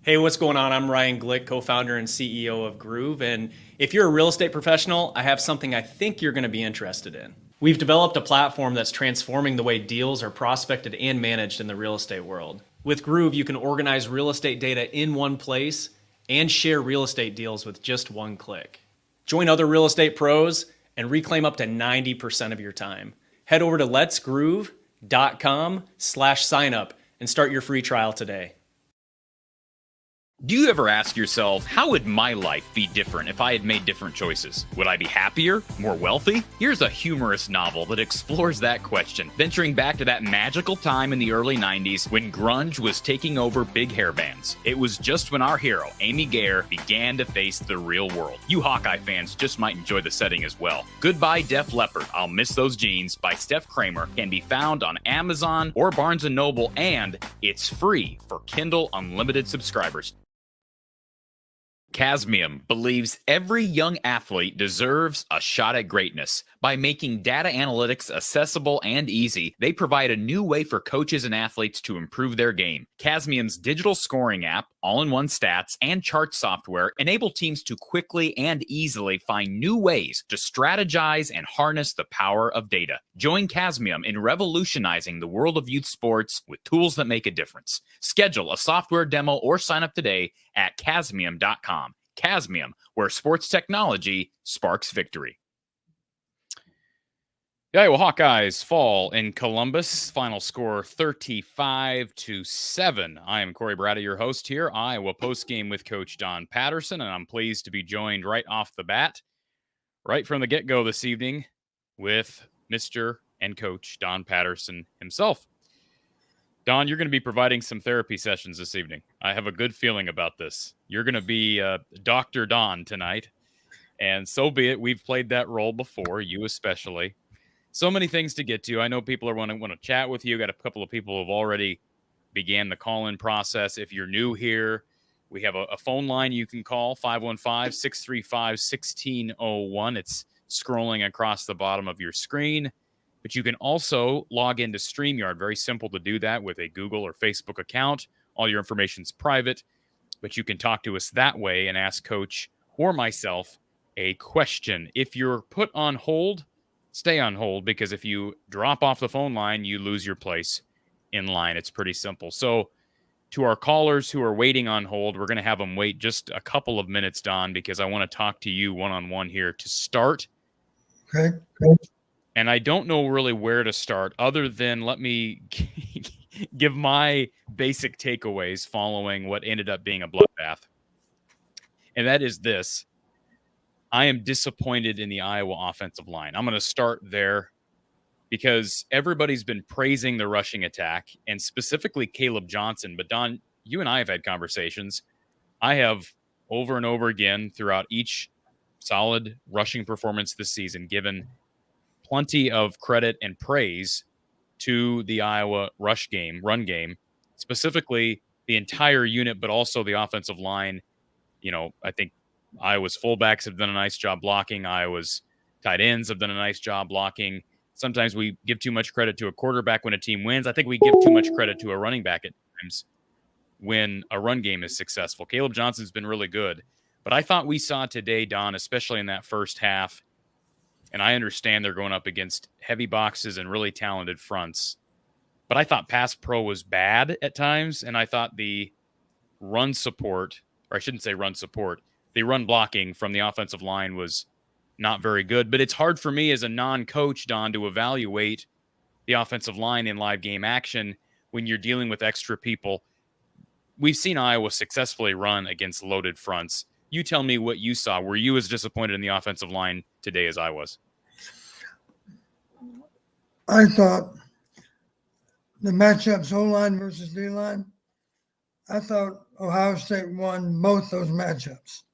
Hey, what's going on? I'm Ryan Glick, co-founder and CEO of Groove, and if you're a real estate professional, I have something I think you're going to be interested in. We've developed a platform that's transforming the way deals are prospected and managed in the real estate world. With Groove, you can organize real estate data in one place and share real estate deals with just one click. Join other real estate pros and reclaim up to 90% of your time. Head over to letsgroove.com/signup and start your free trial today. Do you ever ask yourself, how would my life be different if I had made different choices? Would I be happier? More wealthy? Here's a humorous novel that explores that question, venturing back to that magical time in the early 90s when grunge was taking over big hair bands. It was just when our hero, Amy Gare, began to face the real world. You Hawkeye fans just might enjoy the setting as well. Goodbye Def Leppard, I'll Miss Those Jeans by Steph Kramer can be found on Amazon or Barnes & Noble, and it's free for Kindle Unlimited subscribers. Casmium believes every young athlete deserves a shot at greatness. By making data analytics accessible and easy, they provide a new way for coaches and athletes to improve their game. Casmium's digital scoring app, all-in-one stats, and chart software enable teams to quickly and easily find new ways to strategize and harness the power of data. Join Casmium in revolutionizing the world of youth sports with tools that make a difference. Schedule a software demo or sign up today at Casmium.com. Casmium, where sports technology sparks victory. Yeah, well, Hawkeyes fall in Columbus. Final score 35-7. I am Cory Brada, your host here. Iowa postgame with Coach Don Patterson, and I'm pleased to be joined right off the bat, right from the get-go this evening, with Mr. and Coach Don Patterson himself. Don, you're going to be providing some therapy sessions this evening. I have a good feeling about this. You're going to be Dr. Don tonight, and so be it. We've played that role before, you especially. So many things to get to. I know people are want to chat with you. Got a couple of people who have already began the call-in process. If you're new here, we have a phone line you can call, 515-635-1601. It's scrolling across the bottom of your screen. But you can also log into StreamYard. Very simple to do that with a Google or Facebook account. All your information's private. but you can talk to us that way and ask Coach or myself a question. If you're put on hold, stay on hold, because if you drop off the phone line, you lose your place in line. It's pretty simple. So to our callers who are waiting on hold, we're going to have them wait just a couple of minutes, Don, because I want to talk to you one-on-one here to start. Okay. And I don't know really where to start other than let me give my basic takeaways following what ended up being a bloodbath. And that is this. I am disappointed in the Iowa offensive line. I'm going to start there because everybody's been praising the rushing attack and specifically Caleb Johnson. But Don, you and I have had conversations. I have over and over again throughout each solid rushing performance this season given plenty of credit and praise to the Iowa run game, specifically the entire unit, but also the offensive line. I think Iowa's fullbacks have done a nice job blocking. Iowa's tight ends have done a nice job blocking. Sometimes we give too much credit to a quarterback when a team wins. I think we give too much credit to a running back at times when a run game is successful. Caleb Johnson's been really good. But I thought we saw today, Don, especially in that first half, and I understand they're going up against heavy boxes and really talented fronts, but I thought pass pro was bad at times, and I thought the run support, or I shouldn't say run support, the run blocking from the offensive line was not very good. But it's hard for me as a non-coach, Don, to evaluate the offensive line in live game action when you're dealing with extra people. We've seen Iowa successfully run against loaded fronts. You tell me what you saw. Were you as disappointed in the offensive line today as I was? I thought the matchups O-line versus D-line, I thought Ohio State won both those matchups.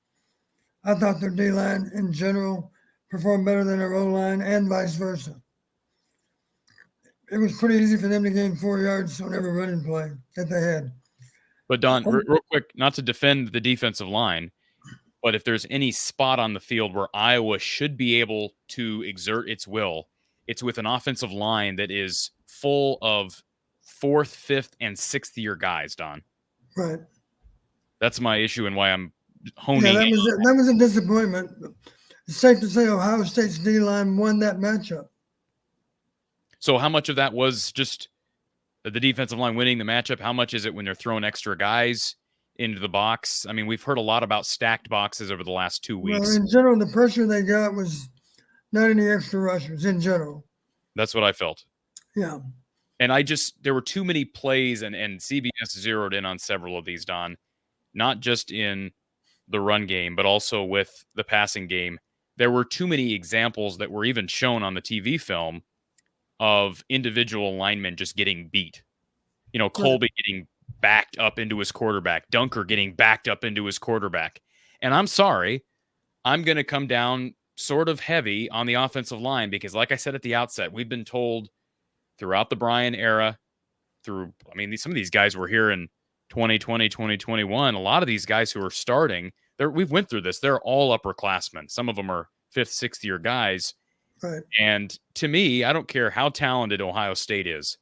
I thought their D-line in general performed better than their O-line and vice versa. It was pretty easy for them to gain 4 yards on every running play that they had. But Don, real quick, not to defend the defensive line, but if there's any spot on the field where Iowa should be able to exert its will, it's with an offensive line that is full of 4th, 5th, and 6th year guys, Don. Right. That's my issue and why I'm honing. Yeah, that was a disappointment. It's safe to say Ohio State's D-line won that matchup. So how much of that was just the defensive line winning the matchup? How much is it when they're throwing extra guys into the box? I mean, we've heard a lot about stacked boxes over the last 2 weeks. Well, in general, the pressure they got was not any extra rushers in general. That's what I felt. Yeah. And there were too many plays, and CBS zeroed in on several of these, Don, not just in the run game, but also with the passing game. There were too many examples that were even shown on the TV film of individual linemen just getting beat. Colby getting backed up into his quarterback, Dunker getting backed up into his quarterback. And I'm sorry, I'm going to come down sort of heavy on the offensive line because, like I said at the outset, we've been told throughout the Bryan era, some of these guys were here in 2020, 2021. A lot of these guys who are starting, we've went through this. They're all upperclassmen. Some of them are 5th, 6th year guys. Right. And to me, I don't care how talented Ohio State is.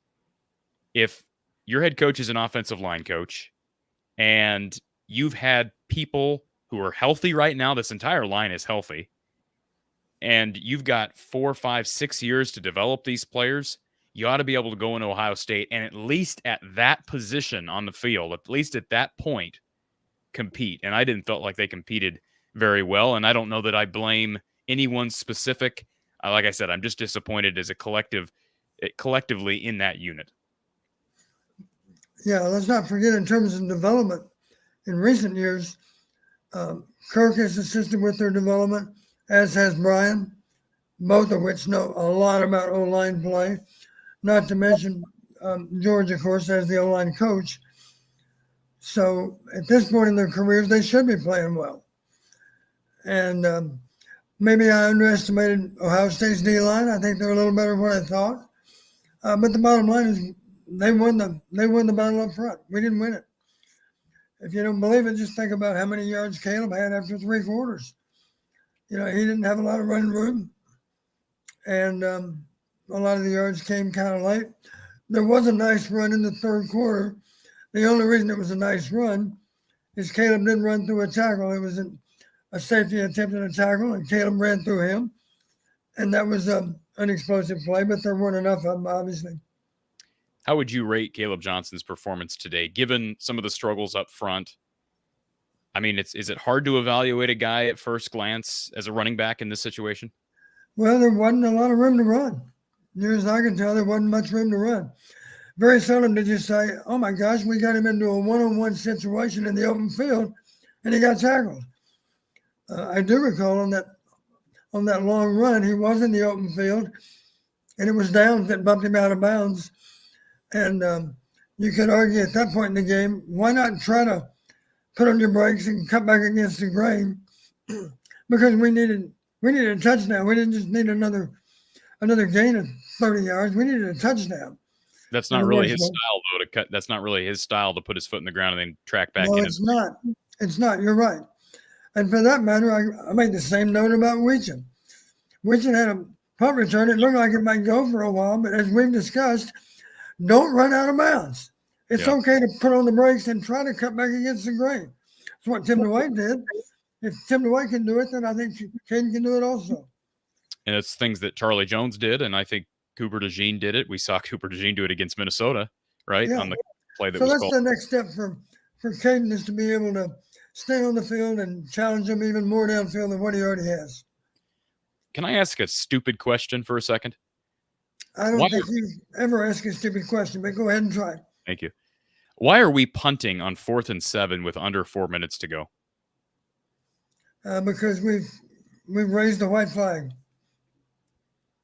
If your head coach is an offensive line coach and you've had people who are healthy right now, this entire line is healthy, and you've got 4, 5, 6 years to develop these players, you ought to be able to go into Ohio State and at least at that position on the field, at least at that point, compete. And I didn't feel like they competed very well. And I don't know that I blame anyone specific. Like I said, I'm just disappointed as a collectively in that unit. Yeah, let's not forget in terms of development in recent years, Kirk has assisted with their development, as has Brian, both of which know a lot about O-line play. Not to mention George, of course, as the O-line coach. So at this point in their careers, they should be playing well. And maybe I underestimated Ohio State's D-line. I think they're a little better than what I thought. But the bottom line is they won the battle up front. We didn't win it. If you don't believe it, just think about how many yards Caleb had after 3 quarters. He didn't have a lot of running room. And a lot of the yards came kind of late. There was a nice run in the 3rd quarter. The only reason it was a nice run is Caleb didn't run through a tackle. It was a safety attempted a tackle, and Caleb ran through him. And that was an explosive play, but there weren't enough of them, obviously. How would you rate Caleb Johnson's performance today, given some of the struggles up front? I mean, is it hard to evaluate a guy at first glance as a running back in this situation? Well, there wasn't a lot of room to run. Near as I can tell, there wasn't much room to run. Very seldom did you say, oh my gosh, we got him into a one-on-one situation in the open field, and he got tackled. I do recall on that long run, he was in the open field, and it was downs that bumped him out of bounds. And you could argue at that point in the game, why not try to put on your brakes and cut back against the grain? Because we needed a touchdown. We didn't just need another gain of 30 yards. We needed a touchdown. That's not really his style, though. To cut. That's not really his style to put his foot in the ground and then track back in. It's not. It's not. You're right. And for that matter, I made the same note about Weechin. Weechin had a punt return. It looked like it might go for a while, but as we've discussed, don't run out of bounds. It's okay to put on the brakes and try to cut back against the grain. That's what Tim DeWhite did. If Tim DeWhite can do it, then I think Caden can do it also. And it's things that Charlie Jones did, and I think Cooper DeJean did it. We saw Cooper DeJean do it against Minnesota, right? Yeah. On the play that so was that's called. The next step for Caden is to be able to stay on the field and challenge him even more downfield than what he already has. Can I ask a stupid question for a second? I don't think you ever ask a stupid question, but go ahead and try. Thank you. Why are we punting on 4th and 7 with under 4 minutes to go? Because we've raised the white flag.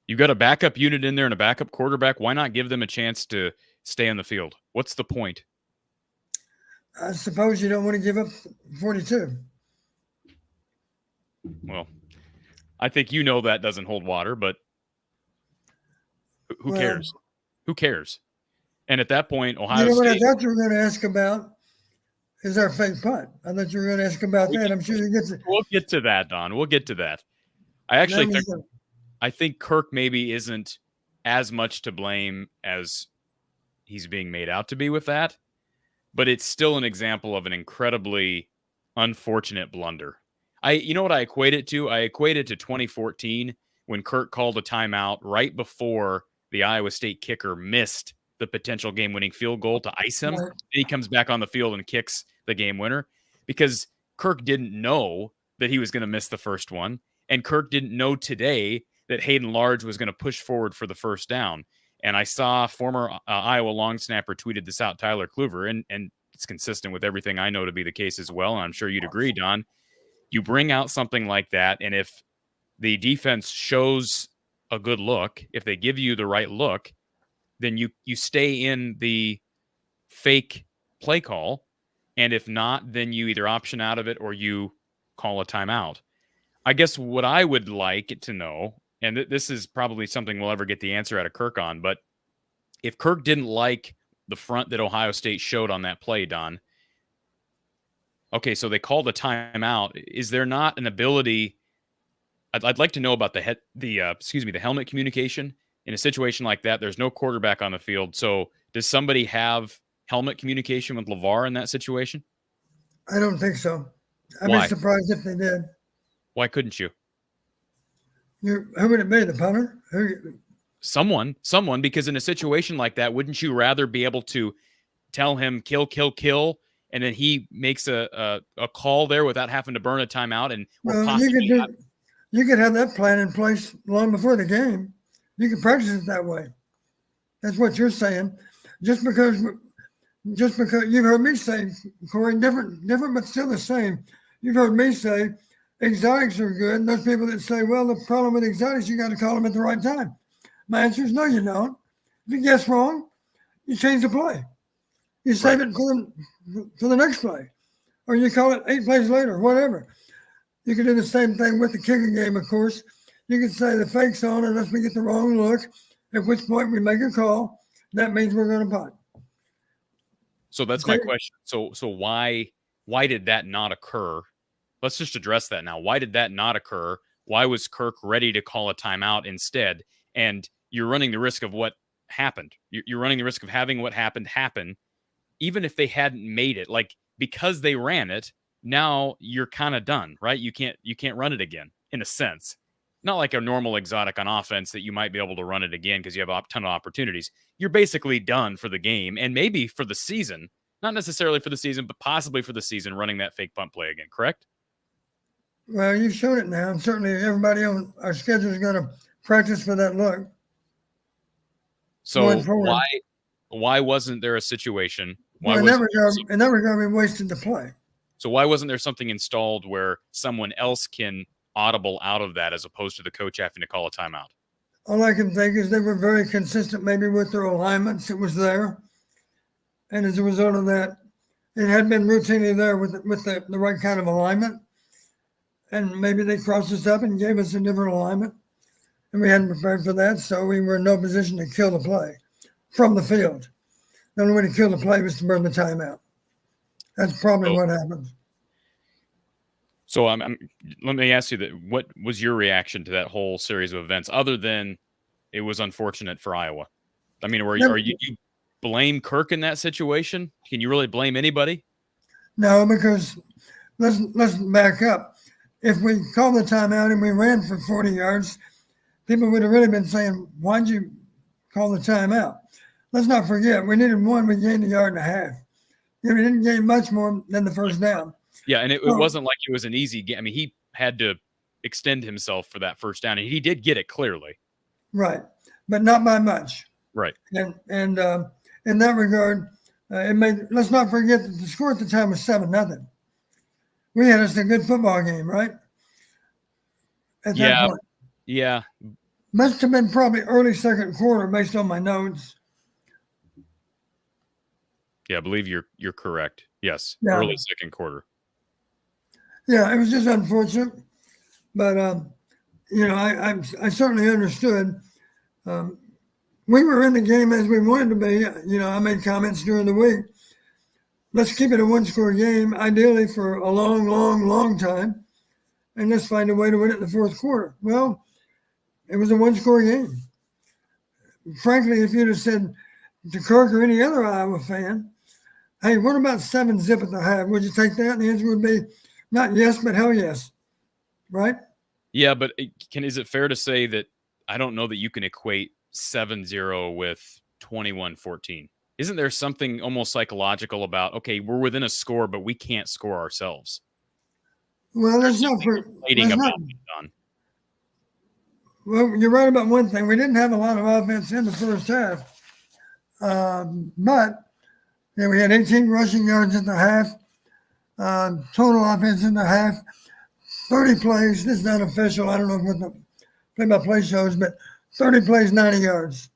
You've got a backup unit in there and a backup quarterback. Why not give them a chance to stay on the field? What's the point? I suppose you don't want to give up 42. Well, I think that doesn't hold water, but who cares? Who cares? And at that point, Ohio State. What I thought you were going to ask about is our fake punt. I thought you were going to ask about that. I'm sure you get to. We'll get to that, Don. We'll get to that. I think Kirk maybe isn't as much to blame as he's being made out to be with that, but it's still an example of an incredibly unfortunate blunder. You know what I equate it to? I equate it to 2014 when Kirk called a timeout right before the Iowa State kicker missed the potential game-winning field goal to ice him. Right. He comes back on the field and kicks the game winner because Kirk didn't know that he was going to miss the first one, and Kirk didn't know today that Hayden Large was going to push forward for the first down. And I saw former Iowa long snapper tweeted this out, Tyler Kluver, and it's consistent with everything I know to be the case as well, and I'm sure you'd agree, Don. You bring out something like that, and if the defense shows a good look, if they give you the right look, then you stay in the fake play call, and if not, then you either option out of it or you call a timeout. I guess what I would like to know, and this is probably something we'll ever get the answer out of Kirk on, but if Kirk didn't like the front that Ohio State showed on that play, Don, okay, so they called a timeout. Is there not an ability? I'd like to know about the helmet communication in a situation like that. There's no quarterback on the field, so does somebody have helmet communication with LeVar in that situation? I don't think so. I'd be surprised if they did. Why couldn't you? Who would it be? The punter? Someone, because in a situation like that, wouldn't you rather be able to tell him kill, and then he makes a call there without having to burn a timeout? And you could have that plan in place long before the game. You can practice it that way. That's what you're saying. Just because you've heard me say, Cory, different, but still the same. You've heard me say exotics are good. And those people that say, well, the problem with exotics, you got to call them at the right time. My answer is no, you don't. If you guess wrong, you change the play. You save it for the next play. Or you call it 8 plays later, whatever. You can do the same thing with the kicking game, of course. You can say the fake's on unless we get the wrong look, at which point we make a call. That means we're going to punt. So that's my question. So why did that not occur? Let's just address that now. Why did that not occur? Why was Kirk ready to call a timeout instead? And you're running the risk of what happened. You're running the risk of having what happened happen, even if they hadn't made it. Like, because they ran it, now you're kind of done, right? You can't run it again, in a sense. Not like a normal exotic on offense that you might be able to run it again because you have a ton of opportunities. You're basically done for the game and maybe for the season. Not necessarily for the season, but possibly for the season, running that fake punt play again, correct? Well, you've shown it now. And certainly everybody on our schedule is going to practice for that look. So why wasn't there a situation? In that regard, we wasted the play. So why wasn't there something installed where someone else can audible out of that as opposed to the coach having to call a timeout? All I can think is they were very consistent maybe with their alignments. It was there. And as a result of that, it had been routinely there with the right kind of alignment. And maybe they crossed us up and gave us a different alignment. And we hadn't prepared for that, so we were in no position to kill the play from the field. The only way to kill the play was to burn the timeout. That's probably what happened. So let me ask you that: what was your reaction to that whole series of events, other than it was unfortunate for Iowa? I mean, are you blame Kirk in that situation? Can you really blame anybody? No, because let's back up. If we called the timeout and we ran for 40 yards, people would have really been saying, "Why'd you call the timeout?" Let's not forget, we needed one. We gained 1.5 yards. We didn't gain much more than the first down. Yeah, and it wasn't like it was an easy game. I mean, he had to extend himself for that first down, and he did get it clearly. Right, but not by much. Right. And in that regard, let's not forget that the score at the time was 7-0. We had us a good football game, right? At that point. Yeah. Must have been probably early second quarter based on my notes. Yeah, I believe you're correct. Yes, yeah. Early second quarter. Yeah, it was just unfortunate, but I certainly understood. We were in the game as we wanted to be. I made comments during the week. Let's keep it a one-score game, ideally for a long, long, long time, and let's find a way to win it in the fourth quarter. Well, it was a one-score game. Frankly, if you'd have said to Kirk or any other Iowa fan, "Hey, what about 7-0 at the half? Would you take that?" And the answer would be not yes, but hell yes. Right? Yeah, but is it fair to say that I don't know that you can equate 7-0 with 21-14? Isn't there something almost psychological about, okay, we're within a score, but we can't score ourselves? Well, that's not for Well, you're right about one thing. We didn't have a lot of offense in the first half. But we had 18 rushing yards in the half. Total offense in the half. 30 plays. This is not official. I don't know what the play-by-play shows, but 30 plays, 90 yards.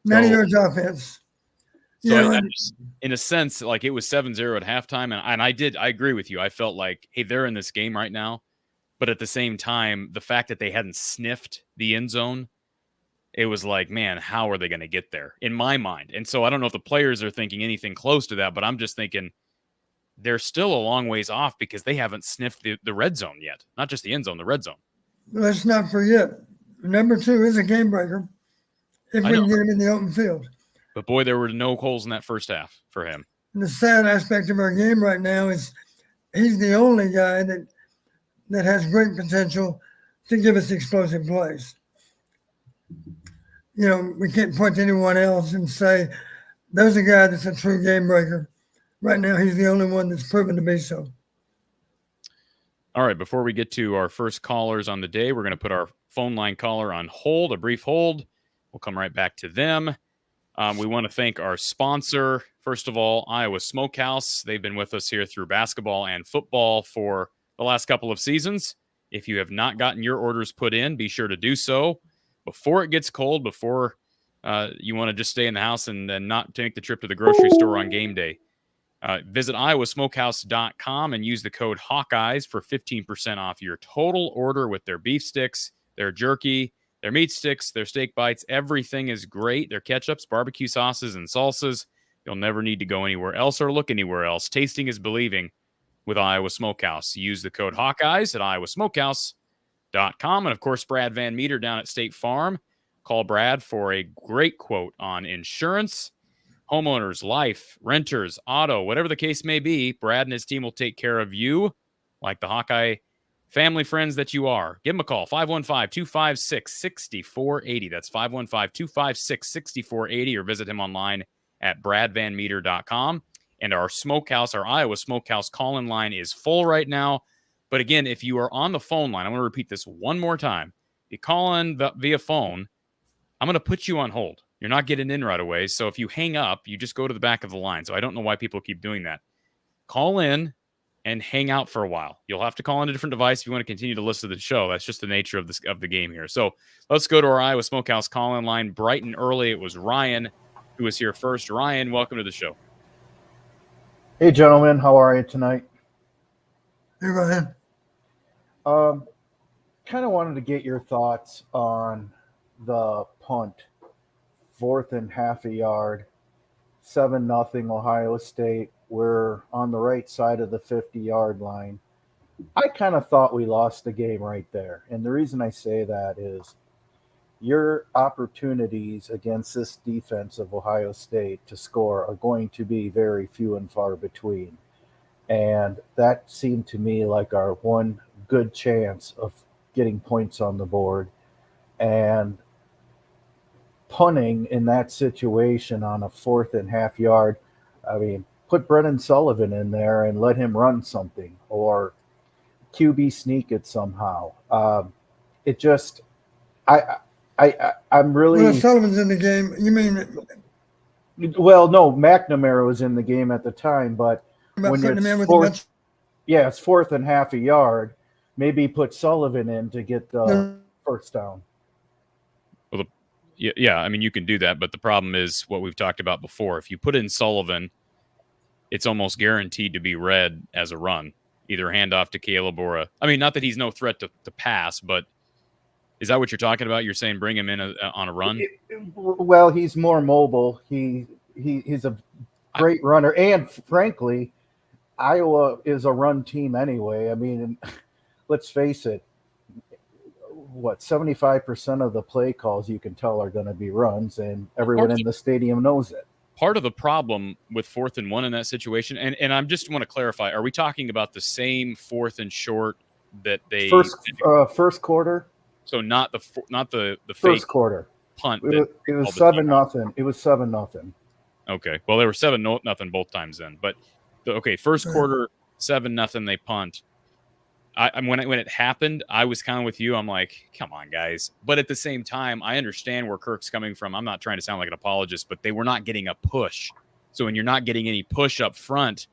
90 yards offense. So in a sense, like it was 7-0 at halftime, and I agree with you. I felt like, hey, they're in this game right now. But at the same time, the fact that they hadn't sniffed the end zone, it was like, man, how are they going to get there in my mind? And so I don't know if the players are thinking anything close to that, but I'm just thinking they're still a long ways off because they haven't sniffed the red zone yet. Not just the end zone, the red zone. Let's not forget, number 2 is a game breaker if we can get him in the open field. But boy, there were no holes in that first half for him. And the sad aspect of our game right now is he's the only guy that has great potential to give us explosive plays. We can't point to anyone else and say, there's a guy that's a true game breaker. Right now, he's the only one that's proven to be so. All right, before we get to our first callers on the day, we're going to put our phone line caller on hold, a brief hold. We'll come right back to them. We want to thank our sponsor, first of all, Iowa Smokehouse. They've been with us here through basketball and football for the last couple of seasons. If you have not gotten your orders put in, be sure to do so before it gets cold, before you want to just stay in the house and not take the trip to the grocery store on game day. Visit iowasmokehouse.com and use the code Hawkeyes for 15% off your total order with their beef sticks, their jerky, their meat sticks, their steak bites. Everything is great. Their ketchups, barbecue sauces, and salsas. You'll never need to go anywhere else or look anywhere else. Tasting is believing with Iowa Smokehouse. Use the code Hawkeyes at iowasmokehouse.com. And, of course, Brad Van Meter down at State Farm. Call Brad for a great quote on insurance. homeowners, life, renters, auto, whatever the case may be, Brad and his team will take care of you like the Hawkeye family friends that you are. Give them a call, 515-256-6480. That's 515-256-6480, or visit him online at bradvanmeter.com. And our Iowa Smokehouse call-in line is full right now. But again, if you are on the phone line, I'm going to repeat this one more time. If you call in via phone, I'm going to put you on hold. You're not getting in right away. So if you hang up, you just go to the back of the line. So I don't know why people keep doing that. Call in and hang out for a while. You'll have to call in a different device if you want to continue to listen to the show. That's just the nature of the game here. So let's go to our Iowa Smokehouse call-in line. Bright and early, it was Ryan who was here first. Ryan, welcome to the show. Hey, gentlemen. How are you tonight? Hey, Ryan. Kind of wanted to get your thoughts on the punt, 4th and half a yard, 7-0 Ohio State. We're on the right side of the 50-yard line. I kind of thought we lost the game right there. And the reason I say that is your opportunities against this defense of Ohio State to score are going to be very few and far between. And that seemed to me like our one good chance of getting points on the board. And punting in that situation on a 4th and half yard, I mean, put Brennan Sullivan in there and let him run something, or QB sneak it somehow. It just, I'm really. Well, if Sullivan's in the game, you mean? Well, no, McNamara was in the game at the time, but when it's 4th and half a yard, maybe put Sullivan in to get the first down. Well, yeah, I mean, you can do that, but the problem is what we've talked about before. If you put in Sullivan, it's almost guaranteed to be read as a run, either handoff to Caleb or not that he's no threat to pass, but is that what you're talking about? You're saying bring him in on a run? Well, he's more mobile. He's a great runner. And frankly, Iowa is a run team anyway. I mean, let's face it, 75% of the play calls you can tell are going to be runs, and everyone in the stadium knows it. Part of the problem with 4th and 1 in that situation, and I just want to clarify, are we talking about the same 4th and short that they first quarter? So not the first quarter punt. It was 7-0. It was 7-0. Okay, well they were 7-0 both times then, but first quarter 7-0 they punt. When it happened, I was kind of with you. I'm like, come on, guys. But at the same time, I understand where Kirk's coming from. I'm not trying to sound like an apologist, but they were not getting a push. So when you're not getting any push up front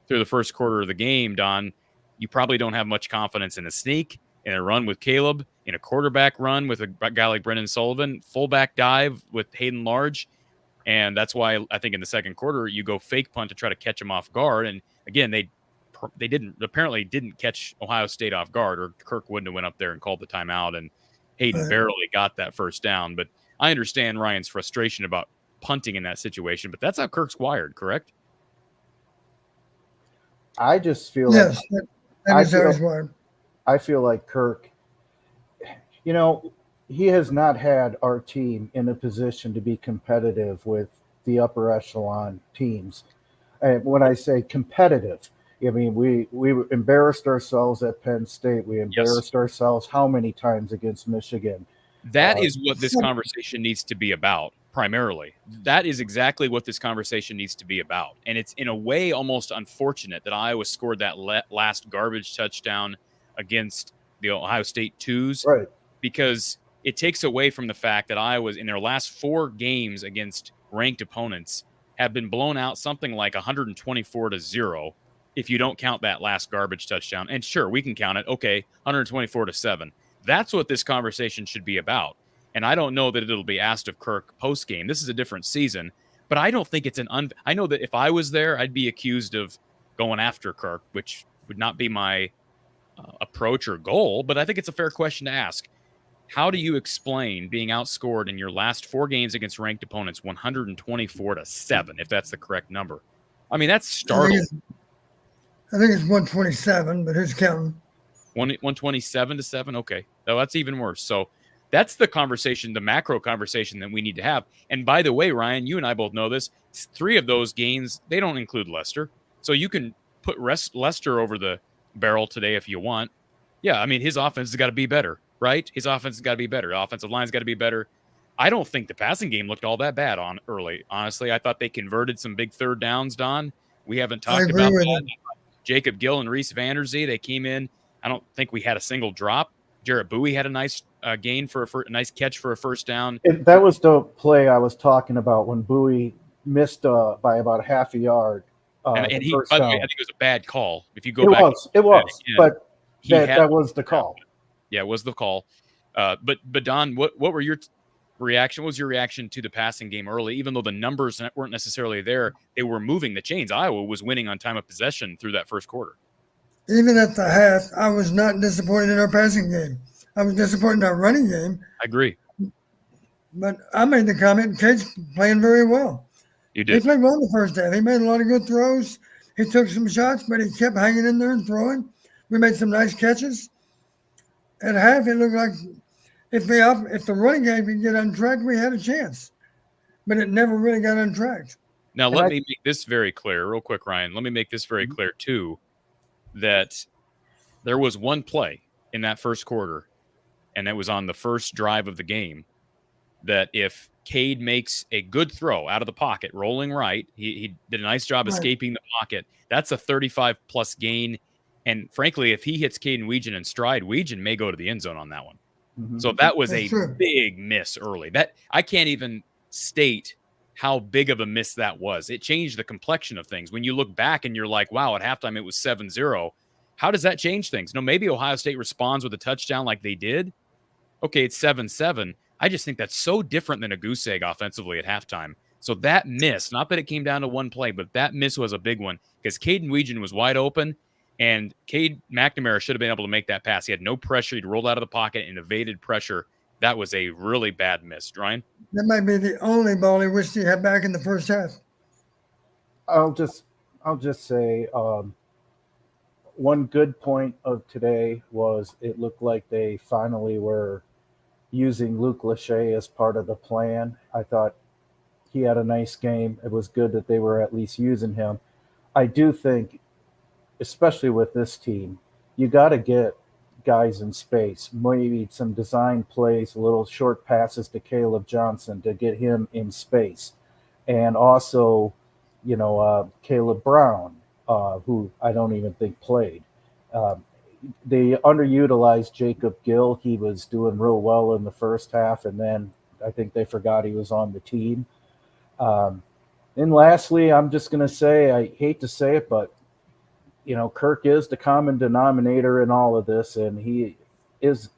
through the first quarter of the game, Don, you probably don't have much confidence in a sneak, in a run with Caleb, in a quarterback run with a guy like Brendan Sullivan, fullback dive with Hayden Large. And that's why I think in the second quarter, you go fake punt to try to catch him off guard. And again, they didn't catch Ohio State off guard, or Kirk wouldn't have went up there and called the timeout, and Hayden barely got that first down. But I understand Ryan's frustration about punting in that situation, but that's how Kirk's wired, correct? I just feel I feel like Kirk, he has not had our team in a position to be competitive with the upper echelon teams. And when I say competitive, I mean, we embarrassed ourselves at Penn State. We embarrassed ourselves how many times against Michigan? That is what this conversation needs to be about, primarily. That is exactly what this conversation needs to be about. And it's in a way almost unfortunate that Iowa scored that last garbage touchdown against the Ohio State twos. Right. Because it takes away from the fact that Iowa's in their last 4 games against ranked opponents have been blown out something like 124-0. If you don't count that last garbage touchdown. And sure, we can count it. Okay, 124-7. That's what this conversation should be about. And I don't know that it'll be asked of Kirk post-game. This is a different season. But I don't think it's I know that if I was there, I'd be accused of going after Kirk, which would not be my approach or goal. But I think it's a fair question to ask. How do you explain being outscored in your last 4 games against ranked opponents 124-7, if that's the correct number? I mean, that's startling. I think it's 127, but who's counting? 127-7. Okay, that's even worse. So That's the conversation, the macro conversation that we need to have. And by the way, Ryan, you and I both know this. 3 of those gains, they don't include Leicester. So you can put Leicester over the barrel today if you want. Yeah, I mean, his offense has got to be better, right? His offense has got to be better. The offensive line's got to be better. I don't think the passing game looked all that bad on early. Honestly, I thought they converted some big third downs, Don. We haven't I talked agree about with that. you. Jacob Gill and Reese Vanderzee, they came in. I don't think we had a single drop. Jarrett Bowie had a nice gain for a nice catch for a first down. That was the play I was talking about when Bowie missed by about half a yard. And he, by the way, I think it was a bad call. If you go back, it was, but that was the call. Yeah, it was the call. But Don, what were your reaction? What was your reaction to the passing game early? Even though the numbers weren't necessarily there, they were moving the chains. Iowa was winning on time of possession through that first quarter. Even at the half, I was not disappointed in our passing game. I was disappointed in our running game. I agree. But I made the comment, Cade's playing very well. You did. He played well in the first half. He made a lot of good throws. He took some shots, but he kept hanging in there and throwing. We made some nice catches. At half, it looked like if the running game could get untracked, we had a chance. But it never really got untracked. Now, let me make this very clear, real quick, Ryan. Let me make this very clear, too, that there was one play in that first quarter, and it was on the first drive of the game, that if Cade makes a good throw out of the pocket, rolling right, he did a nice job escaping the pocket. That's a 35-plus gain. And frankly, if he hits Caden Weegan in stride, Weegan may go to the end zone on that one. Mm-hmm. So that was a big miss early. That I can't even state how big of a miss that was. It changed the complexion of things. When you look back and you're like, wow, at halftime it was 7-0. How does that change things? No, maybe Ohio State responds with a touchdown like they did. Okay, it's 7-7. I just think that's so different than a goose egg offensively at halftime. So that miss, not that it came down to one play, but that miss was a big one because Caden Weegan was wide open, and Cade McNamara should have been able to make that pass. He had no pressure. He'd rolled out of the pocket and evaded pressure. That was a really bad miss. Ryan? That might be the only ball he wished he had back in the first half. I'll just say one good point of today was it looked like they finally were using Luke Lachey as part of the plan. I thought he had a nice game. It was good that they were at least using him. I do think, especially with this team, you got to get guys in space, maybe some design plays, little short passes to Caleb Johnson to get him in space. And also, Caleb Brown, who I don't even think played. They underutilized Jacob Gill. He was doing real well in the first half, and then I think they forgot he was on the team. And lastly, I'm just going to say, I hate to say it, but Kirk is the common denominator in all of this, and his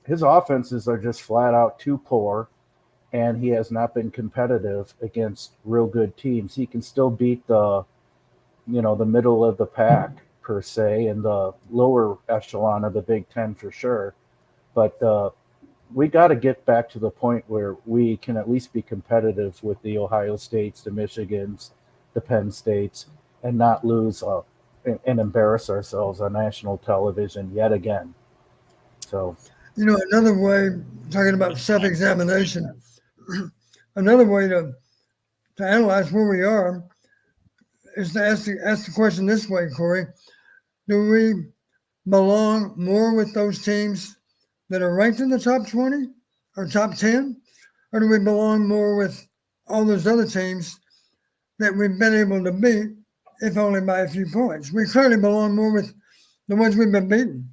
offenses are just flat out too poor, and he has not been competitive against real good teams. He can still beat the middle of the pack per se, and the lower echelon of the Big Ten for sure. But we got to get back to the point where we can at least be competitive with the Ohio States, the Michigans, the Penn States, and not lose and embarrass ourselves on national television yet again. So, another way, talking about self-examination, another way to analyze where we are is to ask the question this way, Cory. Do we belong more with those teams that are ranked in the top 20 or top 10? Or do we belong more with all those other teams that we've been able to beat, if only by a few points? We clearly belong more with the ones we've been beating.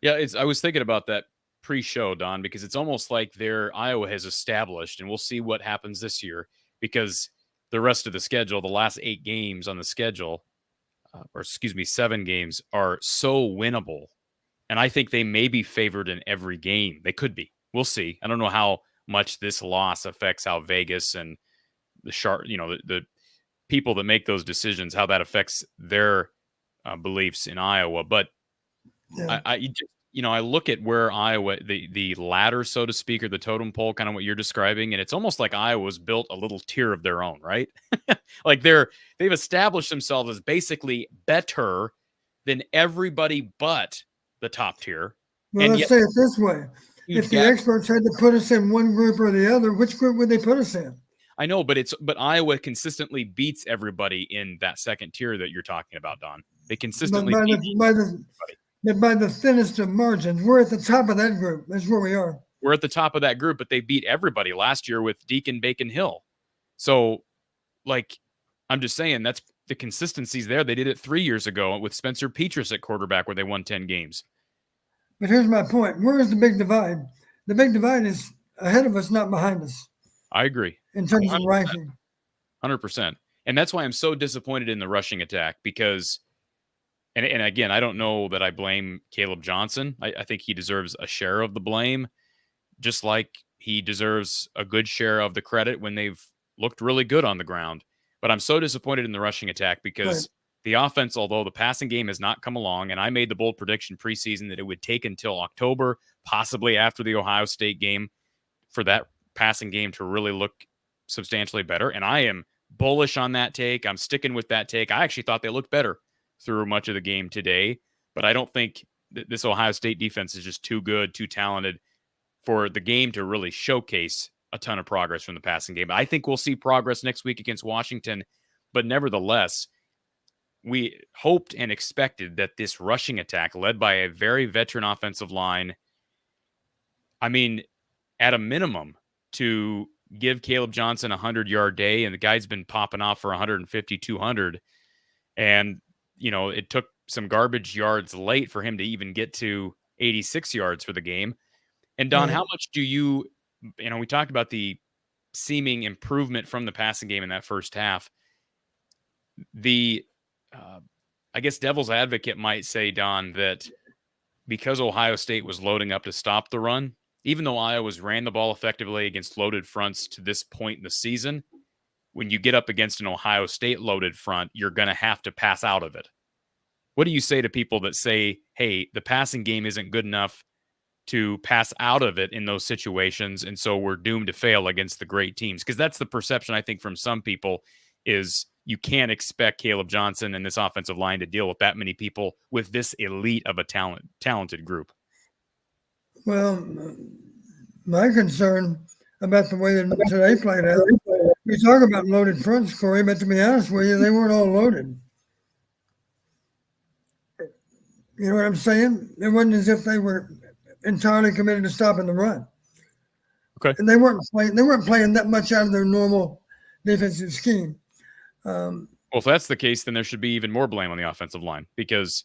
Yeah, I was thinking about that pre-show, Don, because it's almost like Iowa has established, and we'll see what happens this year, because the rest of the schedule, the last 8 games on the schedule, 7 games, are so winnable. And I think they may be favored in every game. They could be. We'll see. I don't know how much this loss affects how Vegas and the people that make those decisions, how that affects their beliefs in Iowa. But yeah. I look at where Iowa, the ladder, so to speak, or the totem pole, kind of what you're describing, and it's almost like Iowa's built a little tier of their own, right? Like they've established themselves as basically better than everybody but the top tier. Well, let's say it this way. if the experts had to put us in one group or the other, which group would they put us in? I know, but Iowa consistently beats everybody in that second tier that you're talking about, Don. They consistently by the thinnest of margins. We're at the top of that group. That's where we are. We're at the top of that group, but they beat everybody last year with Deacon Bacon Hill. So, like, I'm just saying that's the consistency's there. They did it 3 years ago with Spencer Petras at quarterback where they won 10 games. But here's my point. Where is the big divide? The big divide is ahead of us, not behind us. I agree. In terms of ranking. 100%. And that's why I'm so disappointed in the rushing attack because, and again, I don't know that I blame Caleb Johnson. I think he deserves a share of the blame, just like he deserves a good share of the credit when they've looked really good on the ground. But I'm so disappointed in the rushing attack because the offense, although the passing game has not come along, and I made the bold prediction preseason that it would take until October, possibly after the Ohio State game, for that passing game to really look substantially better. And I am bullish on that take. I'm sticking with that take. I actually thought they looked better through much of the game today, but I don't think this Ohio State defense is just too good, too talented for the game to really showcase a ton of progress from the passing game. I think we'll see progress next week against Washington, but nevertheless, we hoped and expected that this rushing attack led by a very veteran offensive line, I mean, at a minimum, to give Caleb Johnson a 100-yard day, and the guy's been popping off for 150, 200. And, you know, it took some garbage yards late for him to even get to 86 yards for the game. And Don, how much do you know, we talked about the seeming improvement from the passing game in that first half. I guess devil's advocate might say, Don, that because Ohio State was loading up to stop the run, even though Iowa's ran the ball effectively against loaded fronts to this point in the season, when you get up against an Ohio State loaded front, you're going to have to pass out of it. What do you say to people that say, hey, the passing game isn't good enough to pass out of it in those situations, and so we're doomed to fail against the great teams? Because that's the perception, I think, from some people, is you can't expect Caleb Johnson and this offensive line to deal with that many people with this elite of a talented group. Well, my concern about the way that today played out, we talk about loaded fronts, Cory, but to be honest with you, they weren't all loaded. You know what I'm saying? It wasn't as if they were entirely committed to stopping the run. Okay. And they weren't playing that much out of their normal defensive scheme. Well, if that's the case, then there should be even more blame on the offensive line, because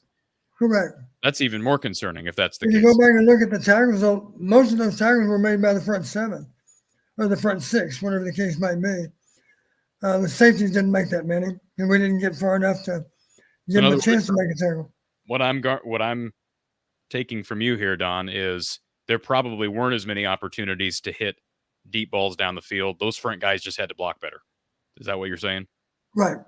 correct. That's even more concerning if that's the case. case. You go back and look at the tackles, most of those tackles were made by the front seven or the front six, whatever the case might be. The safeties didn't make that many, and we didn't get far enough to give them a chance to make a tackle. What I'm taking from you here, Don, is there probably weren't as many opportunities to hit deep balls down the field. Those front guys just had to block better. Is that what you're saying? Right.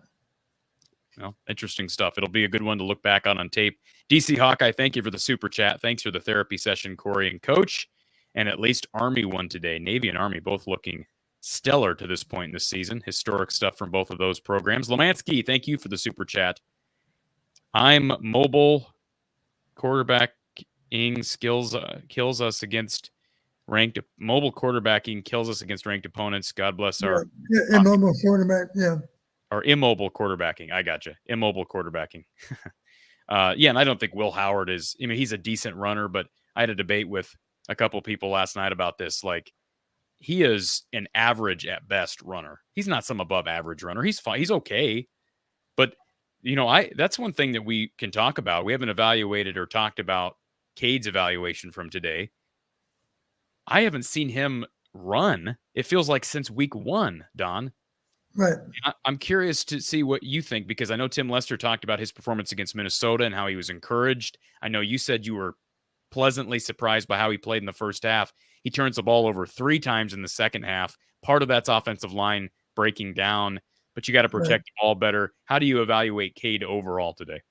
Well, interesting stuff. It'll be a good one to look back on tape. DC Hawkeye, thank you for the super chat. Thanks for the therapy session, Cory and Coach. And at least Army won today. Navy and Army both looking stellar to this point in the season. Historic stuff from both of those programs. Lemansky, thank you for the super chat. I'm mobile quarterbacking kills us against ranked mobile quarterbacking kills us against ranked opponents. God bless our immobile quarterback. Yeah. Or immobile quarterbacking. I gotcha. Immobile quarterbacking. Yeah, and I don't think Will Howard is, I mean, he's a decent runner, but I had a debate with a couple people last night about this. Like, he is an average at best runner. He's not some above average runner. He's fine. He's okay. But, you know, that's one thing that we can talk about. We haven't evaluated or talked about Cade's evaluation from today. I haven't seen him run, it feels like, since week 1, Don. Right. I'm curious to see what you think, because I know Tim Lester talked about his performance against Minnesota and how he was encouraged. I know you said you were pleasantly surprised by how he played in the first half. He turns the ball over 3 times in the second half. Part of that's offensive line breaking down, but you got to protect the ball better. How do you evaluate Cade overall today?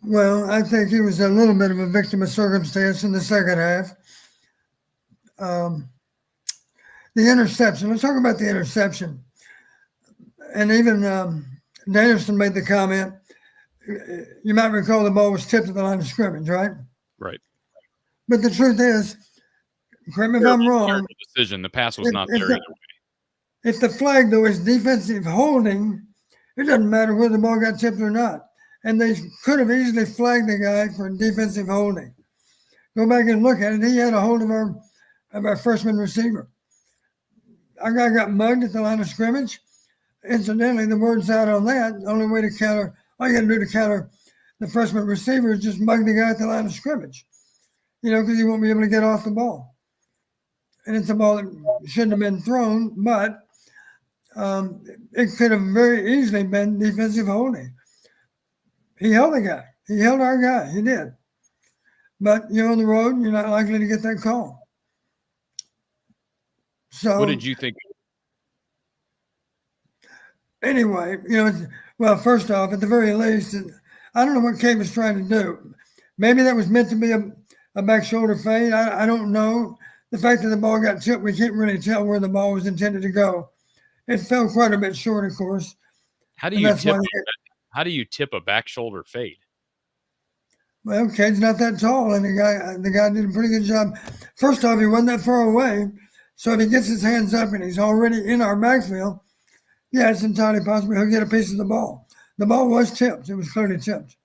Well, I think he was a little bit of a victim of circumstance in the second half. The interception. Let's talk about the interception. And even Danielson made the comment. You might recall the ball was tipped at the line of scrimmage, right? Right. But the truth is, correct me if I'm wrong. Terrible decision. The pass was not there either way. If the flag, though, is defensive holding, it doesn't matter whether the ball got tipped or not. And they could have easily flagged the guy for defensive holding. Go back and look at it. He had a hold of our freshman receiver. Our guy got mugged at the line of scrimmage. Incidentally, the word's out on that. The only way to counter, all you got to do to counter the freshman receiver is just mug the guy at the line of scrimmage, because he won't be able to get off the ball. And it's a ball that shouldn't have been thrown, but it could have very easily been defensive holding. He held the guy. He held our guy. He did. But you're on the road, you're not likely to get that call. So what did you think? Anyway, well, first off, at the very least, I don't know what Kate was trying to do. Maybe that was meant to be a back shoulder fade. I don't know. The fact that the ball got tipped, we can't really tell where the ball was intended to go. It fell quite a bit short, of course. How do you tip a back shoulder fade? Well, Kate's not that tall, and the guy did a pretty good job. First off, he wasn't that far away, so if he gets his hands up and he's already in our backfield, yeah, it's entirely possible he'll get a piece of the ball. The ball was tipped. It was clearly tipped.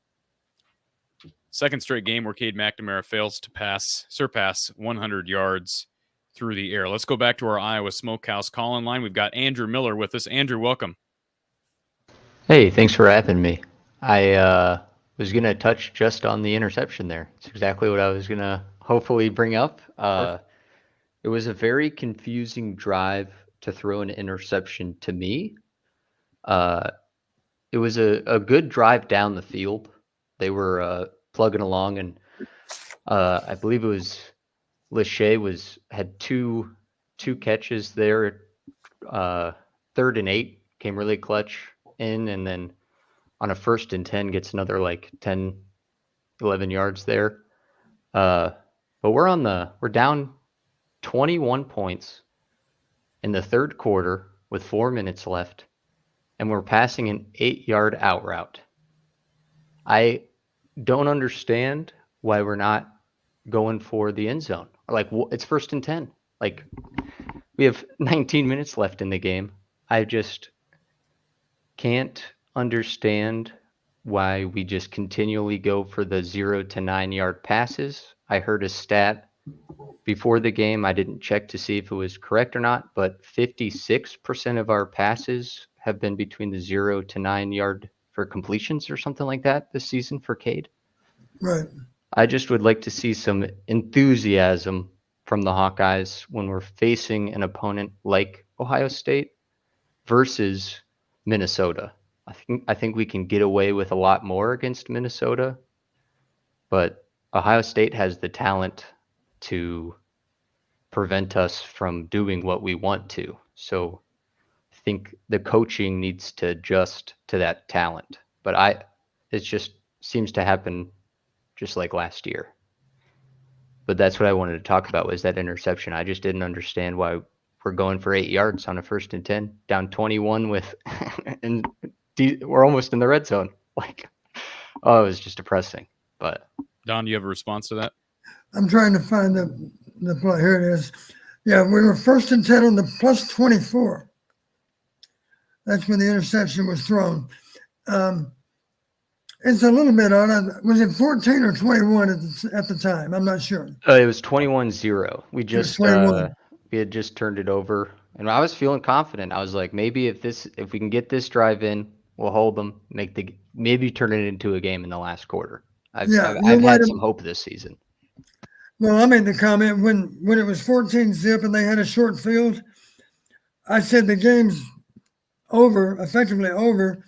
Second straight game where Cade McNamara fails to surpass 100 yards through the air. Let's go back to our Iowa Smokehouse call-in line. We've got Andrew Miller with us. Andrew, welcome. Hey, thanks for having me. I was going to touch just on the interception there. It's exactly what I was going to hopefully bring up. It was a very confusing drive to throw an interception to me. It was a good drive down the field. They were plugging along, and I believe it was Lachey had two catches there. 3rd and 8 came really clutch in, and then on a 1st and 10 gets another like 10, 11 yards there. But we're down 21 points in the 3rd quarter with 4 minutes left, and we're passing an 8-yard out route. I don't understand why we're not going for the end zone. Like, it's 1st and 10. Like, we have 19 minutes left in the game. I just can't understand why we just continually go for the 0 to 9 yard passes. I heard a stat before the game. I didn't check to see if it was correct or not, but 56% of our passes have been between the 0 to 9 yard for completions or something like that this season for Cade. Right. I just would like to see some enthusiasm from the Hawkeyes when we're facing an opponent like Ohio State versus Minnesota. I think we can get away with a lot more against Minnesota, but Ohio State has the talent to prevent us from doing what we want to. So I think the coaching needs to adjust to that talent. But it just seems to happen just like last year. But that's what I wanted to talk about, was that interception. I just didn't understand why we're going for 8 yards on a 1st and 10, down 21 with, and we're almost in the red zone. Like, it was just depressing. But Don, do you have a response to that? I'm trying to find the play. Here it is. Yeah, we were 1st and 10 on the plus 24. That's when the interception was thrown. It's a little bit on. Was it 14 or 21 at the time? I'm not sure. It was 21-0. We had just turned it over, and I was feeling confident. I was like, maybe if we can get this drive in, we'll hold them, maybe turn it into a game in the last quarter. I've had some hope this season. Well, I made the comment when it was 14-0 and they had a short field. I said the game's over, effectively over,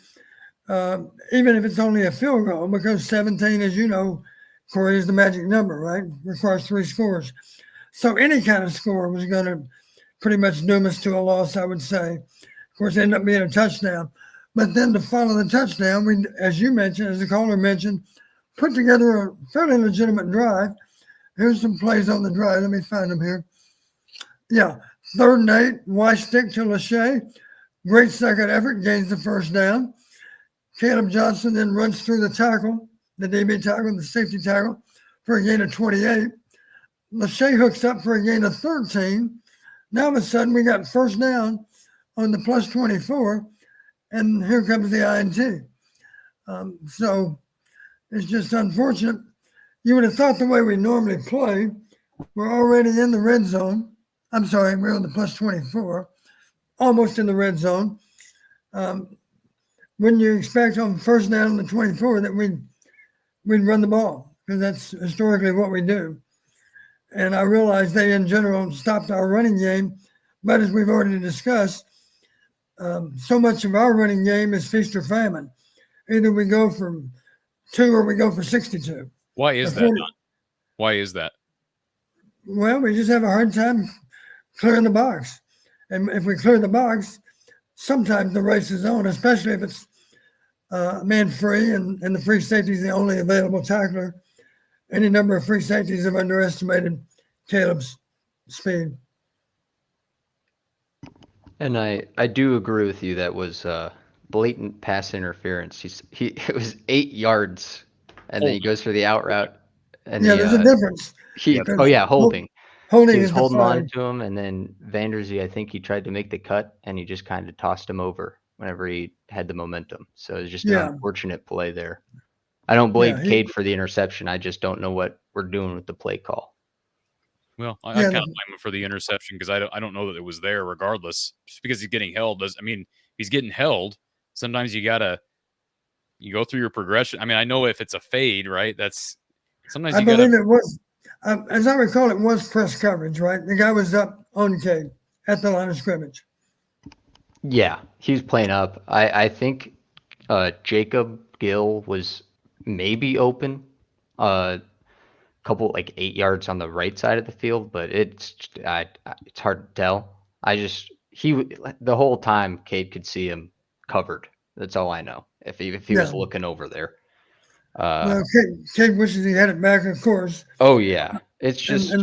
even if it's only a field goal, because 17, as you know, Cory, is the magic number, right? Requires 3 scores. So any kind of score was going to pretty much doom us to a loss, I would say. Of course, it ended up being a touchdown. But then to follow the touchdown, we, as you mentioned, as the caller mentioned, put together a fairly legitimate drive. Here's some plays on the drive. Let me find them here. Yeah, 3rd and 8, wide stick to Lachey. Great second effort, gains the 1st down. Caleb Johnson then runs through the tackle, the DB tackle, the safety tackle, for a gain of 28. Lachey hooks up for a gain of 13. Now all of a sudden we got first down on the plus 24, and here comes the INT. So it's just unfortunate. You would have thought the way we normally play, we're already in the red zone. I'm sorry, we're on the plus 24, almost in the red zone. Wouldn't you expect on first down on the 24 that we'd run the ball? Because that's historically what we do. And I realize they, in general, stopped our running game. But as we've already discussed, so much of our running game is feast or famine. Either we go for 2 or we go for 62. Why is that, Don? Why is that? Well, we just have a hard time clearing the box. And if we clear the box, sometimes the race is on, especially if it's man free and the free safety is the only available tackler. Any number of free safeties have underestimated Caleb's speed. And I do agree with you. That was blatant pass interference. It was 8 yards, and then he goes for the out route. And there's a difference. Holding. Holding He was is holding on defined. to him, and then Vanderzee, I think he tried to make the cut, and he just kind of tossed him over whenever he had the momentum. So it was just an unfortunate play there. I don't blame Cade for the interception. I just don't know what we're doing with the play call. Well, I kind of blame him for the interception because I don't know that it was there regardless. Just because he's getting held he's getting held. Sometimes you go through your progression. I mean, I know if it's a fade, right? That's sometimes I believe it was, as I recall, it was press coverage, right? The guy was up on Cade at the line of scrimmage. Yeah, he was playing up. I think Jacob Gill was maybe open. Couple 8 yards on the right side of the field, but it's hard to tell. The whole time Cade could see him covered. That's all I know. If he was looking over there. Well, Cade wishes he had it back, of course. Oh yeah, it's just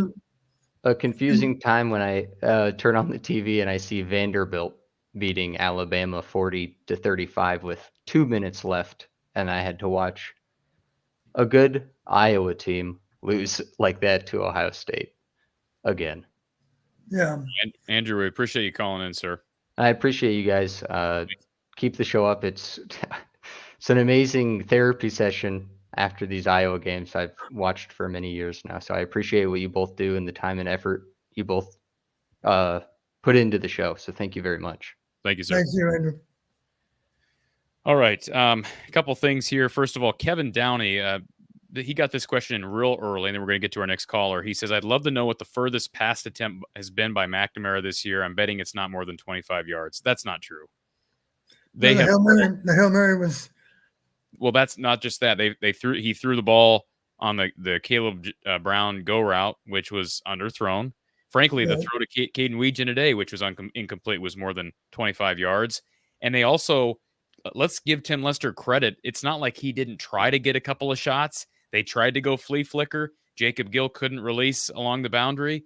a confusing time when I turn on the TV and I see Vanderbilt beating Alabama 40-35 with 2 minutes left, and I had to watch a good Iowa team lose like that to Ohio State again. Yeah. Andrew, we appreciate you calling in, sir. I appreciate you guys. Keep the show up. It's an amazing therapy session after these Iowa games I've watched for many years now. So I appreciate what you both do and the time and effort you both put into the show. So thank you very much. Thank you, sir. Thank you, Andrew. All right. A couple things here. First of all, Kevin Downey, he got this question in real early, and then we're going to get to our next caller. He says, I'd love to know what the furthest pass attempt has been by McNamara this year. I'm betting it's not more than 25 yards. That's not true. The Hail Mary was. Well, that's not just that. He threw the ball on the Caleb Brown go route, which was underthrown. Frankly, the throw to Caden Weegan today, which was incomplete, was more than 25 yards. And they also, let's give Tim Lester credit. It's not like he didn't try to get a couple of shots. They tried to go flea flicker. Jacob Gill couldn't release along the boundary.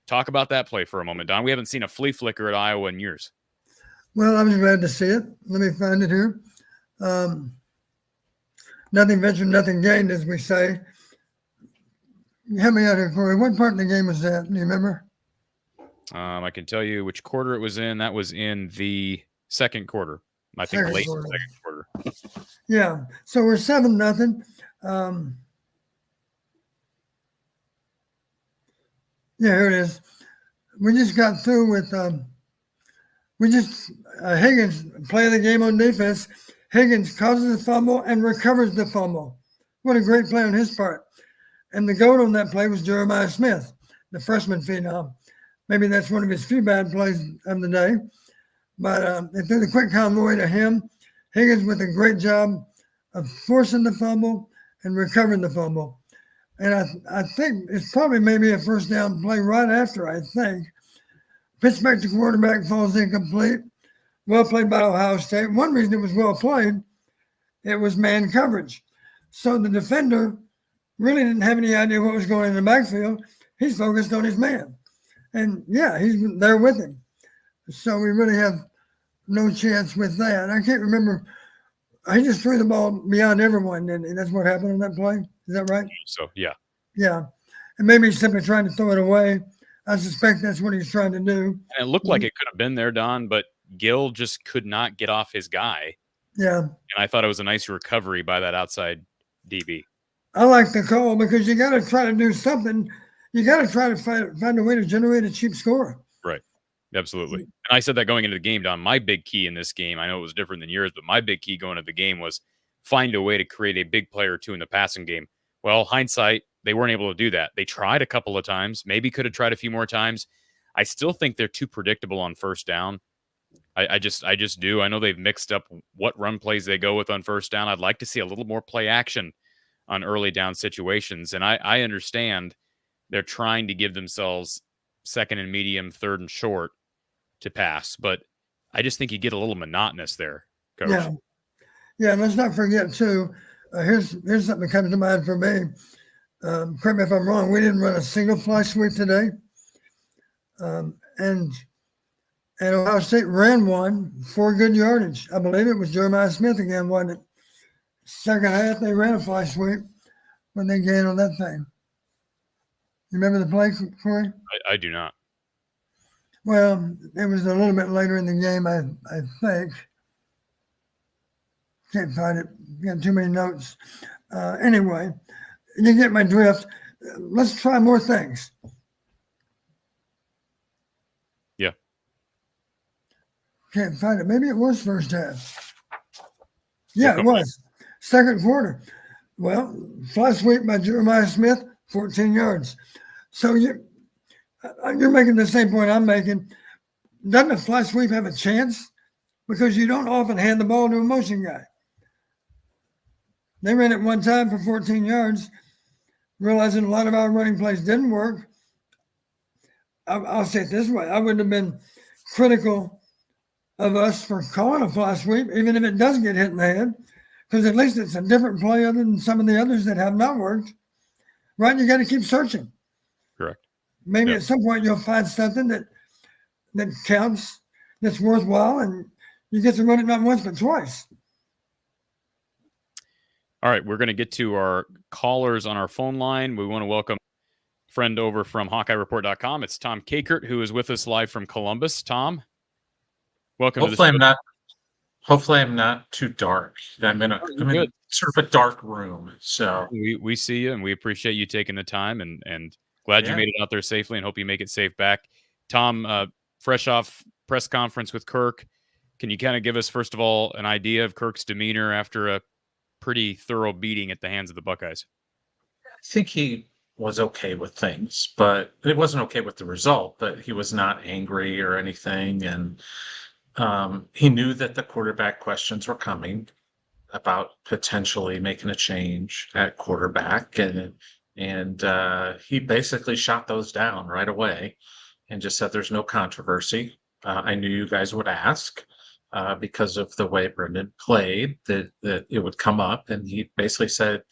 Talk about that play for a moment, Don. We haven't seen a flea flicker at Iowa in years. Well, I'm glad to see it. Let me find it here. Nothing ventured, nothing gained, as we say. Help me out here, Cory. What part of the game was that? Do you remember? I can tell you which quarter it was in. That was in the second quarter. I think late second quarter. Yeah. So we're 7-0. Here it is. We just got through with Higgins play the game on defense. Higgins causes the fumble and recovers the fumble. What a great play on his part. And the goat on that play was Jeremiah Smith, the freshman phenom. Maybe that's one of his few bad plays of the day. But they threw the quick convoy to him. Higgins with a great job of forcing the fumble and recovering the fumble. And I think it's probably maybe a first down play right after, I think. Pitch back to quarterback, falls incomplete. Well played by Ohio State. One reason it was well played, it was man coverage. So the defender really didn't have any idea what was going on in the backfield. He's focused on his man. And, yeah, he's there with him. So we really have no chance with that. I can't remember. He just threw the ball beyond everyone, didn't he? That's what happened on that play. Is that right? So, yeah. Yeah. and maybe he's simply trying to throw it away. I suspect that's what he's trying to do. And it looked like it could have been there, Don, but Gill just could not get off his guy. Yeah. And I thought it was a nice recovery by that outside DB. I like the call because you got to try to do something. You got to try to find a way to generate a cheap score. Right. Absolutely. And I said that going into the game, Don. My big key in this game, I know it was different than yours, but my big key going into the game was find a way to create a big play or two in the passing game. Well, hindsight, they weren't able to do that. They tried a couple of times, maybe could have tried a few more times. I still think they're too predictable on first down. I just do. I know they've mixed up what run plays they go with on first down. I'd like to see a little more play action on early down situations. And I understand they're trying to give themselves second and medium, third and short to pass. But I just think you get a little monotonous there, Coach. Yeah. Yeah, let's not forget, too, here's something that comes to mind for me. Correct me if I'm wrong. We didn't run a single fly sweep today. And Ohio State ran one for good yardage. I believe it was Jeremiah Smith again, wasn't it? Second half, they ran a fly sweep when they gained on that thing. You remember the play, Cory? I do not. Well, it was a little bit later in the game, I think. Can't find it. Got too many notes. Anyway, you get my drift. Let's try more things. Yeah. Can't find it. Maybe it was first half. Yeah, it was. Second quarter. Well, fly sweep by Jeremiah Smith, 14 yards. So you're making the same point I'm making. Doesn't a fly sweep have a chance? Because you don't often hand the ball to a motion guy. They ran it one time for 14 yards, realizing a lot of our running plays didn't work. I'll say it this way. I wouldn't have been critical of us for calling a fly sweep, even if it does get hit in the head, because at least it's a different play other than some of the others that have not worked. Right? You got to keep searching. Correct. Maybe at some point you'll find something that counts, that's worthwhile, and you get to run it not once but twice. All right, we're going to get to our callers on our phone line. We want to welcome a friend over from HawkeyeReport.com. It's Tom Kakert, who is with us live from Columbus. Tom, welcome to the show. Hopefully I'm not too dark. I'm in sort of a dark room. So we see you and we appreciate you taking the time and glad you made it out there safely and hope you make it safe back. Tom, fresh off press conference with Kirk, can you kind of give us, first of all, an idea of Kirk's demeanor after a pretty thorough beating at the hands of the Buckeyes? I think he was okay with things, but it wasn't okay with the result, but he was not angry or anything. And he knew that the quarterback questions were coming about potentially making a change at quarterback. And he basically shot those down right away and just said, there's no controversy. I knew you guys would ask. Because of the way Brendan played, that it would come up. And he basically said,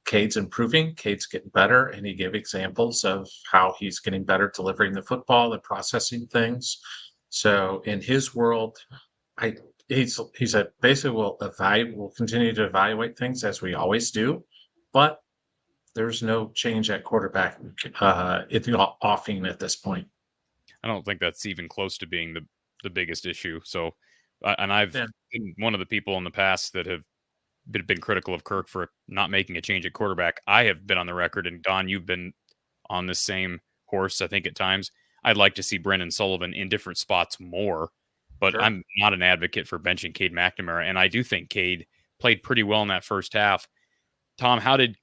Cade's improving, Cade's getting better. And he gave examples of how he's getting better delivering the football and processing things. So in his world, he said, basically, we'll continue to evaluate things as we always do. But there's no change at quarterback offing at this point. I don't think that's even close to being the biggest issue. So, and I've been one of the people in the past that have been critical of Kirk for not making a change at quarterback. I have been on the record, and Don, you've been on the same horse, I think, at times. I'd like to see Brendan Sullivan in different spots more, but sure. I'm not an advocate for benching Cade McNamara, and I do think Cade played pretty well in that first half. Tom, how did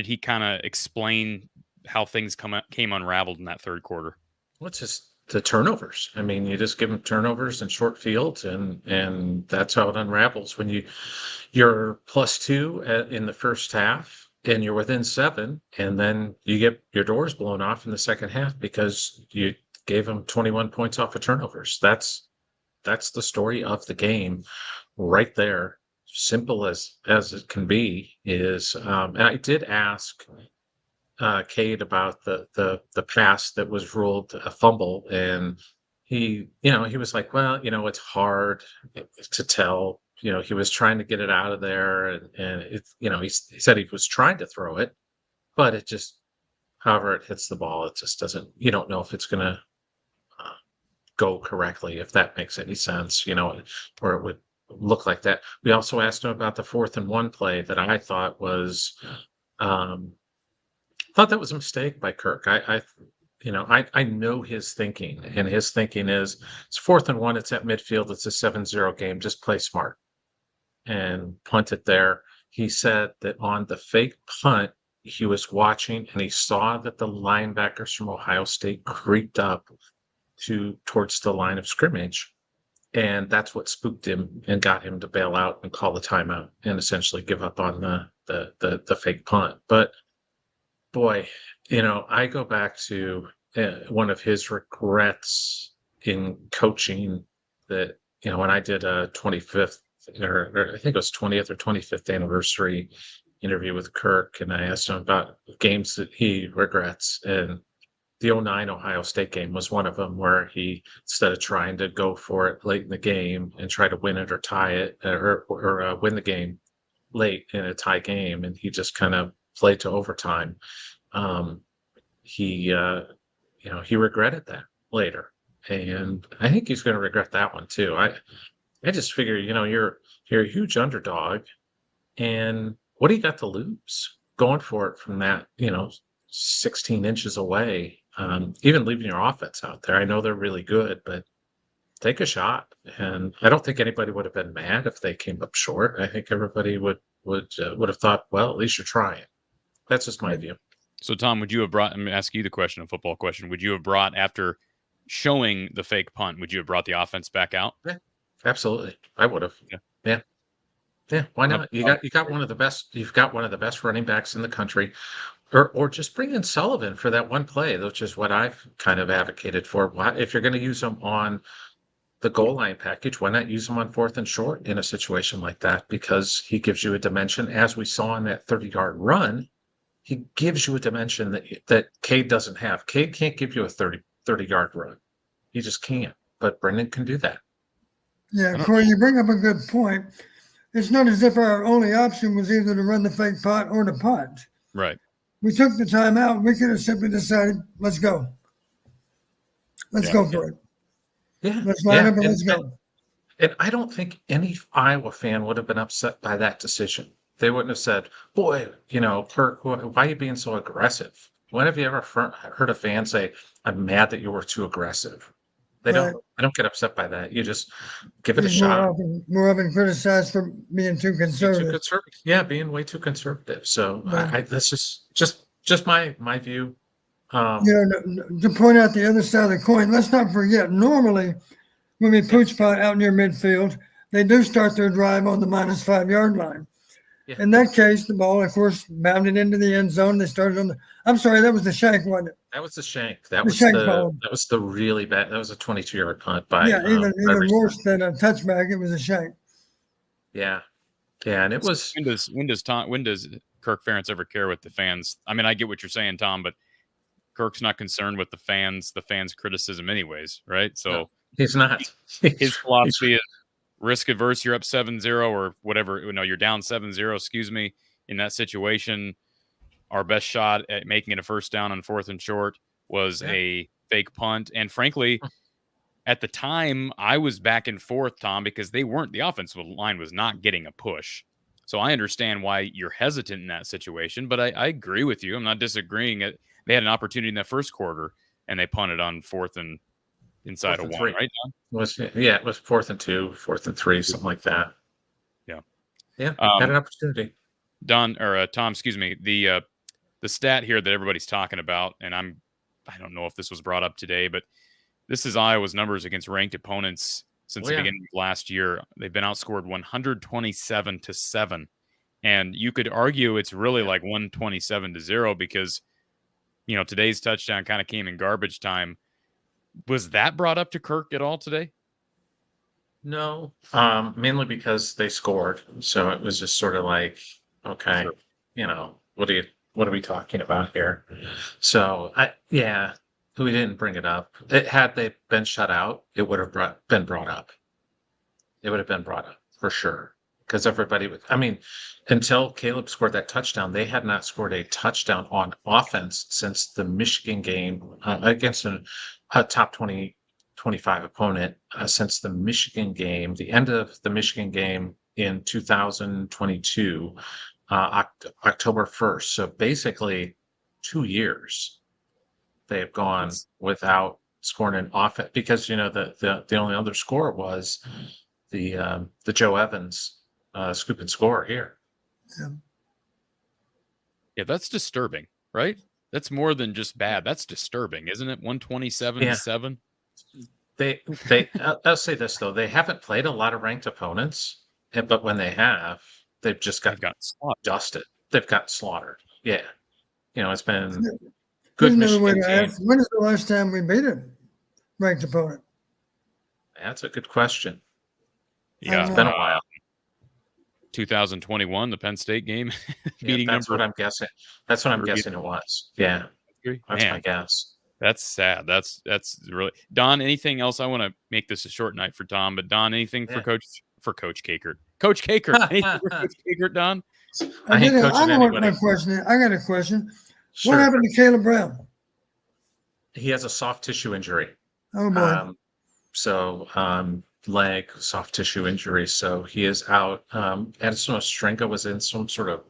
he kind of explain how things came unraveled in that third quarter? What's the turnovers? I mean, you just give them turnovers and short fields, and that's how it unravels. When you're +2 in the first half and you're within 7, and then you get your doors blown off in the second half because you gave them 21 points off of turnovers. That's the story of the game right there. Simple as it can be is, and I did ask Cade about the pass that was ruled a fumble, and he was like, well, it's hard to tell. He was trying to get it out of there, and it's he said he was trying to throw it, but it just however it hits the ball, it just doesn't. You don't know if it's going to go correctly, if that makes any sense, or it would look like that. We also asked him about the 4th and 1 play that I thought was a mistake by Kirk. I know his thinking, and his thinking is it's 4th and 1, it's at midfield, it's a 7-0 game, just play smart and punt it there. He said that on the fake punt, he was watching and he saw that the linebackers from Ohio State creeped up towards the line of scrimmage. And that's what spooked him and got him to bail out and call the timeout and essentially give up on the fake punt. But boy, I go back to one of his regrets in coaching that, when I did a 25th or I think it was 20th or 25th anniversary interview with Kirk, and I asked him about games that he regrets. And the 09 Ohio State game was one of them, where he, instead of trying to go for it late in the game and try to win it or tie it or win the game late in a tie game, and he just kind of played to overtime. He regretted that later, and I think he's going to regret that one too. I just figure, you're a huge underdog, and what do you got to lose going for it from that, 16 inches away? Even leaving your offense out there. I know they're really good, but take a shot. And I don't think anybody would have been mad if they came up short. I think everybody would have thought, well, at least you're trying. That's just my view. So, Tom, would you have brought? I'm going to ask you the question, a football question. Would you have brought, after showing the fake punt, would you have brought the offense back out? Yeah, absolutely. I would have. Yeah. Why not? You got one of the best. You've got one of the best running backs in the country. Or just bring in Sullivan for that one play, which is what I've kind of advocated for. If you're going to use him on the goal line package, why not use him on 4th and short in a situation like that? Because he gives you a dimension, as we saw in that 30-yard run. He gives you a dimension that Cade doesn't have. Cade can't give you a 30-yard run. He just can't. But Brendan can do that. Yeah, Cory, you bring up a good point. It's not as if our only option was either to run the fake punt or to punt. Right. We took the time out. We could have simply decided, let's go. Let's go for it. Yeah. Let's line up and let's go. And I don't think any Iowa fan would have been upset by that decision. They wouldn't have said, boy, Kirk, why are you being so aggressive? When have you ever heard a fan say, I'm mad that you were too aggressive? They don't get upset by that. You just give it a shot. More often criticized for being too conservative. Yeah, being way too conservative. So that's just my view. To point out the other side of the coin, let's not forget, normally when we pooch punt out near midfield, they do start their drive on the -5 yard line. Yeah. In that case, the ball, of course, bounded into the end zone. They started on I'm sorry, that was the shank, wasn't it? That was the shank. That was the really bad. That was a 22-yard punt by. Yeah, even worse than a touchback. It was a shank. Yeah, and it was. When does Kirk Ferentz ever care what the fans? I mean, I get what you're saying, Tom, but Kirk's not concerned with the fans' criticism, anyways, right? So no, he's not. His philosophy is risk averse. You're up 7-0 or whatever. No, you're down 7-0. Excuse me. In that situation, our best shot at making it a first down on 4th and short was a fake punt. And frankly, at the time, I was back and forth, Tom, because the offensive line was not getting a push. So I understand why you're hesitant in that situation, but I agree with you. I'm not disagreeing. They had an opportunity in that first quarter, and they punted on 4th and inside of 1, right, Tom? It was 4th and 2, 4th and 3, something like that. Yeah, had an opportunity. Tom, excuse me. The stat here that everybody's talking about, and I don't know if this was brought up today, but this is Iowa's numbers against ranked opponents since the beginning of last year. They've been outscored 127-7. And you could argue it's really like 127-0 because, today's touchdown kind of came in garbage time. Was that brought up to Kirk at all today? No, mainly because they scored. So it was just sort of like, okay, what are we talking about here? So we didn't bring it up. Had they been shut out, it would have been brought up. It would have been brought up for sure. because everybody was, I mean, until Caleb scored that touchdown, they had not scored a touchdown on offense since the Michigan game against a top 20, 25 opponent since the Michigan game, the end of the Michigan game in 2022, October 1st. So basically 2 years they have gone without scoring an offense because, you know, the only other score was the Joe Evans scoop and score here. Yeah, that's disturbing, right? That's more than just bad. That's disturbing, isn't it? 127-7. I'll say this though, they haven't played a lot of ranked opponents, but when they have, they've just got dusted. They've got slaughtered. Yeah, you know, it's been good. There's another way Michigan to team. ask. When is the last time we beat a ranked opponent? That's a good question. Yeah, It's been a while. 2021, the Penn State game. Beating that's what I'm guessing. That's what I'm guessing it was. Yeah, that's my guess. That's sad. That's really Don. Anything else? I want to make this a short night for Tom, but Don, anything for Coach Kakert? Coach Kakert, anything for Coach Kakert, Don? I ain't coaching I know what anybody. my question is. I got a question. Sure. What happened to Caleb Brown? He has a soft tissue injury. Oh boy. Leg soft tissue injury. So he is out. Edison Ostrenga was in some sort of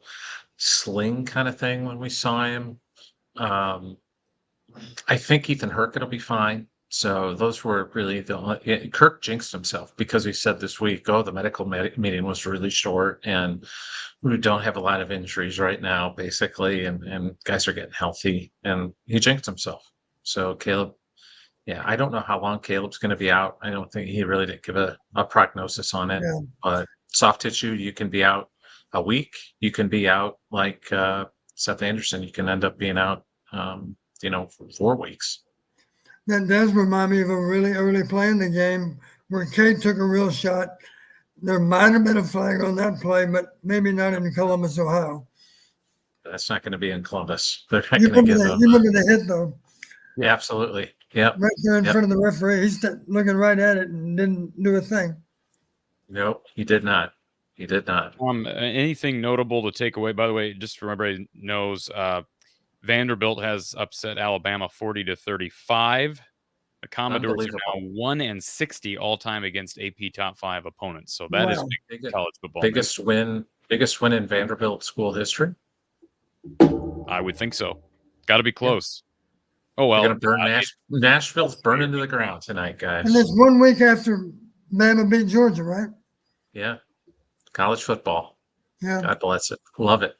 sling kind of thing when we saw him. I think Ethan Hurkett will be fine. So those were really the only. Kirk jinxed himself because he said this week, the medical meeting was really short and we don't have a lot of injuries right now, basically, and guys are getting healthy, and he jinxed himself. So Caleb, I don't know how long Caleb's going to be out. I don't think he really didn't give a prognosis on it, but soft tissue, you can be out a week. You can be out like Seth Anderson. You can end up being out, for 4 weeks. That does remind me of a really early play in the game where Cade took a real shot. There might have been a flag on that play, but maybe not in Columbus, Ohio. That's not going to be in Columbus. They're not You going to give remember, you remember the hit, though? Yeah, absolutely. Yeah. Right there in front of the referee. He's looking right at it and didn't do a thing. Nope, he did not. He did not. Anything notable to take away? By the way, just so everybody knows, Vanderbilt has upset Alabama 40-35. The Commodores are now 1-60 all time against AP top 5 opponents. So that is big college football. Biggest win in Vanderbilt school history. I would think so. Got to be close. Oh well. Gonna burn Nashville's burning to the ground tonight, guys. And it's 1 week after Bama beat Georgia, right? Yeah. College football. Yeah. God bless it. Love it.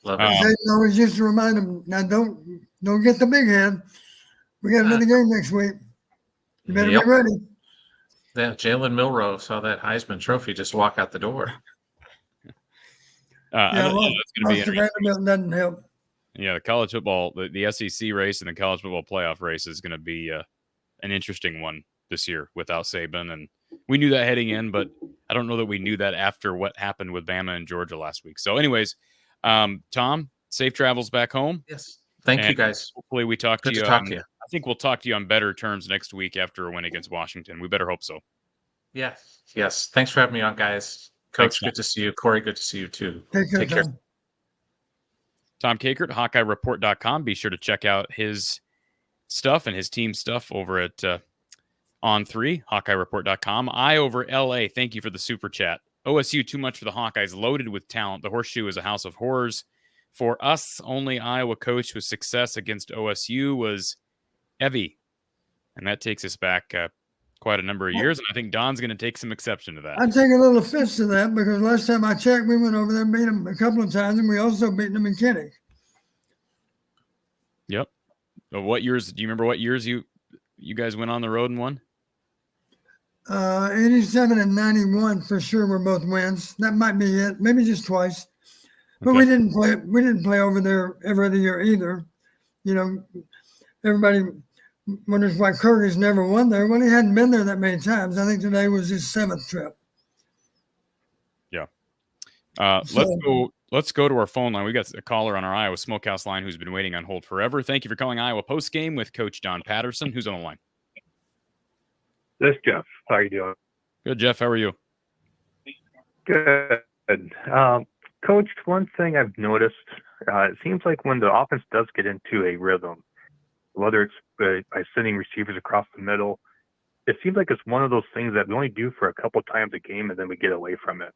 Love it. They always used to remind them, now don't get the big head. We got another game next week. You better be ready. Yeah, Jalen Milroe saw that Heisman Trophy just walk out the door. That's going to be Vanderbilt doesn't help. Yeah, the college football, the SEC race and the college football playoff race is going to be an interesting one this year without Saban. And we knew that heading in, but I don't know that we knew that after what happened with Bama and Georgia last week. So anyways, Tom, safe travels back home. Yes. Thank you, guys. Hopefully we talk to you. Talk to you. I think we'll talk to you on better terms next week after a win against Washington. We better hope so. Yes. Yes. Thanks for having me on, guys. Coach, good to see you. Corey, good to see you too. Take care. Tom Kakert, HawkeyeReport.com. Be sure to check out his stuff and his team stuff over at On3, HawkeyeReport.com. I over LA, thank you for the super chat. OSU, too much for the Hawkeyes, loaded with talent. The Horseshoe is a house of horrors. For us, only Iowa coach with success against OSU was Evie. And that takes us back quite a number of years, and I think Don's going to take some exception to that. I take a little offense to that because last time I checked, we went over there and beat them a couple of times, and we also beat them in Kinnick. Yep. What years? Do you remember what years you guys went on the road and won? 87 and 91 for sure were both wins. That might be it. Maybe just twice. But we didn't play over there every other year either. You know, everybody wonders why Curry's never won there. Well, he hadn't been there that many times. I think today was his 7th trip. Yeah. Let's go to our phone line. We got a caller on our Iowa Smokehouse line who's been waiting on hold forever. Thank you for calling Iowa Postgame with Coach Don Patterson. Who's on the line? This is Jeff. How are you doing? Good, Jeff. How are you? Good. Coach, one thing I've noticed, it seems like when the offense does get into a rhythm, whether it's by sending receivers across the middle, it seems like it's one of those things that we only do for a couple times a game and then we get away from it.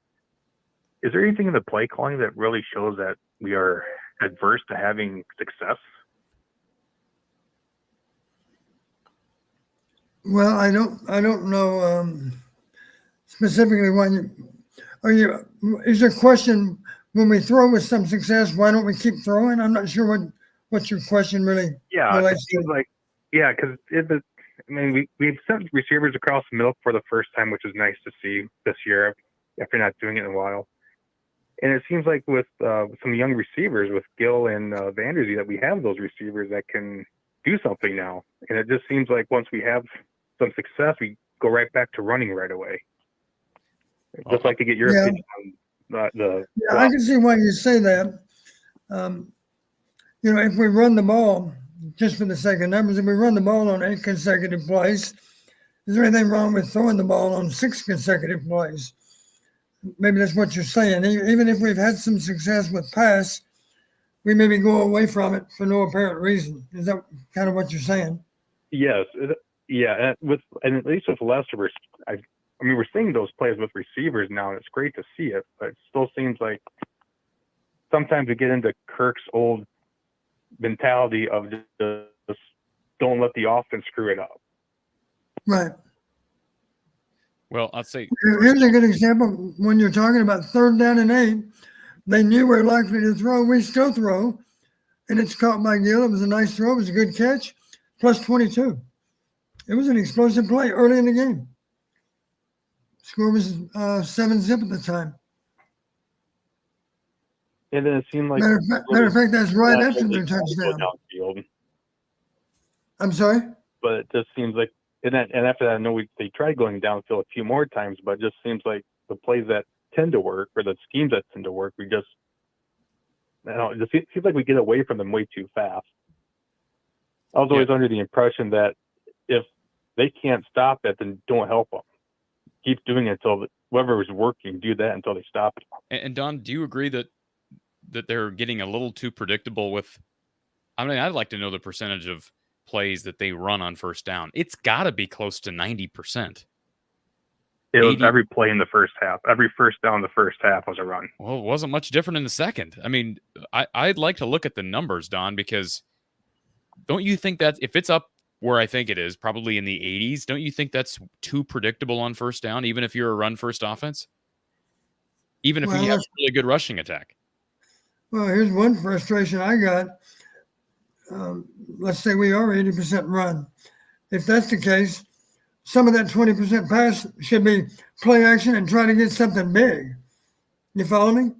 Is there anything in the play calling that really shows that we are adverse to having success? Well, I don't know specifically is your question when we throw with some success, why don't we keep throwing? I'm not sure what your question really relates to. Because we've sent receivers across the middle for the first time, which is nice to see this year after not doing it in a while. And it seems like with some young receivers, with Gill and Vanderzee, that we have those receivers that can do something now. And it just seems like once we have some success, we go right back to running right away. I'd just like to get your opinion on the. Yeah, I can see why you say that. If we run the ball, just for the sake of numbers, if we run the ball on 8 consecutive plays, is there anything wrong with throwing the ball on 6 consecutive plays? Maybe that's what you're saying. Even if we've had some success with pass, we maybe go away from it for no apparent reason. Is that kind of what you're saying? Yes. Yeah. And at least with Lester, we're seeing those plays with receivers now, and it's great to see it, but it still seems like sometimes we get into Kirk's old mentality of just don't let the offense screw it up. Right. Well, I'll say here's a good example. When you're talking about 3rd down and 8, they knew we were likely to throw. We still throw, and it's caught by Gill. It was a nice throw. It was a good catch, plus 22. It was an explosive play early in the game. Score was 7-zip at the time. And then it seemed like matter of fact, that's right after their touchdown. Downfield. I'm sorry? But it just seems like, and after that, I know they tried going downfield a few more times, but it just seems like the plays that tend to work, or the schemes that tend to work, it just seems like we get away from them way too fast. I was always under the impression that if they can't stop it, then don't help them. Keep doing it until whatever is working, do that until they stop it. And Don, do you agree that they're getting a little too predictable with? I mean, I'd like to know the percentage of plays that they run on first down. It's got to be close to 90%. It was every play in the first half. Every first down in the first half was a run. Well, it wasn't much different in the second. I mean, I'd like to look at the numbers, Don, because don't you think that if it's up where I think it is, probably in the 80s, don't you think that's too predictable on first down, even if you're a run-first offense? Even if you have a really good rushing attack? Well, here's one frustration I got. Let's say we are 80% run. If that's the case, some of that 20% pass should be play action and try to get something big. You follow me?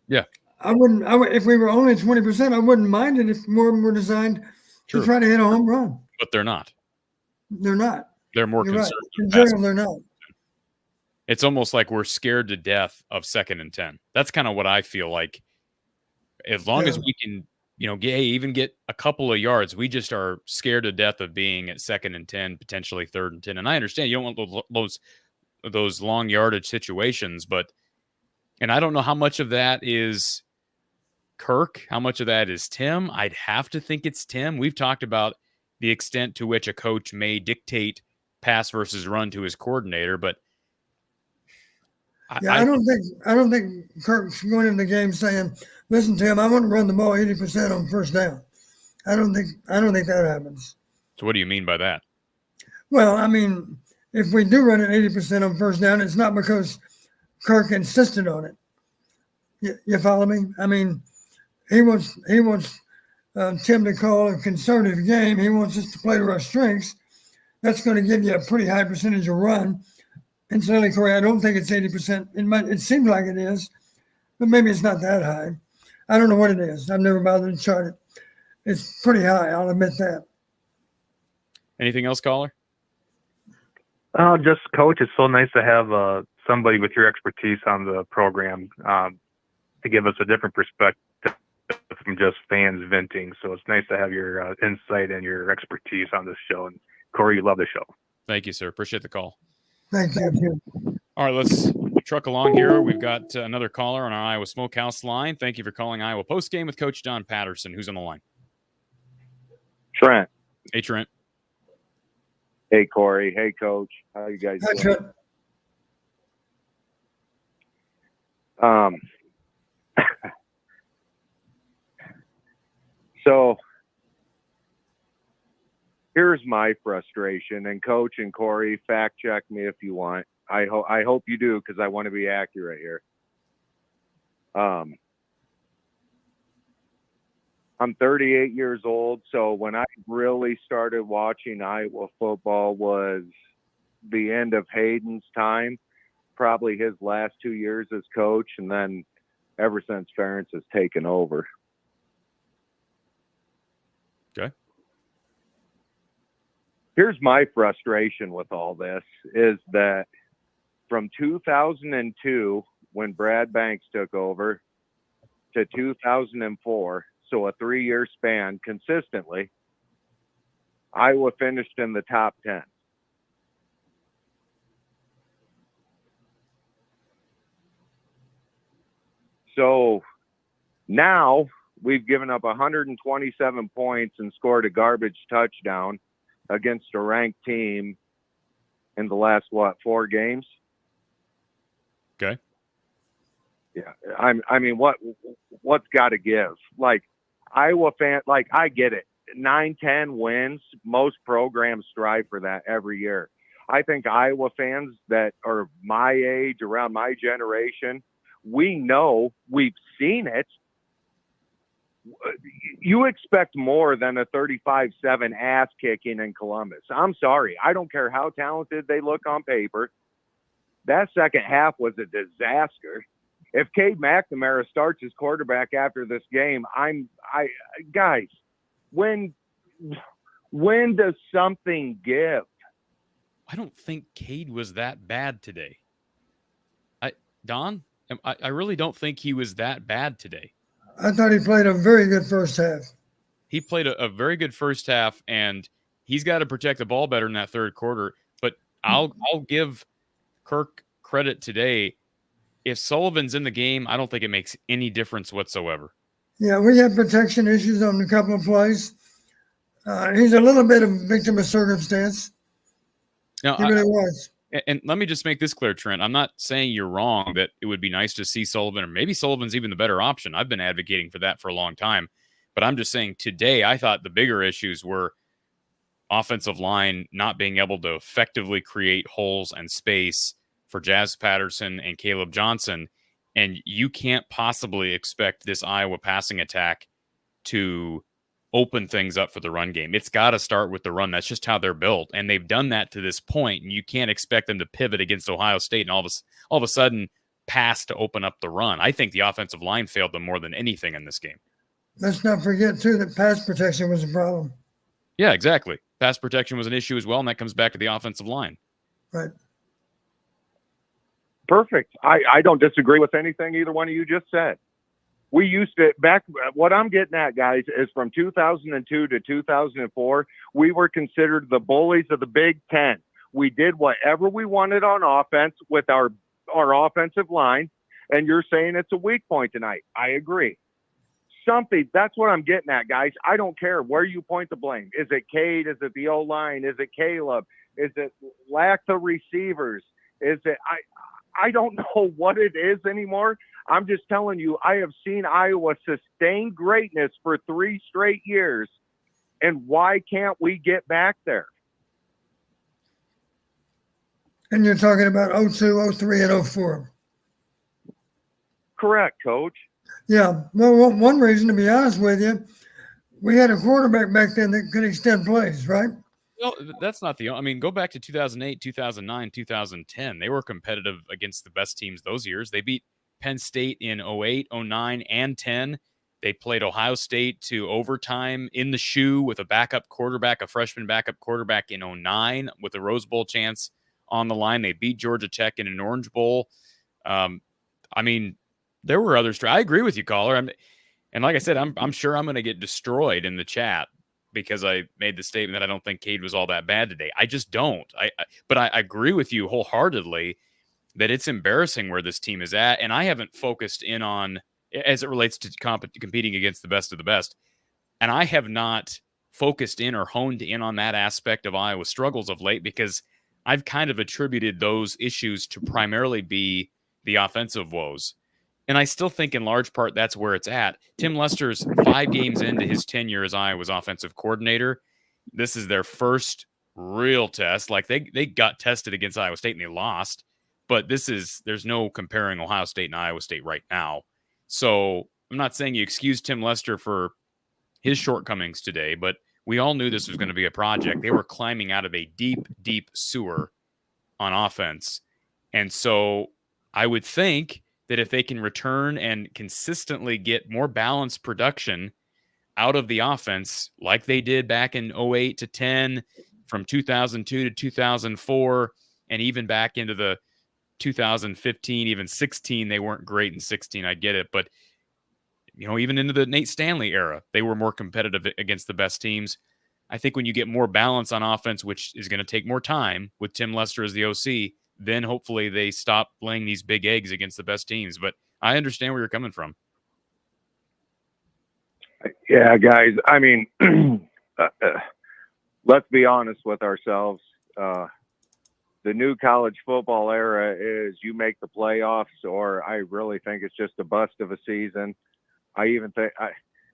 Yeah. If we were only 20%, I wouldn't mind it if more of them were designed to try to hit a home run. But they're not. They're not. They're more You're concerned. Right. In general, they're not. It's almost like we're scared to death of 2nd and 10. That's kind of what I feel like. As long as we can, even get a couple of yards, we just are scared to death of being at 2nd and 10, potentially 3rd and 10. And I understand you don't want those long yardage situations, and I don't know how much of that is Kirk, how much of that is Tim. I'd have to think it's Tim. We've talked about the extent to which a coach may dictate pass versus run to his coordinator, but I don't think Kirk's going into the game saying, "Listen, Tim, I want to run the ball 80% on first down." I don't think that happens. So what do you mean by that? Well, I mean, if we do run it 80% on first down, it's not because Kirk insisted on it. You follow me? I mean, he wants Tim to call a conservative game. He wants us to play to our strengths. That's going to give you a pretty high percentage of run. Incidentally, Cory, I don't think it's 80%. It seems like it is, but maybe it's not that high. I don't know what it is. I've never bothered to chart it. It's pretty high, I'll admit that. Anything else, caller? Just, Coach, it's so nice to have somebody with your expertise on the program to give us a different perspective from just fans venting. So it's nice to have your insight and your expertise on this show. And Cory, you love the show. Thank you, sir. Appreciate the call. Thank you. All right, let's truck along here. We've got another caller on our Iowa Smokehouse line. Thank you for calling Iowa Postgame with Coach Don Patterson. Who's on the line? Trent. Hey, Trent. Hey, Cory. Hey, Coach. How you guys Hi, doing? Trent. So here's my frustration, and Coach and Cory, fact check me if you want. I hope you do, because I want to be accurate here. I'm 38 years old, so when I really started watching Iowa football was the end of Hayden's time, probably his last 2 years as coach, and then ever since Ferentz has taken over. Okay. Here's my frustration with all this, is that from 2002, when Brad Banks took over, to 2004, so a 3-year span consistently, Iowa finished in the top 10. So now we've given up 127 points and scored a garbage touchdown against a ranked team in the last, 4 games? Okay. Yeah. I mean, what's got to give? Like, Iowa fan, like, I get it. 9-10 wins. Most programs strive for that every year. I think Iowa fans that are my age, around my generation, we know, we've seen it. You expect more than a 35-7 ass kicking in Columbus. I'm sorry. I don't care how talented they look on paper. That second half was a disaster. If Cade McNamara starts as quarterback after this game, guys, when does something give? I don't think Cade was that bad today. Don, I really don't think he was that bad today. I thought he played a very good first half. He played a very good first half, and he's got to protect the ball better in that third quarter. But I'll give Kirk credit today. If Sullivan's in the game, I don't think it makes any difference whatsoever. Yeah, we had protection issues on a couple of plays. He's a little bit of a victim of circumstance. Now, He really was. And let me just make this clear, Trent. I'm not saying you're wrong that it would be nice to see Sullivan, or maybe Sullivan's even the better option. I've been advocating for that for a long time. But I'm just saying today, I thought the bigger issues were offensive line not being able to effectively create holes and space for Jazz Patterson and Caleb Johnson. And you can't possibly expect this Iowa passing attack to open things up for the run game. It's got to start with the run. That's just how they're built. And they've done that to this point, and you can't expect them to pivot against Ohio State and all of a sudden pass to open up the run. I think the offensive line failed them more than anything in this game. Let's not forget, too, that pass protection was a problem. Yeah, exactly. Pass protection was an issue as well, and that comes back to the offensive line. Right. Perfect. I don't disagree with anything either one of you just said. We used to back. What I'm getting at, guys, is from 2002 to 2004, we were considered the bullies of the Big Ten. We did whatever we wanted on offense with our offensive line, and you're saying it's a weak point tonight. I agree. That's what I'm getting at, guys. I don't care where you point the blame. Is it Cade? Is it the O-line? Is it Caleb? Is it lack of receivers? Is it I don't know what it is anymore. I'm just telling you, I have seen Iowa sustain greatness for 3 straight years. And why can't we get back there? And you're talking about 02, 03, and 04. Correct, Coach. Yeah. Well, one reason, to be honest with you, we had a quarterback back then that could extend plays, right? Well, that's not I mean, go back to 2008, 2009, 2010. They were competitive against the best teams those years. They beat Penn State in 08, 09, and 10. They played Ohio State to overtime in the shoe with a backup quarterback, a freshman backup quarterback in 09 with a Rose Bowl chance on the line. They beat Georgia Tech in an Orange Bowl. I mean, there were others. I agree with you, caller. And like I said, I'm sure I'm going to get destroyed in the chat because I made the statement that I don't think Cade was all that bad today. I just don't. But I agree with you wholeheartedly that it's embarrassing where this team is at. And I haven't focused in on, as it relates to competing against the best of the best, and I have not focused in or honed in on that aspect of Iowa's struggles of late, because I've kind of attributed those issues to primarily be the offensive woes. And I still think in large part that's where it's at. Tim Lester's 5 games into his tenure as Iowa's offensive coordinator. This is their first real test. Like they got tested against Iowa State and they lost, but there's no comparing Ohio State and Iowa State right now. So I'm not saying you excuse Tim Lester for his shortcomings today, but we all knew this was going to be a project. They were climbing out of a deep, deep sewer on offense. And so I would think that if they can return and consistently get more balanced production out of the offense, like they did back in 08 to 10, from 2002 to 2004, and even back into the 2015, even 16, they weren't great in 16. I get it. But, even into the Nate Stanley era, they were more competitive against the best teams. I think when you get more balance on offense, which is going to take more time with Tim Lester as the OC, then hopefully they stop laying these big eggs against the best teams. But I understand where you're coming from. Yeah, guys. I mean, let's be honest with ourselves. The new college football era is you make the playoffs, or I really think it's just a bust of a season. I even think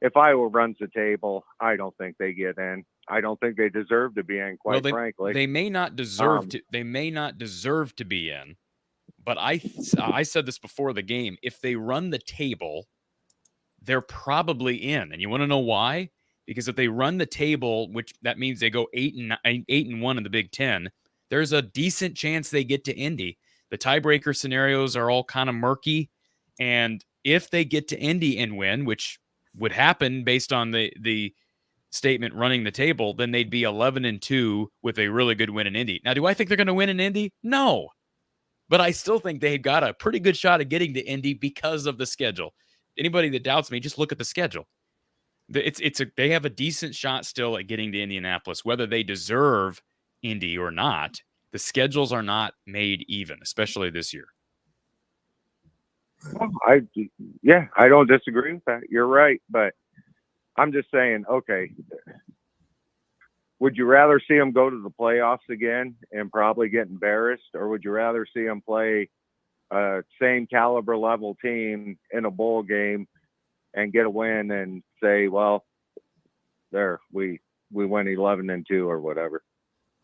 if Iowa runs the table, I don't think they get in. I don't think they deserve to be in, quite frankly. They may not deserve to. They may not deserve to be in. But I said this before the game. If they run the table, they're probably in. And you want to know why? Because if they run the table, which that means they go 8-1 in the Big Ten, there's a decent chance they get to Indy. The tiebreaker scenarios are all kind of murky. And if they get to Indy and win, which would happen based on the statement running the table, then they'd be 11-2 with a really good win in Indy. Now, do I think they're going to win in Indy? No. But I still think they've got a pretty good shot at getting to Indy because of the schedule. Anybody that doubts me, just look at the schedule. They have a decent shot still at getting to Indianapolis, whether they deserve Indy or not. The schedules are not made even, especially this year. I don't disagree with that. You're right, but I'm just saying, okay, would you rather see them go to the playoffs again and probably get embarrassed, or would you rather see them play a same caliber level team in a bowl game and get a win and say, well, we went 11-2 or whatever?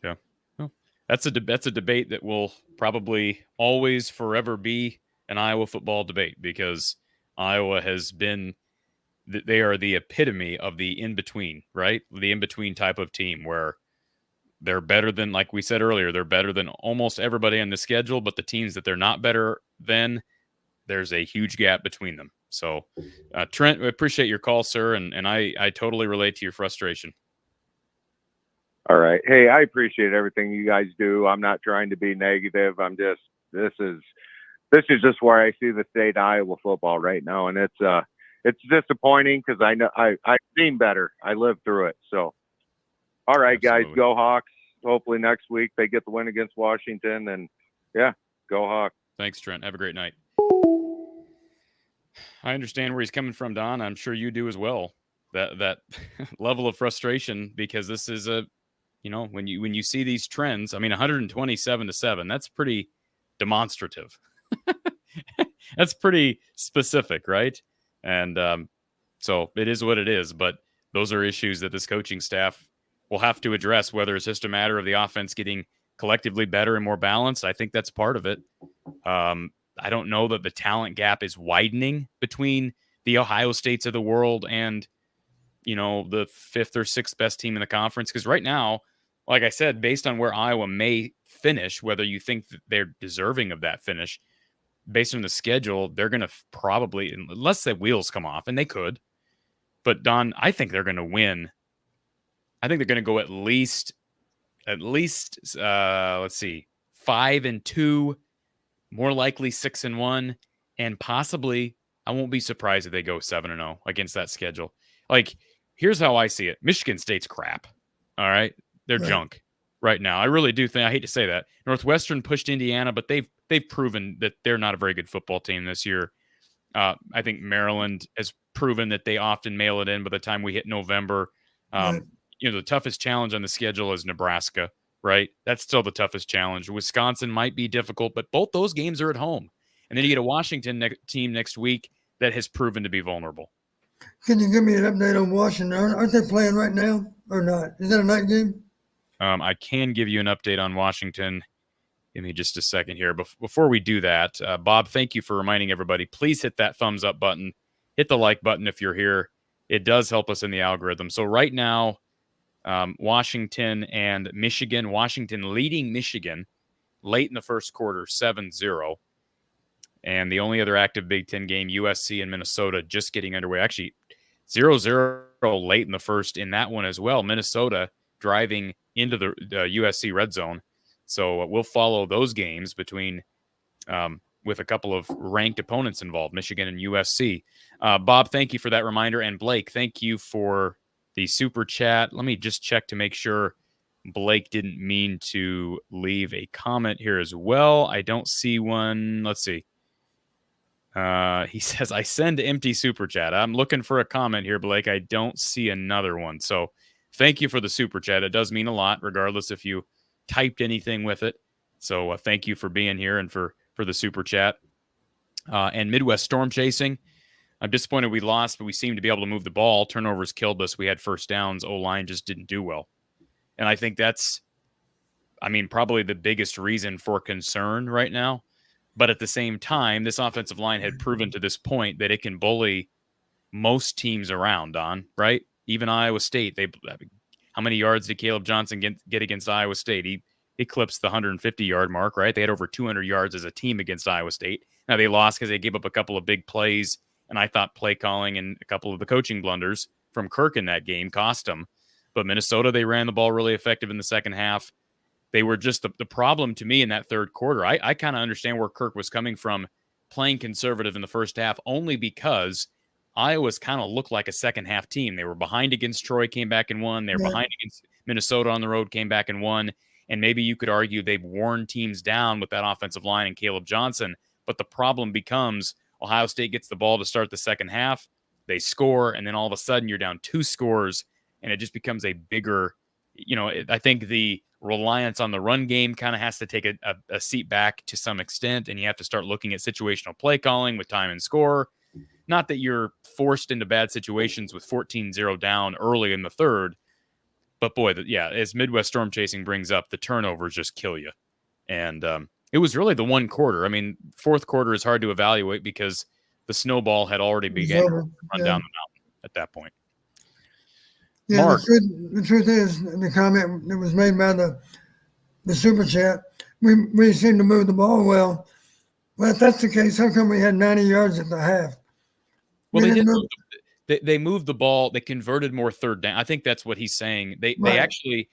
Yeah, well, that's a debate that will probably always forever be an Iowa football debate, because Iowa has been, they are the epitome of the in-between, right? The in-between type of team where they're better than, like we said earlier, they're better than almost everybody on the schedule, but the teams that they're not better than, there's a huge gap between them. So, Trent, we appreciate your call, sir, and I totally relate to your frustration. All right. Hey, I appreciate everything you guys do. I'm not trying to be negative. This is just where I see the state of Iowa football right now, and it's disappointing because I know I've seen better. I lived through it. So, all right, Absolutely. guys, go Hawks. Hopefully next week they get the win against Washington, and yeah, go Hawks. Thanks, Trent. Have a great night. I understand where he's coming from, Don. I'm sure you do as well. That level of frustration, because this is when you see these trends. I mean, 127-7. That's pretty demonstrative. That's pretty specific, right? And so it is what it is. But those are issues that this coaching staff will have to address, whether it's just a matter of the offense getting collectively better and more balanced. I think that's part of it. I don't know that the talent gap is widening between the Ohio States of the world and, the 5th or 6th best team in the conference. Because right now, like I said, based on where Iowa may finish, whether you think that they're deserving of that finish, based on the schedule, they're going to probably, unless the wheels come off, and they could. But Don, I think they're going to win. I think they're going to go at least, let's see, 5-2, more likely 6-1, and possibly, I won't be surprised if they go 7-0 against that schedule. Like, here's how I see it. Michigan State's crap. All right. They're junk right now. I really do think, I hate to say that. Northwestern pushed Indiana, but they've they've proven that they're not a very good football team this year. I think Maryland has proven that they often mail it in by the time we hit November. Right. The toughest challenge on the schedule is Nebraska, right? That's still the toughest challenge. Wisconsin might be difficult, but both those games are at home. And then you get a Washington team next week that has proven to be vulnerable. Can you give me an update on Washington? Aren't they playing right now or not? Is that a night game? I can give you an update on Washington. Give me just a second here. Before we do that, Bob, thank you for reminding everybody. Please hit that thumbs up button. Hit the like button if you're here. It does help us in the algorithm. So right now, Washington and Michigan. Washington leading Michigan late in the first quarter, 7-0. And the only other active Big Ten game, USC and Minnesota, just getting underway. Actually, 0-0 late in the first in that one as well. Minnesota driving into the USC red zone. So we'll follow those games between with a couple of ranked opponents involved, Michigan and USC. Bob, thank you for that reminder. And Blake, thank you for the super chat. Let me just check to make sure Blake didn't mean to leave a comment here as well. I don't see one. Let's see. He says, I send empty super chat. I'm looking for a comment here, Blake. I don't see another one. So thank you for the super chat. It does mean a lot, regardless if you typed anything with it. So thank you for being here and for the super chat. And Midwest Storm Chasing. I'm disappointed we lost, but we seemed to be able to move the ball. Turnovers killed us. We had first downs. O-line just didn't do well. And I think that's, probably the biggest reason for concern right now. But at the same time, this offensive line had proven to this point that it can bully most teams around, Don, right? Even Iowa State. How many yards did Caleb Johnson get against Iowa State? He eclipsed the 150-yard mark, right? They had over 200 yards as a team against Iowa State. Now, they lost because they gave up a couple of big plays, and I thought play calling and a couple of the coaching blunders from Kirk in that game cost them. But Minnesota, they ran the ball really effective in the second half. They were just the problem to me in that third quarter. I kind of understand where Kirk was coming from playing conservative in the first half, only because Iowa's kind of looked like a second half team. They were behind against Troy, came back and won. They were behind against Minnesota on the road, came back and won. And maybe you could argue they've worn teams down with that offensive line and Caleb Johnson. But the problem becomes Ohio State gets the ball to start the second half. They score, and then all of a sudden you're down 2 scores, and it just becomes a bigger, I think the reliance on the run game kind of has to take a seat back to some extent, and you have to start looking at situational play calling with time and score. Not that you're forced into bad situations with 14-0 down early in the third, but boy, as Midwest Storm Chasing brings up, the turnovers just kill you. And it was really the one quarter. Fourth quarter is hard to evaluate because the snowball had already begun to run down the mountain at that point. Yeah, Mark. The truth is, the comment that was made by the super chat, we seem to move the ball well. Well, if that's the case, how come we had 90 yards at the half? Well, they moved the ball. They converted more third down. I think that's what he's saying. They actually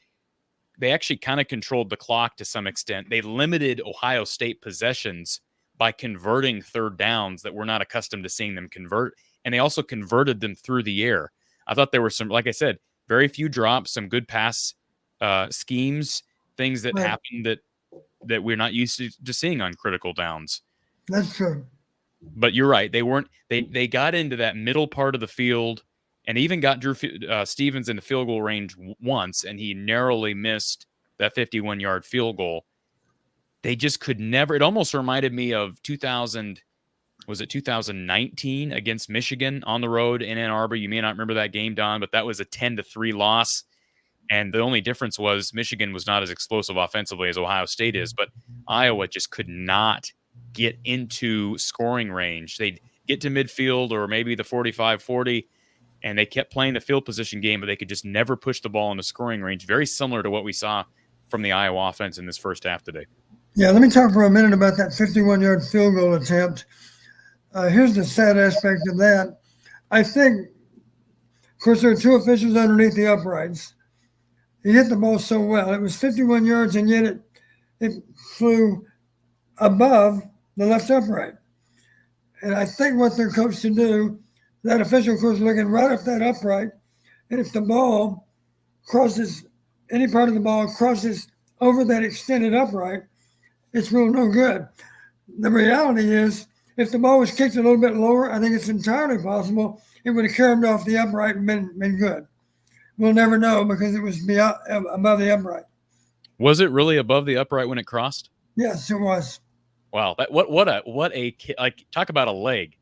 kind of controlled the clock to some extent. They limited Ohio State possessions by converting third downs that we're not accustomed to seeing them convert. And they also converted them through the air. I thought there were some, like I said, very few drops, some good pass schemes, things that happened that we're not used to seeing on critical downs. That's true. But you're right. They got into that middle part of the field and even got Drew Stevens into field goal range once, and he narrowly missed that 51-yard field goal. They just could never. It almost reminded me of 2019 against Michigan on the road in Ann Arbor. You may not remember that game, Don, but that was a 10-3 loss. And the only difference was Michigan was not as explosive offensively as Ohio State is, but Iowa just could not get into scoring range. They'd get to midfield or maybe the 45-40, and they kept playing the field position game, but they could just never push the ball into scoring range. Very similar to what we saw from the Iowa offense in this first half today. Yeah, let me talk for a minute about that 51-yard field goal attempt. Here's the sad aspect of that. I think, of course, there are 2 officials underneath the uprights. He hit the ball so well. It was 51 yards, and yet it flew above the left upright. And I think what they're coached to do, that official, of course, looking right up that upright, and if the ball crosses, any part of the ball crosses over that extended upright, it's real no good. The reality is, if the ball was kicked a little bit lower, I think it's entirely possible it would have caromed off the upright and been good. We'll never know because it was above the upright. Was it really above the upright when it crossed? Yes, it was. Wow, what a like, talk about a leg.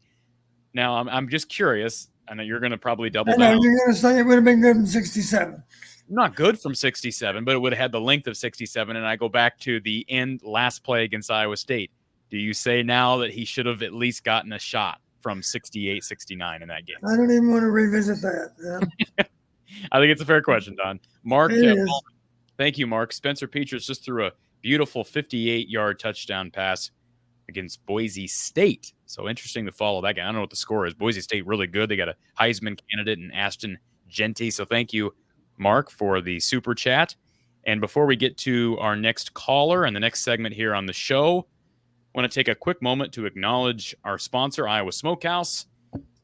Now I'm just curious. I know you're going to probably double I know down. you're going to say it would have been good in 67. Not good from 67, but it would have had the length of 67. And I go back to the last play against Iowa State. Do you say now that he should have at least gotten a shot from 68, 69 in that game? I don't even want to revisit that. I think it's a fair question, Don. Mark, thank you, Mark. Spencer Petras just threw a beautiful 58-yard touchdown pass against Boise State. So interesting to follow that game. I don't know what the score is. Boise State really good. They got a Heisman candidate in Ashton Genty. So thank you, Mark, for the super chat. And before we get to our next caller and the next segment here on the show, I want to take a quick moment to acknowledge our sponsor, Iowa Smokehouse.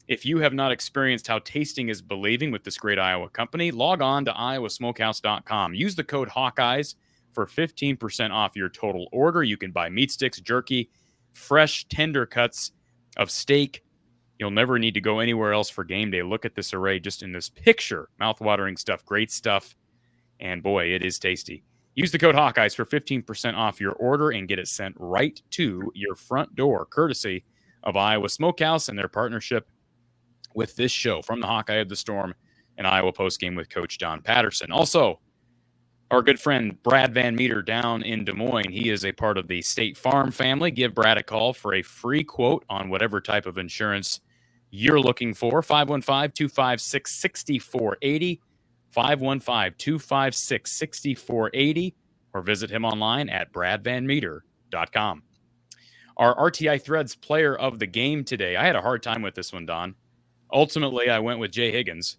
If you have not experienced how tasting is believing with this great Iowa company, log on to iowasmokehouse.com. Use the code Hawkeyes for 15% off your total order. You can buy meat sticks, jerky, fresh, tender cuts of steak. You'll never need to go anywhere else for game day. Look at this array just in this picture. Mouth-watering stuff, great stuff. And boy, it is tasty. Use the code Hawkeyes for 15% off your order and get it sent right to your front door, courtesy of Iowa Smokehouse and their partnership with this show from the Hawkeye of the Storm and Iowa Postgame with Coach Don Patterson. Also, our good friend Brad Van Meter down in Des Moines. He is a part of the State Farm family. Give Brad a call for a free quote on whatever type of insurance you're looking for. 515-256-6480. 515-256-6480. Or visit him online at bradvanmeter.com. Our RTI Threads player of the game today. I had a hard time with this one, Don. Ultimately, I went with Jay Higgins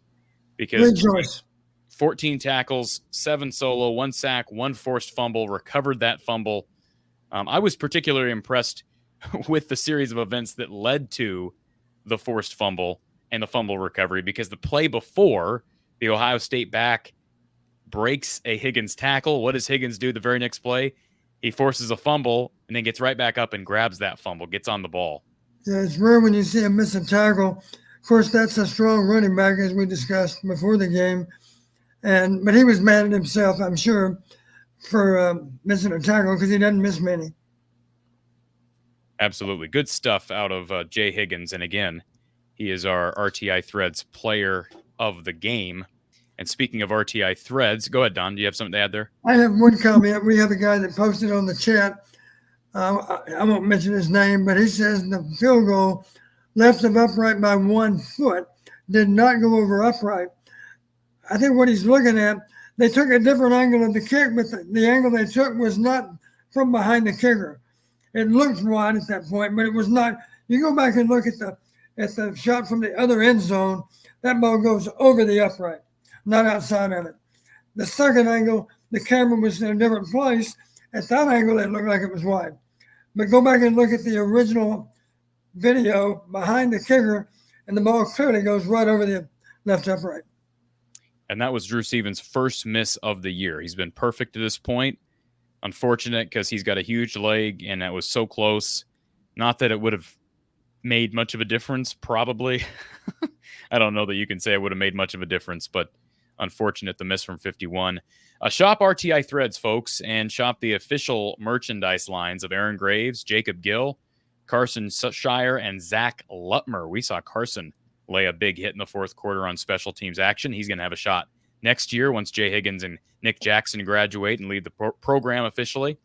because Good choice. 14 tackles, 7 solo, 1 sack, 1 forced fumble, recovered that fumble. I was particularly impressed with the series of events that led to the forced fumble and the fumble recovery, because the play before, the Ohio State back breaks a Higgins tackle. What does Higgins do the very next play? He forces a fumble and then gets right back up and grabs that fumble, gets on the ball. Yeah, it's rare when you see him miss a tackle. Of course, that's a strong running back, as we discussed before the game. But he was mad at himself, I'm sure, for missing a tackle, because he doesn't miss many. Absolutely. Good stuff out of Jay Higgins. And again, he is our RTI Threads player of the game. And speaking of RTI Threads, go ahead, Don. Do you have something to add there? I have one comment. We have a guy that posted on the chat. I won't mention his name, but he says the field goal left of upright by 1 foot did not go over upright. I think what he's looking at, they took a different angle of the kick, but the angle they took was not from behind the kicker. It looked wide at that point, but it was not. You go back and look at the shot from the other end zone, that ball goes over the upright, not outside of it. The second angle, the camera was in a different place. At that angle, it looked like it was wide. But go back and look at the original video behind the kicker, and the ball clearly goes right over the left upright. And that was Drew Stevens' first miss of the year. He's been perfect to this point. Unfortunate because he's got a huge leg, and that was so close. Not that it would have made much of a difference, probably. I don't know that you can say it would have made much of a difference, but unfortunate, the miss from 51. Shop RTI Threads, folks, and shop the official merchandise lines of Aaron Graves, Jacob Gill, Carson Shire, and Zach Lutmer. We saw Carson lay a big hit in the fourth quarter on special teams action. He's going to have a shot next year once Jay Higgins and Nick Jackson graduate and lead the program officially.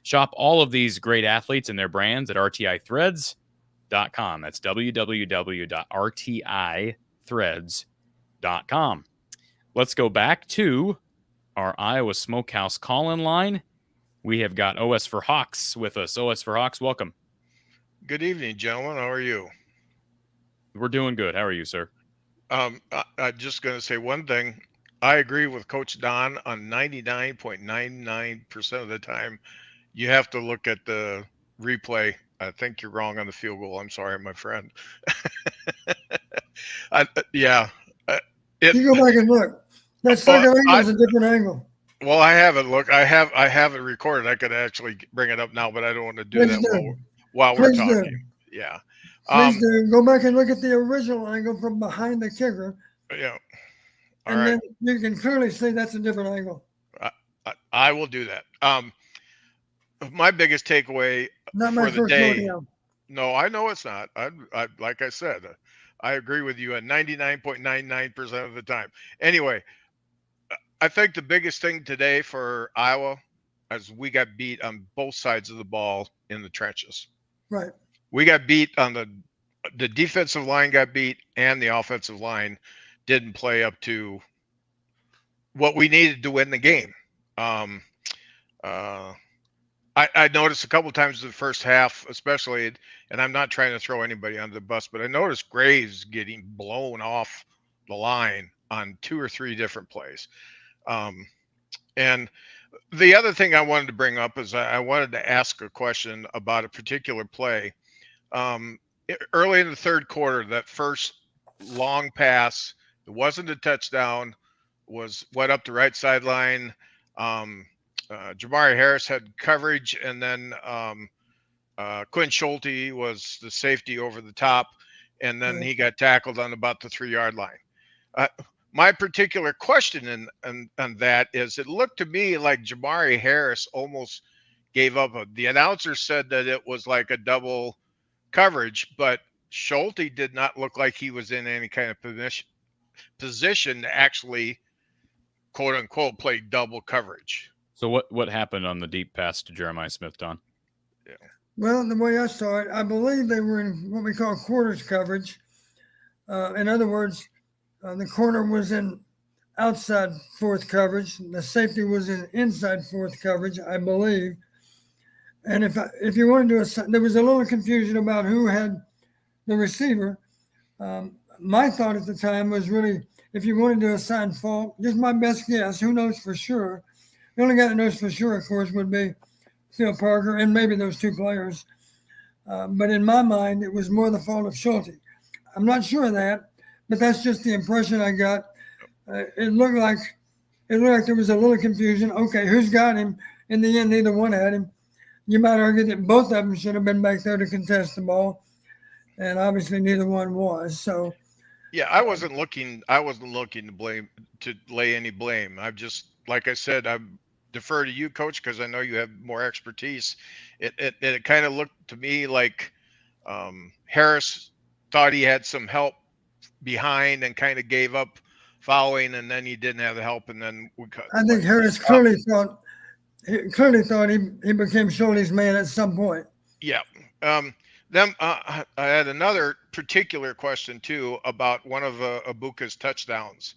Shop all of these great athletes and their brands at rtithreads.com. That's www.rtithreads.com. Let's go back to our Iowa Smokehouse call-in line. We have got OS for Hawks with us. OS for Hawks, welcome. Good evening, gentlemen. How are you? We're doing good. How are you, sir? I'm just going to say one thing. I agree with Coach Don on 99.99% of the time. You have to look at the replay. I think you're wrong on the field goal. I'm sorry, my friend. You go back and look. That second angle is a different angle. Well, I have it. Look, I have it recorded. I could actually bring it up now, but I don't want to do that while we're Please do. talking. Yeah. Please do. Go back and look at the original angle from behind the kicker, Yeah. All and right. then you can clearly see that's a different angle. I will do that. My biggest takeaway Not for my the first day. rodeo. No, I know it's not. I like I said, I agree with you at 99.99% of the time. Anyway, I think the biggest thing today for Iowa is we got beat on both sides of the ball in the trenches. Right. We got beat on the defensive line got beat, and the offensive line didn't play up to what we needed to win the game. I noticed a couple times in the first half, especially, and I'm not trying to throw anybody under the bus, but I noticed Graves getting blown off the line on 2 or 3 different plays. And the other thing I wanted to bring up is I wanted to ask a question about a particular play. Early in the third quarter, that first long pass, it wasn't a touchdown, went up the right sideline. Jamari Harris had coverage, and then Quinn Schulte was the safety over the top, and then he got tackled on about the 3-yard line. My particular question on that is, it looked to me like Jamari Harris almost gave up. The announcer said that it was like a double coverage, but Schulte did not look like he was in any kind of position to actually, quote unquote, play double coverage. So what happened on the deep pass to Jeremiah Smith, Don? Yeah. Well, the way I saw it, I believe they were in what we call quarters coverage. In other words, the corner was in outside fourth coverage. The safety was in inside fourth coverage, I believe. And if you want to do there was a little confusion about who had the receiver. My thought at the time was really, if you wanted to assign fault, just my best guess, who knows for sure. The only guy that knows for sure, of course, would be Phil Parker and maybe those 2 players. But in my mind, it was more the fault of Schulte. I'm not sure of that, but that's just the impression I got. It looked like there was a little confusion. Okay, who's got him? In the end, neither one had him. You might argue that both of them should have been back there to contest the ball, and obviously neither one was. So, yeah, I wasn't looking to lay any blame. I've just, like I said, I defer to you, Coach, because I know you have more expertise. It kind of looked to me like Harris thought he had some help behind and kind of gave up following, and then he didn't have the help, and then we cut. I think Harris clearly thought he became Schulte's man at some point. Yeah. Then I had another particular question too about one of Abuka's touchdowns.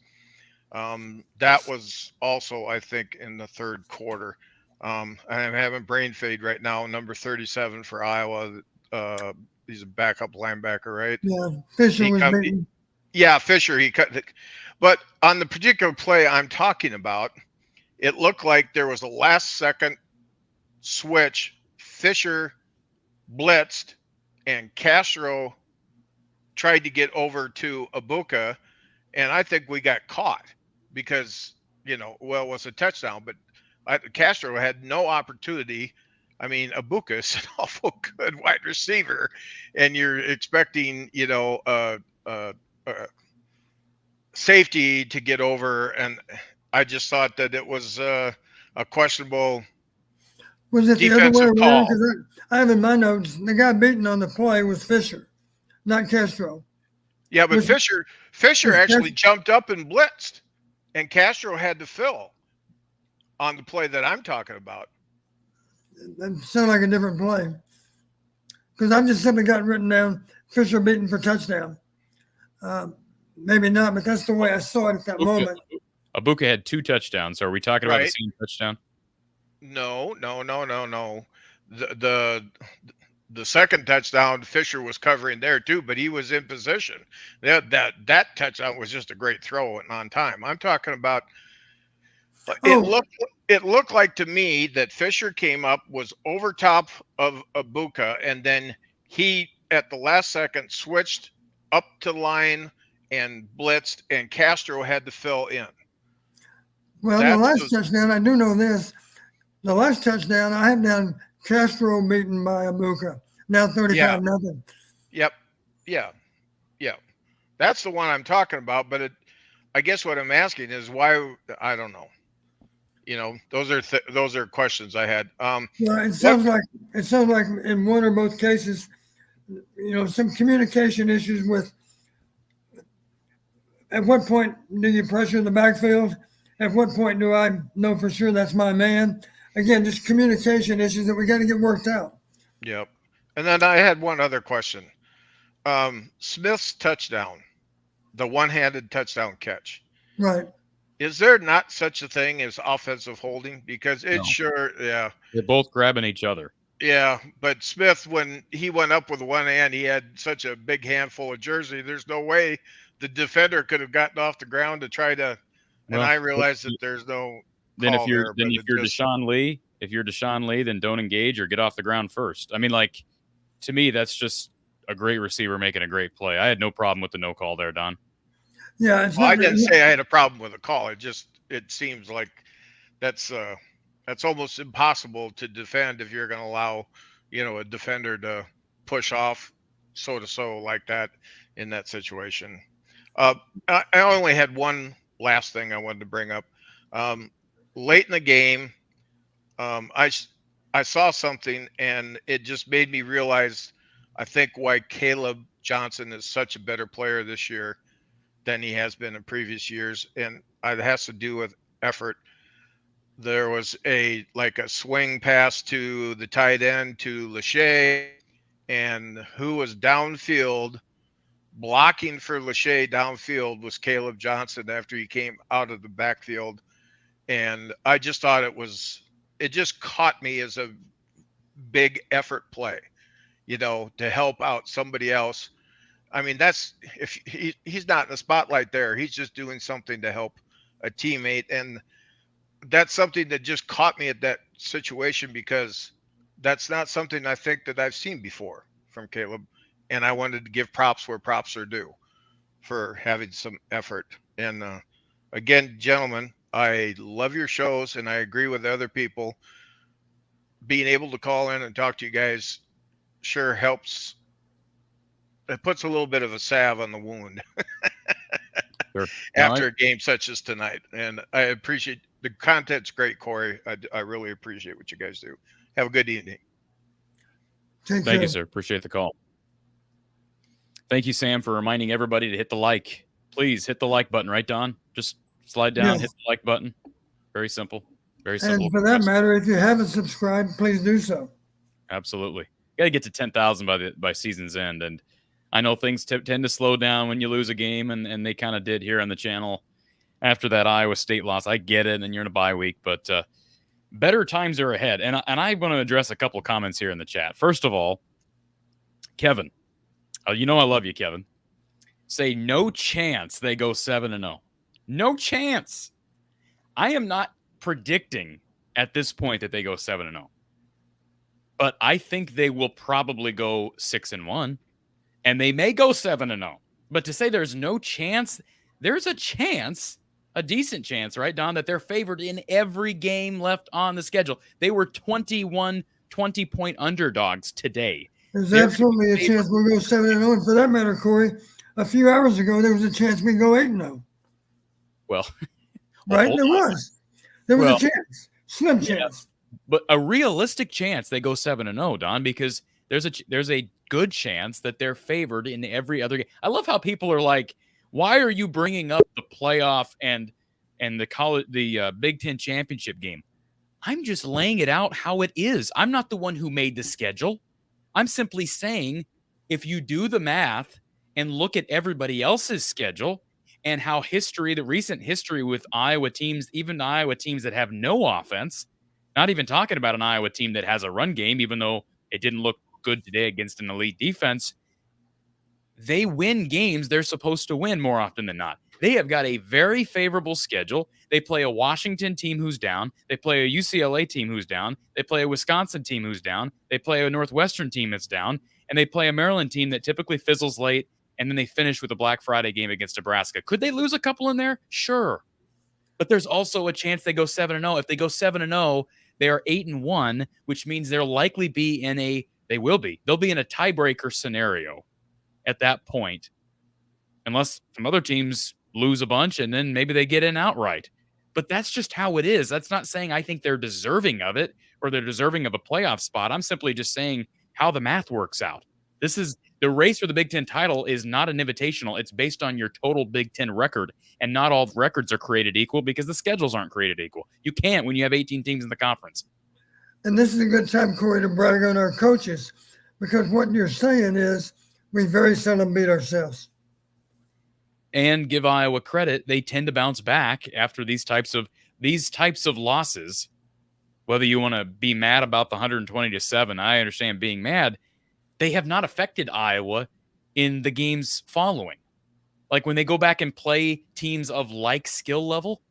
That was also, I think, in the third quarter. I'm having brain fade right now. Number 37 for Iowa. He's a backup linebacker, right? Yeah, Fisher was beaten. Yeah, Fisher. He cut it. But on the particular play I'm talking about, it looked like there was a last-second switch. Fisher blitzed, and Castro tried to get over to Abuka, and I think we got caught because, it was a touchdown, but Castro had no opportunity. I mean, Abuka is an awful good wide receiver, and you're expecting, safety to get over, and I just thought that it was a questionable Was it the other way defensive around? call. Because I have in my notes, the guy beaten on the play was Fisher, not Castro. Yeah, but Fisher actually Castro jumped up and blitzed, and Castro had to fill on the play that I'm talking about. That sounded like a different play. Because I've just simply got written down Fisher beaten for touchdown. Maybe not, but that's the way I saw it at that moment. Abuka had 2 touchdowns. So are we talking about the same touchdown? No. The second touchdown, Fisher was covering there too, but he was in position. That touchdown was just a great throw and on time. I'm talking about. It looked like to me that Fisher came up, was over top of Abuka, and then he at the last second switched up to line and blitzed, and Castro had to fill in. Well, the last touchdown, I do know this. The last touchdown, I have down Castro beaten by Abuka. now 35 nothing. Yep. Yeah. Yeah. That's the one I'm talking about. But I guess what I'm asking is why. I don't know. Those are questions I had. Well, it What? sounds like in one or both cases, some communication issues with. At what point do you pressure the backfield? At what point do I know for sure that's my man? Again, just communication issues that we got to get worked out. Yep. And then I had one other question. Smith's touchdown, the one-handed touchdown catch. Right. Is there not such a thing as offensive holding? Because No. yeah. They're both grabbing each other. Yeah, but Smith, when he went up with one hand, he had such a big handful of jersey. There's no way the defender could have gotten off the ground to try to. And I realize that there's no. Then if you're just, Deshaun Lee, then don't engage or get off the ground first. I mean, like, to me, that's just a great receiver making a great play. I had no problem with the no call there, Don. Yeah, I didn't say I had a problem with the call. It seems like that's almost impossible to defend if you're going to allow, a defender to push off so like that in that situation. I only had one last thing I wanted to bring up. Late in the game, I saw something and it just made me realize, I think, why Caleb Johnson is such a better player this year than he has been in previous years. And it has to do with effort. There was a swing pass to the tight end to Lachey, and who was downfield blocking for Lachey downfield was Caleb Johnson after he came out of the backfield. And I just thought it just caught me as a big effort play, to help out somebody else. I mean, that's if he's not in the spotlight there, he's just doing something to help a teammate. And that's something that just caught me at that situation, because that's not something I think that I've seen before from Caleb. And I wanted to give props where props are due for having some effort. And again, gentlemen, I love your shows and I agree with other people. Being able to call in and talk to you guys sure helps. It puts a little bit of a salve on the wound Sure. after a game such as tonight. And I appreciate the content's great, Cory. I really appreciate what you guys do. Have a good evening. Thank you, sir. Appreciate the call. Thank you, Sam, for reminding everybody to hit the like. Please hit the like button, right, Don? Just slide down, hit the like button. Very simple. Very simple. And for that matter, if you haven't subscribed, please do so. Absolutely. Got to get to 10,000 by season's end. And I know things tend to slow down when you lose a game, and they kind of did here on the channel after that Iowa State loss. I get it, and you're in a bye week, but better times are ahead. And I want to address a couple comments here in the chat. First of all, Kevin, I love you, Kevin. Say no chance they go 7-0. No chance. I am not predicting at this point that they go 7-0. But I think they will probably go 6-1. And they may go 7-0. But to say there's no chance, there's a chance, a decent chance, right, Don, that they're favored in every game left on the schedule. They were 20-point underdogs today. There's absolutely a chance we'll go 7-0. And for that matter, Cory, a few hours ago, there was a chance we go 8-0. Well, right? There was a chance. Slim chance. But a realistic chance they go 7-0, Don, because there's a good chance that they're favored in every other game. I love how people are like, why are you bringing up the playoff and the Big Ten championship game? I'm just laying it out how it is. I'm not the one who made the schedule. I'm simply saying, if you do the math and look at everybody else's schedule and how the recent history with Iowa teams, even Iowa teams that have no offense, not even talking about an Iowa team that has a run game, even though it didn't look good today against an elite defense, they win games they're supposed to win more often than not. They have got a very favorable schedule. They play a Washington team who's down. They play a UCLA team who's down. They play a Wisconsin team who's down. They play a Northwestern team that's down. And they play a Maryland team that typically fizzles late. And then they finish with a Black Friday game against Nebraska. Could they lose a couple in there? Sure. But there's also a chance they go 7-0. If they go 7-0, they are 8-1, which means they'll likely be in a They will be. They'll be in a tiebreaker scenario at that point, unless some other teams lose a bunch and then maybe they get in outright. But that's just how it is. That's not saying I think they're deserving of it or they're deserving of a playoff spot. I'm simply just saying how the math works out. This is the race for the Big Ten title is not an invitational. It's based on your total Big Ten record, and not all records are created equal because the schedules aren't created equal. You can't when you have 18 teams in the conference. And this is a good time, Cory, to brag on our coaches, because what you're saying is we very seldom beat ourselves. And give Iowa credit, they tend to bounce back after these types of losses. Whether you want to be mad about the 120-7, I understand being mad. They have not affected Iowa in the games following. Like when they go back and play teams of like skill level,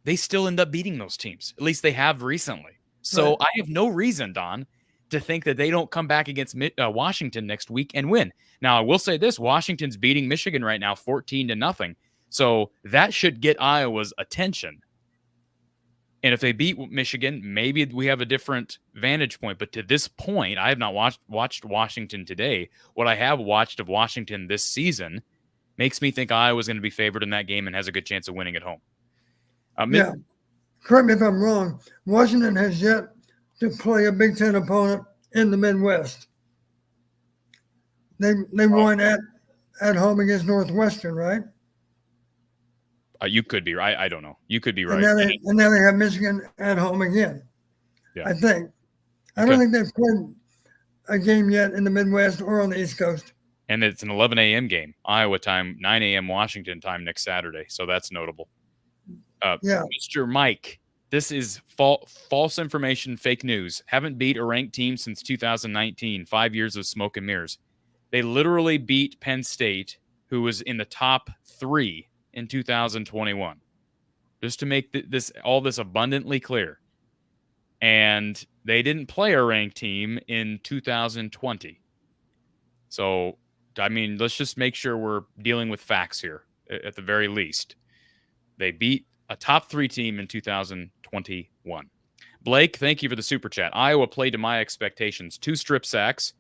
they still end up beating those teams. At least they have recently. So Right. I have no reason, Don, to think that they don't come back against Washington next week and win. Now, I will say this, Washington's beating Michigan right now 14-0. So that should get Iowa's attention. And if they beat Michigan, maybe we have a different vantage point. But to this point, I have not watched Washington today. What I have watched of Washington this season makes me think Iowa's going to be favored in that game and has a good chance of winning at home. Yeah. Correct me if I'm wrong. Washington has yet to play a Big Ten opponent in the Midwest. They won at home against Northwestern, right? You could be right. I don't know. You could be right. And now they have Michigan at home again. Yeah. I think. I don't think they've played a game yet in the Midwest or on the East Coast. And it's an 11 a.m. game, Iowa time, 9 a.m. Washington time next Saturday. So that's notable. Mr. Mike, this is false information, fake news. Haven't beat a ranked team since 2019, 5 years of smoke and mirrors. They literally beat Penn State, who was in the top 3 in 2021. Just to make all this abundantly clear. And they didn't play a ranked team in 2020. So, I mean, let's just make sure we're dealing with facts here at the very least. They beat a top 3 team in 2021. Blake, thank you for the super chat. Iowa played to my expectations. 2 strip sacks.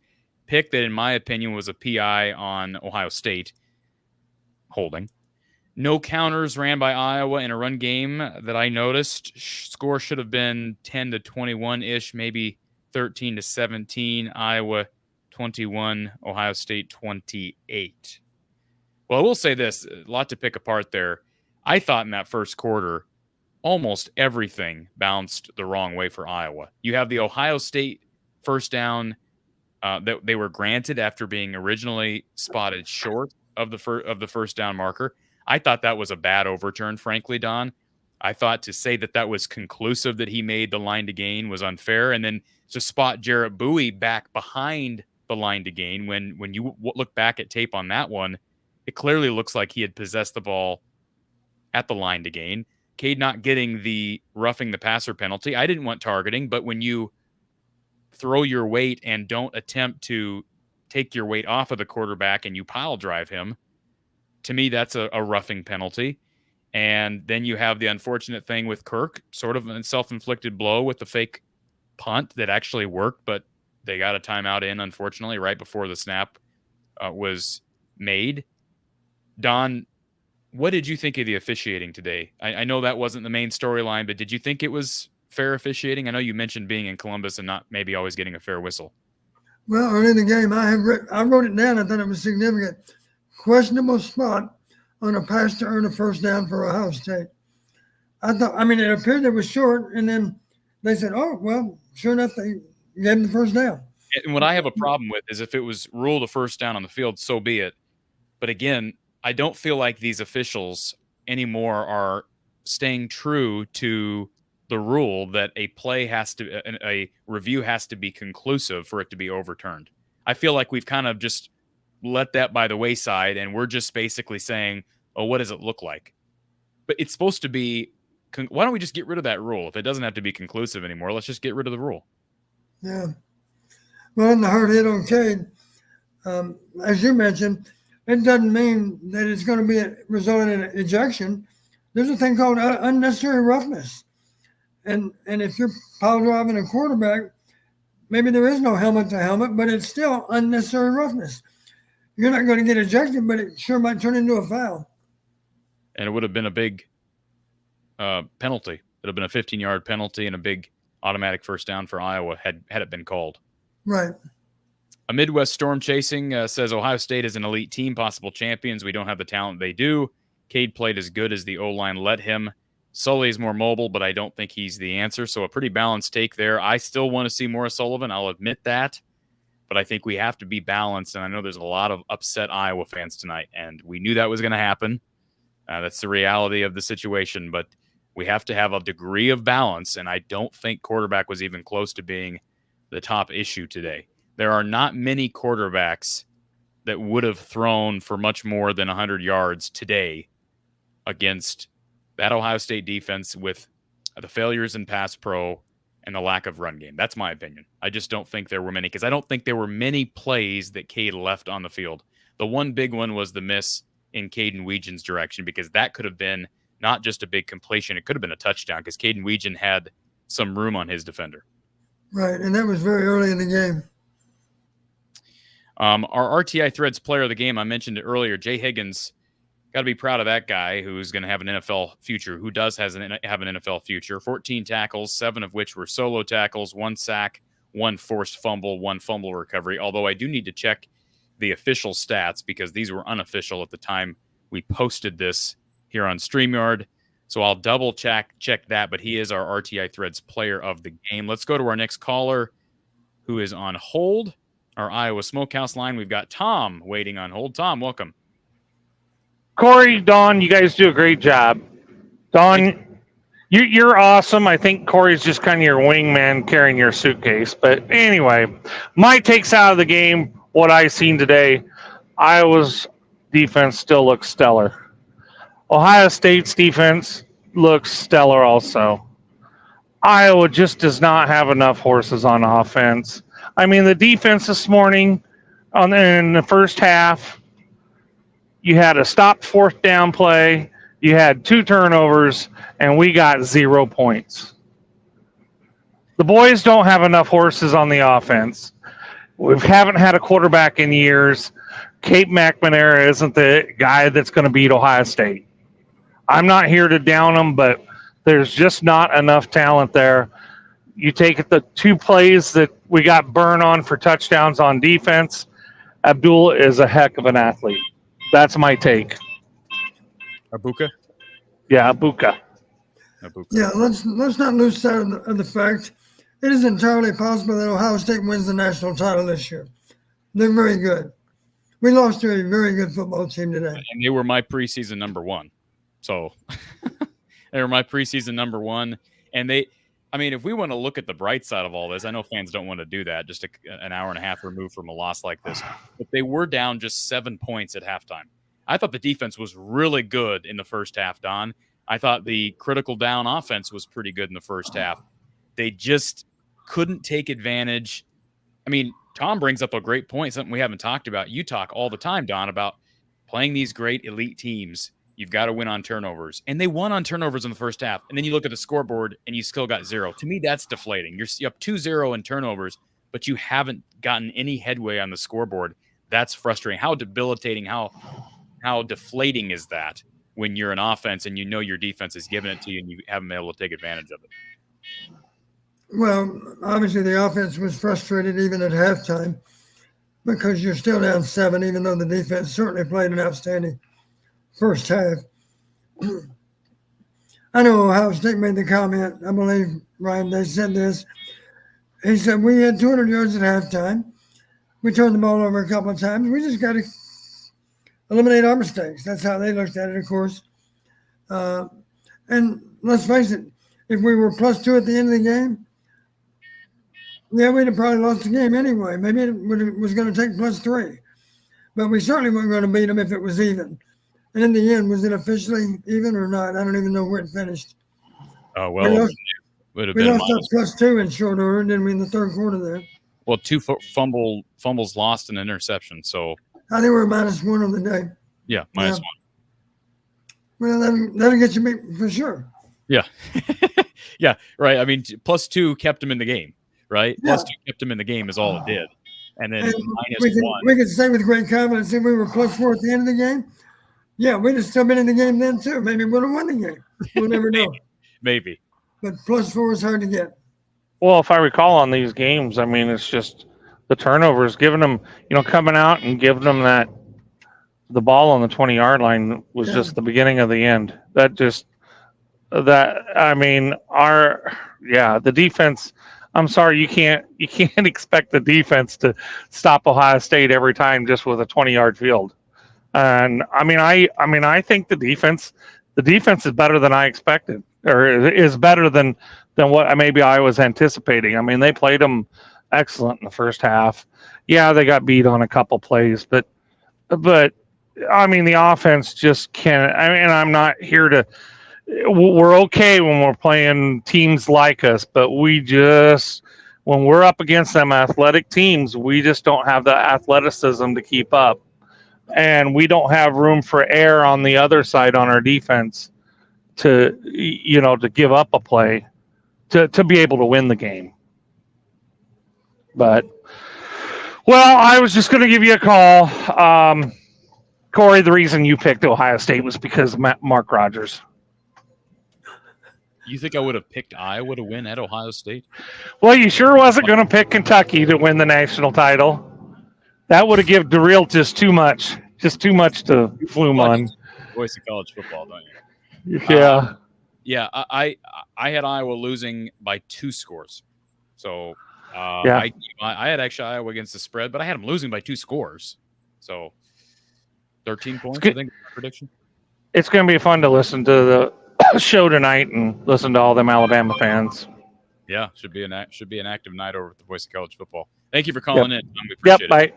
Pick that, in my opinion, was a PI on Ohio State. Holding. No counters ran by Iowa in a run game that I noticed. Score should have been 10-21-ish, maybe 13-17. Iowa 21, Ohio State 28. Well, I will say this, a lot to pick apart there. I thought in that first quarter, almost everything bounced the wrong way for Iowa. You have the Ohio State first down that they were granted after being originally spotted short of the first down marker. I thought that was a bad overturn, frankly, Don. I thought to say that was conclusive that he made the line to gain was unfair. And then to spot Jarrett Bowie back behind the line to gain, when you look back at tape on that one, it clearly looks like he had possessed the ball at the line to gain. Cade not getting the roughing the passer penalty. I didn't want targeting, but when you throw your weight and don't attempt to take your weight off of the quarterback and you pile drive him, to me, that's a roughing penalty. And then you have the unfortunate thing with Kirk, sort of a self-inflicted blow with the fake punt that actually worked, but they got a timeout in, unfortunately, right before the snap was made. Don, what did you think of the officiating today? I know that wasn't the main storyline, but did you think it was fair officiating? I know you mentioned being in Columbus and not maybe always getting a fair whistle. Well, early in the game, I wrote it down. I thought it was significant. Questionable spot on a pass to earn a first down for Ohio State. It appeared it was short, and then they said, oh, well, sure enough, they gave him the first down. And what I have a problem with is if it was ruled a first down on the field, so be it. But again, I don't feel like these officials anymore are staying true to the rule that a review has to be conclusive for it to be overturned. I feel like we've kind of just let that by the wayside, and we're just basically saying, oh, what does it look like? But it's supposed to be, why don't we just get rid of that rule? If it doesn't have to be conclusive anymore, let's just get rid of the rule. Yeah. Well, in the hard hit on Cade, as you mentioned, it doesn't mean that it's going to be resulting in an ejection. There's a thing called unnecessary roughness. And if you're pile driving a quarterback, maybe there is no helmet to helmet, but it's still unnecessary roughness. You're not going to get ejected, but it sure might turn into a foul. And it would have been a big penalty. It would have been a 15-yard penalty and a big automatic first down for Iowa had it been called. Right. A Midwest Storm Chasing says Ohio State is an elite team, possible champions. We don't have the talent they do. Cade played as good as the O-line let him. Sully is more mobile, but I don't think he's the answer. So a pretty balanced take there. I still want to see more of Sullivan. I'll admit that. But I think we have to be balanced. And I know there's a lot of upset Iowa fans tonight. And we knew that was going to happen. That's the reality of the situation. But we have to have a degree of balance. And I don't think quarterback was even close to being the top issue today. There are not many quarterbacks that would have thrown for much more than 100 yards today against that Ohio State defense with the failures in pass pro and the lack of run game. That's my opinion. I just don't think there were many, because I don't think there were many plays that Cade left on the field. The one big one was the miss in Caden Weegen's direction, because that could have been not just a big completion, it could have been a touchdown, because Caden Weegen had some room on his defender. Right, and that was very early in the game. Our RTI Threads player of the game, I mentioned it earlier, Jay Higgins. Got to be proud of that guy who's going to have an NFL future, who does have an NFL future. 14 tackles, 7 of which were solo tackles, 1 sack, 1 forced fumble, 1 fumble recovery. Although I do need to check the official stats, because these were unofficial at the time we posted this here on StreamYard. So I'll double check that, but he is our RTI Threads player of the game. Let's go to our next caller, who is on hold. Our Iowa Smokehouse line. We've got Tom waiting on hold. Tom, welcome. Cory, Dawn, you guys do a great job. Dawn, you're awesome. I think Cory's just kind of your wingman carrying your suitcase. But anyway, my takes out of the game, what I've seen today, Iowa's defense still looks stellar. Ohio State's defense looks stellar also. Iowa just does not have enough horses on offense. I mean, the defense this morning in the first half, you had a stopped 4th down play, you had 2 turnovers, and we got 0 points. The boys don't have enough horses on the offense. We haven't had a quarterback in years. Kate McNamara isn't the guy that's going to beat Ohio State. I'm not here to down them, but there's just not enough talent there. You take the 2 plays that we got burned on for touchdowns on defense. Abdul is a heck of an athlete. That's my take. Abuka? Yeah, Abuka. Yeah, let's not lose sight of the fact it is entirely possible that Ohio State wins the national title this year. They're very good. We lost to a very good football team today. And they were my preseason number 1. So they were my preseason number 1. And if we want to look at the bright side of all this, I know fans don't want to do that, just an hour and a half removed from a loss like this. But they were down just 7 points at halftime. I thought the defense was really good in the first half, Don. I thought the critical down offense was pretty good in the first half. They just couldn't take advantage. I mean, Tom brings up a great point, something we haven't talked about. You talk all the time, Don, about playing these great elite teams. You've got to win on turnovers. And they won on turnovers in the first half. And then you look at the scoreboard and you still got 0. To me, that's deflating. You're up 2-0 in turnovers, but you haven't gotten any headway on the scoreboard. That's frustrating. How debilitating, how deflating is that when you're an offense and you know your defense is giving it to you and you haven't been able to take advantage of it? Well, obviously the offense was frustrated even at halftime because you're still down 7, even though the defense certainly played an outstanding first half. I know Ohio State made the comment, I believe, Ryan, they said this. He said, we had 200 yards at halftime. We turned the ball over a couple of times. We just got to eliminate our mistakes. That's how they looked at it, of course. And let's face it, if we were +2 at the end of the game, yeah, we'd have probably lost the game anyway. Maybe it was going to take +3. But we certainly weren't going to beat them if it was even. And in the end, was it officially even or not? I don't even know where it finished. Oh, well, we lost up +2 in short order, didn't we, in the third quarter there? Well, 2 fumbles lost and an interception. So I think we're -1 on the day. Yeah, -1. Well, that'll get you beat for sure. Yeah. Yeah, right. I mean, +2 kept them in the game, right? Yeah. Plus 2 kept them in the game is all it did. And then And minus 1. we can say with great confidence if we were +4 at the end of the game. Yeah, we'd have still been in the game then too. Maybe we'd have won the game. We'll never know. Maybe. But +4 is hard to get. Well, if I recall on these games, I mean, it's just the turnovers, giving them, coming out and giving them the ball on the 20-yard line was just the beginning of the end. The defense, I'm sorry, you can't expect the defense to stop Ohio State every time just with a 20-yard field. And I think the defense is better than I expected, or is better than what maybe I was anticipating. I mean, they played them excellent in the first half. Yeah, they got beat on a couple plays, but I mean, the offense just can't. I mean, I'm not here to. We're okay when we're playing teams like us, but when we're up against them athletic teams, we just don't have the athleticism to keep up. And we don't have room for error on the other side on our defense to give up a play to be able to win the game. But, well, I was just going to give you a call. Cory, the reason you picked Ohio State was because of Mark Rogers. You think I would have picked Iowa to win at Ohio State? Well, you sure wasn't going to pick Kentucky to win the national title. That would have given DeReal just too much to flume on. Voice of college football, don't you? Yeah. I had Iowa losing by 2 scores. So I had actually Iowa against the spread, but I had them losing by 2 scores. So 13 points, I think, prediction. It's going to be fun to listen to the show tonight and listen to all them Alabama fans. Yeah, should be an active night over at the Voice of College Football. Thank you for calling in. We appreciate it. Bye.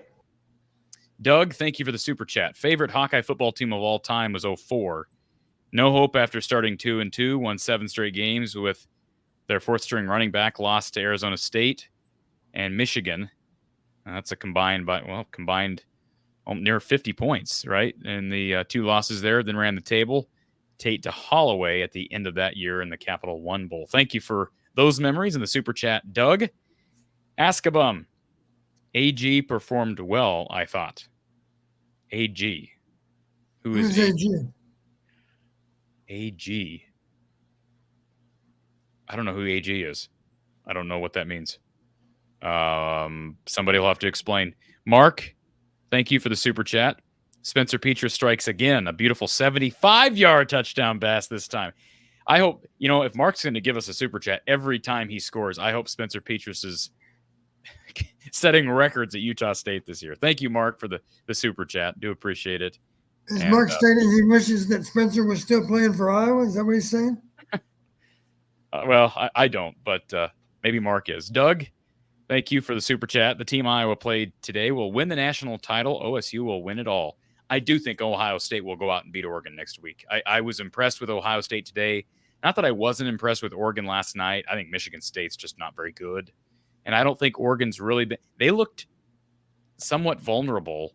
Doug, thank you for the super chat. Favorite Hawkeye football team of all time was 04. No hope after starting 2-2, won 7 straight games with their 4th-string running back, lost to Arizona State and Michigan. That's a combined near 50 points, right? And the 2 losses there, then ran the table. Tate to Holloway at the end of that year in the Capital One Bowl. Thank you for those memories in the super chat, Doug. Askabum. AG performed well, I thought. AG. Who's AG? AG. I don't know who AG is. I don't know what that means. Somebody will have to explain. Mark, thank you for the super chat. Spencer Petras strikes again. A beautiful 75-yard touchdown pass this time. I hope, if Mark's going to give us a super chat every time he scores, I hope Spencer Petras is setting records at Utah State this year. Thank you, Mark, for the super chat. Do appreciate it. Is Mark stating he wishes that Spencer was still playing for Iowa? Is that what he's saying? Well, I don't, but maybe Mark is. Doug, thank you for the super chat. The team Iowa played today will win the national title. OSU will win it all. I do think Ohio State will go out and beat Oregon next week. I was impressed with Ohio State today. Not that I wasn't impressed with Oregon last night. I think Michigan State's just not very good. And I don't think Oregon's really been – they looked somewhat vulnerable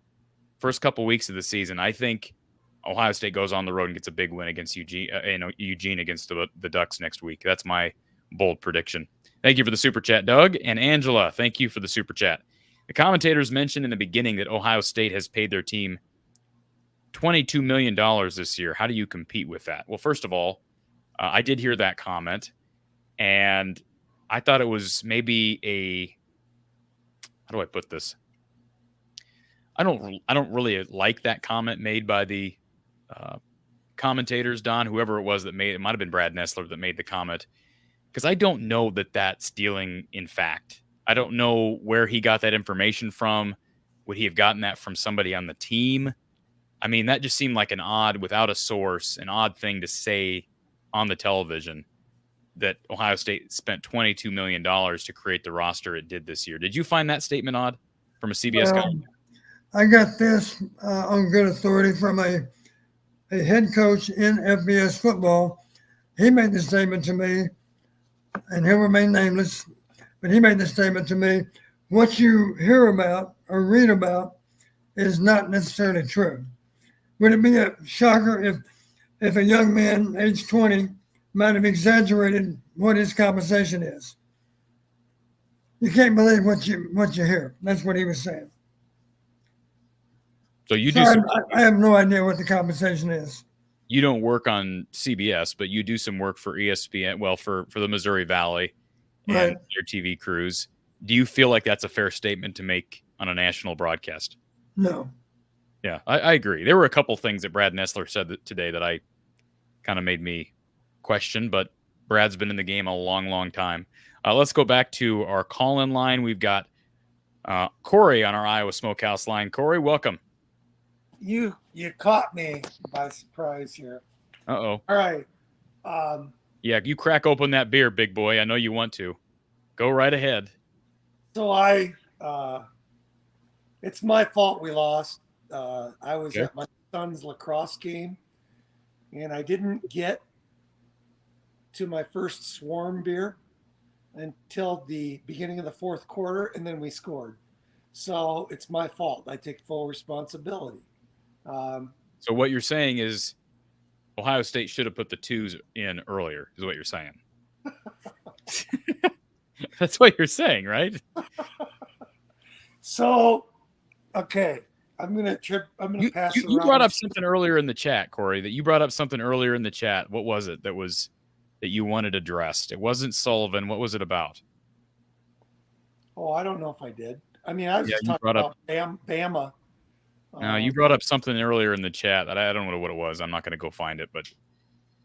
first couple weeks of the season. I think Ohio State goes on the road and gets a big win against Eugene against the Ducks next week. That's my bold prediction. Thank you for the super chat, Doug. And Angela, thank you for the super chat. The commentators mentioned in the beginning that Ohio State has paid their team $22 million this year. How do you compete with that? Well, first of all, I did hear that comment, and I thought it was maybe how do I put this? I don't really like that comment made by the commentators, Don, whoever it was that made it. Might have been Brad Nessler that made the comment, because I don't know that that's dealing in fact. I don't know where he got that information from. Would he have gotten that from somebody on the team? I mean, that just seemed like without a source, an odd thing to say on the television, that Ohio State spent $22 million to create the roster it did this year. Did you find that statement odd from a CBS guy? I got this on good authority from a head coach in FBS football. He made the statement to me, and he'll remain nameless, but he made the statement to me, what you hear about or read about is not necessarily true. Would it be a shocker if a young man, age 20, might have exaggerated what his compensation is? You can't believe what you hear. That's what he was saying. So you So do some, I have no idea what the compensation is. you don't work on CBS, but you do some work for ESPN, well, for the Missouri Valley and Right. your TV crews. Do you feel like that's a fair statement to make on a national broadcast? No. Yeah, I agree. There were a couple things that Brad Nessler said today that I kind of made me question, but Brad's been in the game a long, long time. Let's go back to our call-in line. We've got Cory on our Iowa Smokehouse line. Cory, welcome. You caught me by surprise here. Uh-oh. All right. Yeah, you crack open that beer, big boy. I know you want to. Go right ahead. So it's my fault we lost. I was Okay. at my son's lacrosse game, and I didn't get to my first swarm beer until the beginning of the fourth quarter, and then we scored. So it's my fault. I take full responsibility. So what you're saying is Ohio State should have put the twos in earlier, is what you're saying. That's what you're saying, right? So, okay, I'm gonna pass You around. brought up something earlier in the chat, Cory. What was it that you wanted addressed? It wasn't Sullivan. What was it about? Oh, I don't know if I did. I mean, I was just you talking brought about Bama. No, you brought up something earlier in the chat that I don't know what it was. I'm not going to go find it, but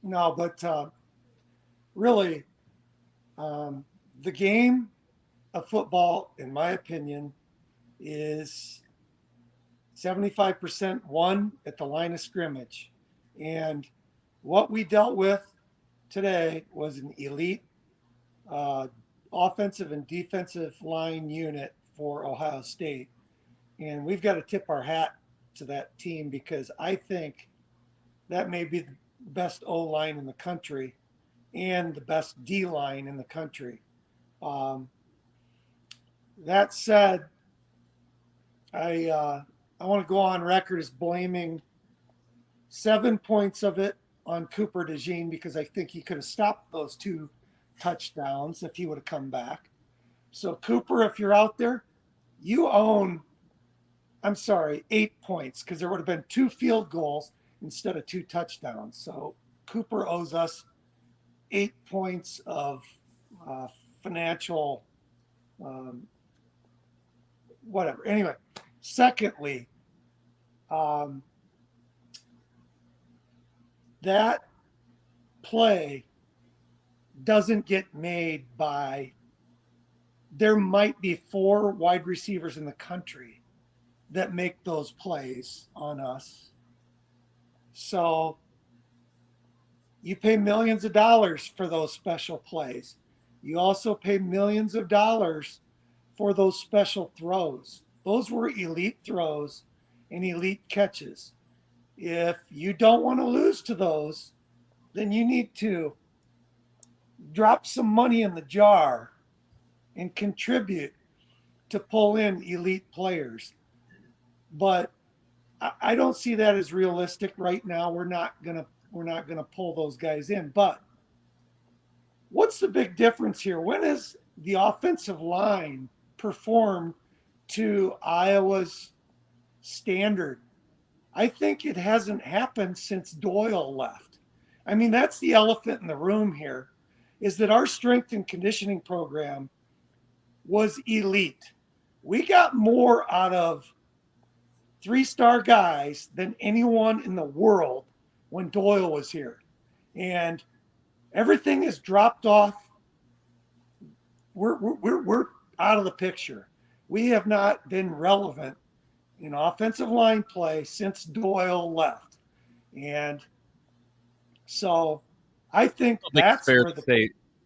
No, but really, the game of football, in my opinion, is 75% won at the line of scrimmage. And what we dealt with today was an elite offensive and defensive line unit for Ohio State. And we've got to tip our hat to that team because I think that may be the best O line in the country and the best D line in the country. That said, I want to go on record as blaming 7 points of it on Cooper DeJean because I think he could have stopped those 2 touchdowns if he would have come back. So Cooper, if you're out there, you own, 8 points because there would have been 2 field goals instead of 2 touchdowns. So Cooper owes us 8 points of financial whatever. Anyway, secondly, that play doesn't get made by, there might be 4 wide receivers in the country that make those plays on us. So you pay millions of dollars for those special plays. You also pay millions of dollars for those special throws. Those were elite throws and elite catches. If you don't want to lose to those, then you need to drop some money in the jar and contribute to pull in elite players. But I don't see that as realistic right now. We're not gonna pull those guys in. But what's the big difference here? When has the offensive line performed to Iowa's standard? I think it hasn't happened since Doyle left. I mean, that's the elephant in the room here, is that our strength and conditioning program was elite. We got more out of 3-star guys than anyone in the world when Doyle was here. And everything has dropped off. We're out of the picture. We have not been relevant in offensive line play since Doyle left. And so I think that's where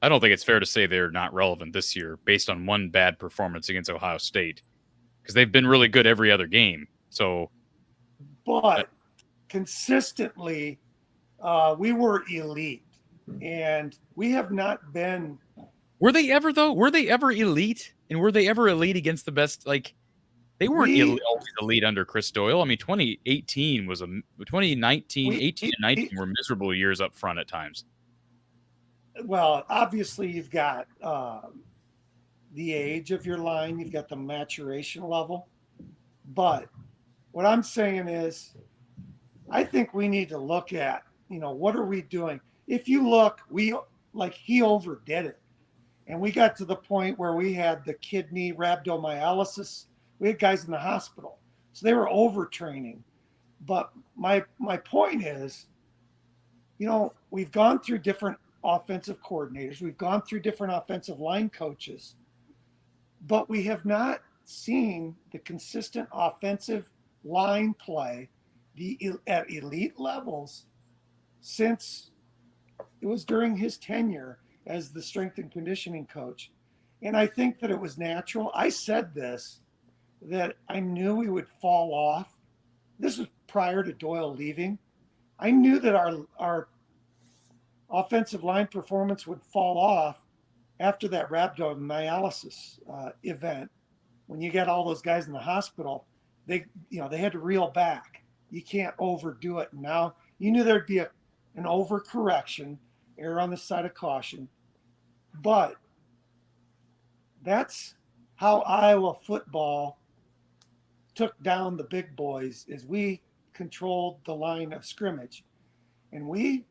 I don't think it's fair to say they're not relevant this year based on one bad performance against Ohio State because they've been really good every other game. So, but consistently, we were elite, and we have not been. Were they ever though? Were they ever elite? And were they ever elite against the best? Like they weren't always elite under Chris Doyle. I mean, 2019 was 2019, 18 and 19 were miserable years up front at times. Well, obviously you've got the age of your line, you've got the maturation level. But what I'm saying is, I think we need to look at, what are we doing? If you look, he overdid it. And we got to the point where we had the kidney rhabdomyolysis. We had guys in the hospital. So they were overtraining. But my point is, we've gone through different offensive coordinators. We've gone through different offensive line coaches. But we have not seen the consistent offensive line play at elite levels since it was during his tenure as the strength and conditioning coach. And I think that it was natural. I said this, that I knew we would fall off. This was prior to Doyle leaving. I knew that our offensive line performance would fall off after that rhabdomyolysis event. When you get all those guys in the hospital, they had to reel back. You can't overdo it. Now you knew there'd be an overcorrection, err on the side of caution. But that's how Iowa football took down the big boys, is we controlled the line of scrimmage. And we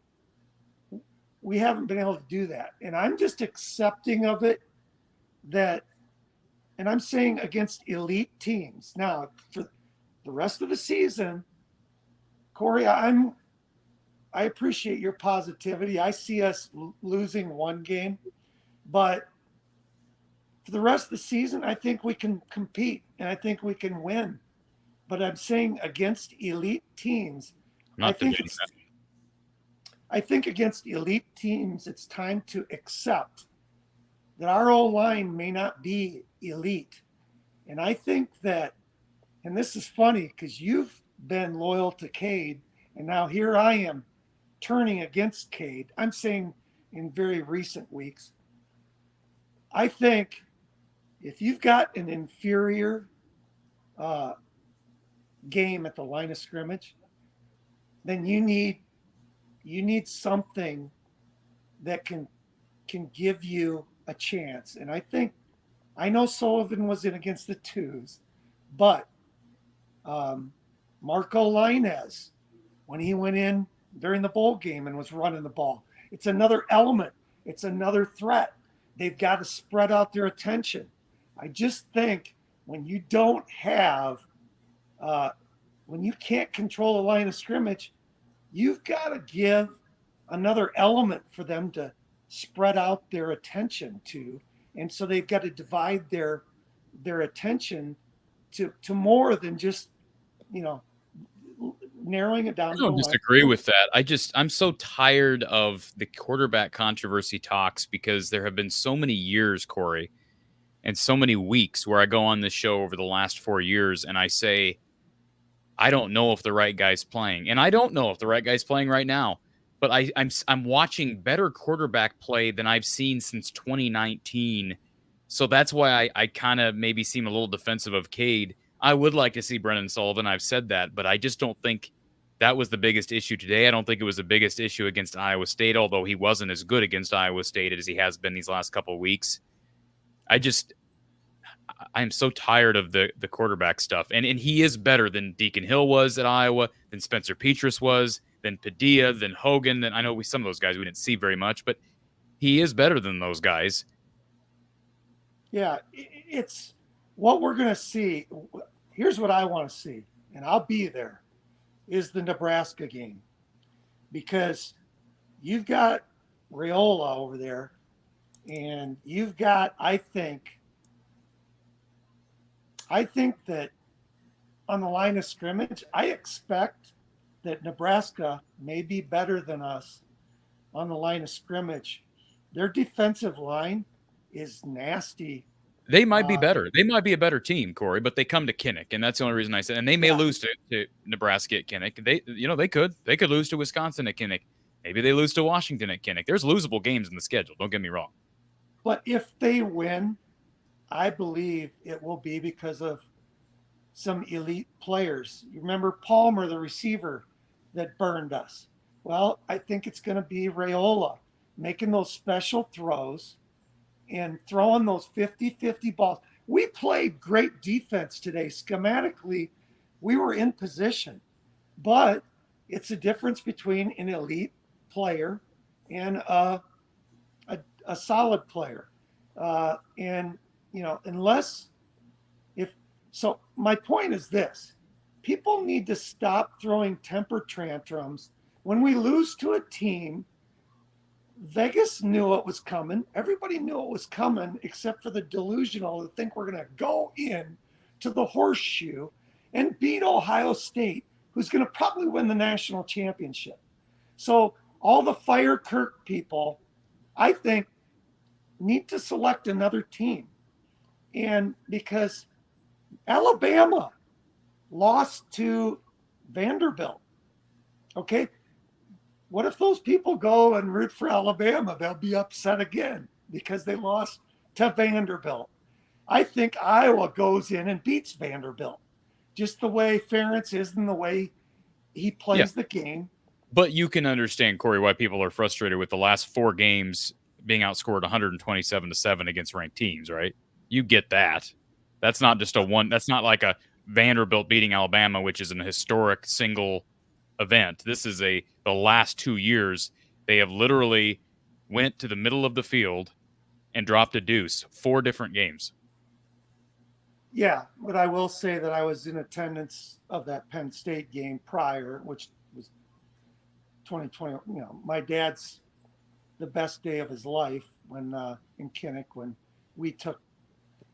haven't been able to do that. And I'm just accepting of it and I'm saying against elite teams. Now, for the rest of the season, Cory, I appreciate your positivity. I see us losing one game, but for the rest of the season, I think we can compete and I think we can win. But I'm saying against elite teams, I think against elite teams, it's time to accept that our O-line may not be elite. And I think that, and this is funny because you've been loyal to Cade, and now here I am turning against Cade. I'm saying in very recent weeks, I think if you've got an inferior game at the line of scrimmage, then you need something that can give you a chance. And I know Sullivan was in against the twos, but Marco Lainez, when he went in during the bowl game and was running the ball, it's another element. It's another threat. They've got to spread out their attention. I just think when you don't have, when you can't control the line of scrimmage, you've got to give another element for them to spread out their attention to. And so they've got to divide their attention to more than just, narrowing it down. I don't disagree with that. I'm so tired of the quarterback controversy talks because there have been so many years, Cory, and so many weeks where I go on this show over the last 4 years and I say, I don't know if the right guy's playing. And I don't know if the right guy's playing right now. But I'm watching better quarterback play than I've seen since 2019. So that's why I kind of maybe seem a little defensive of Cade. I would like to see Brennan Sullivan. I've said that, but I just don't think that was the biggest issue today. I don't think it was the biggest issue against Iowa State, although he wasn't as good against Iowa State as he has been these last couple of weeks. I'm so tired of the quarterback stuff. And he is better than Deacon Hill was at Iowa, than Spencer Petras was, than Padilla, than Hogan. Then I know some of those guys we didn't see very much, but he is better than those guys. Yeah, it's what we're going to see. Here's what I want to see, and I'll be there, is the Nebraska game. Because you've got Raiola over there, and you've got, I think that on the line of scrimmage, I expect that Nebraska may be better than us on the line of scrimmage. Their defensive line is nasty. They might be better. They might be a better team, Cory, but they come to Kinnick, and that's the only reason I said. And they may lose to Nebraska at Kinnick. They could lose to Wisconsin at Kinnick. Maybe they lose to Washington at Kinnick. There's losable games in the schedule. Don't get me wrong. But if they win, I believe it will be because of some elite players. You remember Palmer, the receiver that burned us? Well, I think it's going to be Raiola making those special throws and throwing those 50-50 balls. We played great defense today. Schematically, we were in position, but it's a difference between an elite player and a solid player. And, you know, so my point is this: people need to stop throwing temper tantrums. When we lose to a team, Vegas knew it was coming. Everybody knew it was coming, except for the delusional that think we're going to go in to the horseshoe and beat Ohio State, who's going to probably win the national championship. So all the fire Kirk people, I think, need to select another team. And because Alabama lost to Vanderbilt, okay? What if those people go and root for Alabama? They'll be upset again because they lost to Vanderbilt. I think Iowa goes in and beats Vanderbilt, just the way Ferentz is and the way he plays the game. But you can understand, Cory, why people are frustrated with the last 4 games being outscored 127-7 against ranked teams, right? You get that. That's not just that's not like a Vanderbilt beating Alabama, which is an historic single event. This is the last 2 years, they have literally went to the middle of the field and dropped a deuce, 4 different games. Yeah, but I will say that I was in attendance of that Penn State game prior, which was 2020. You know, my dad's the best day of his life when in Kinnick, when we took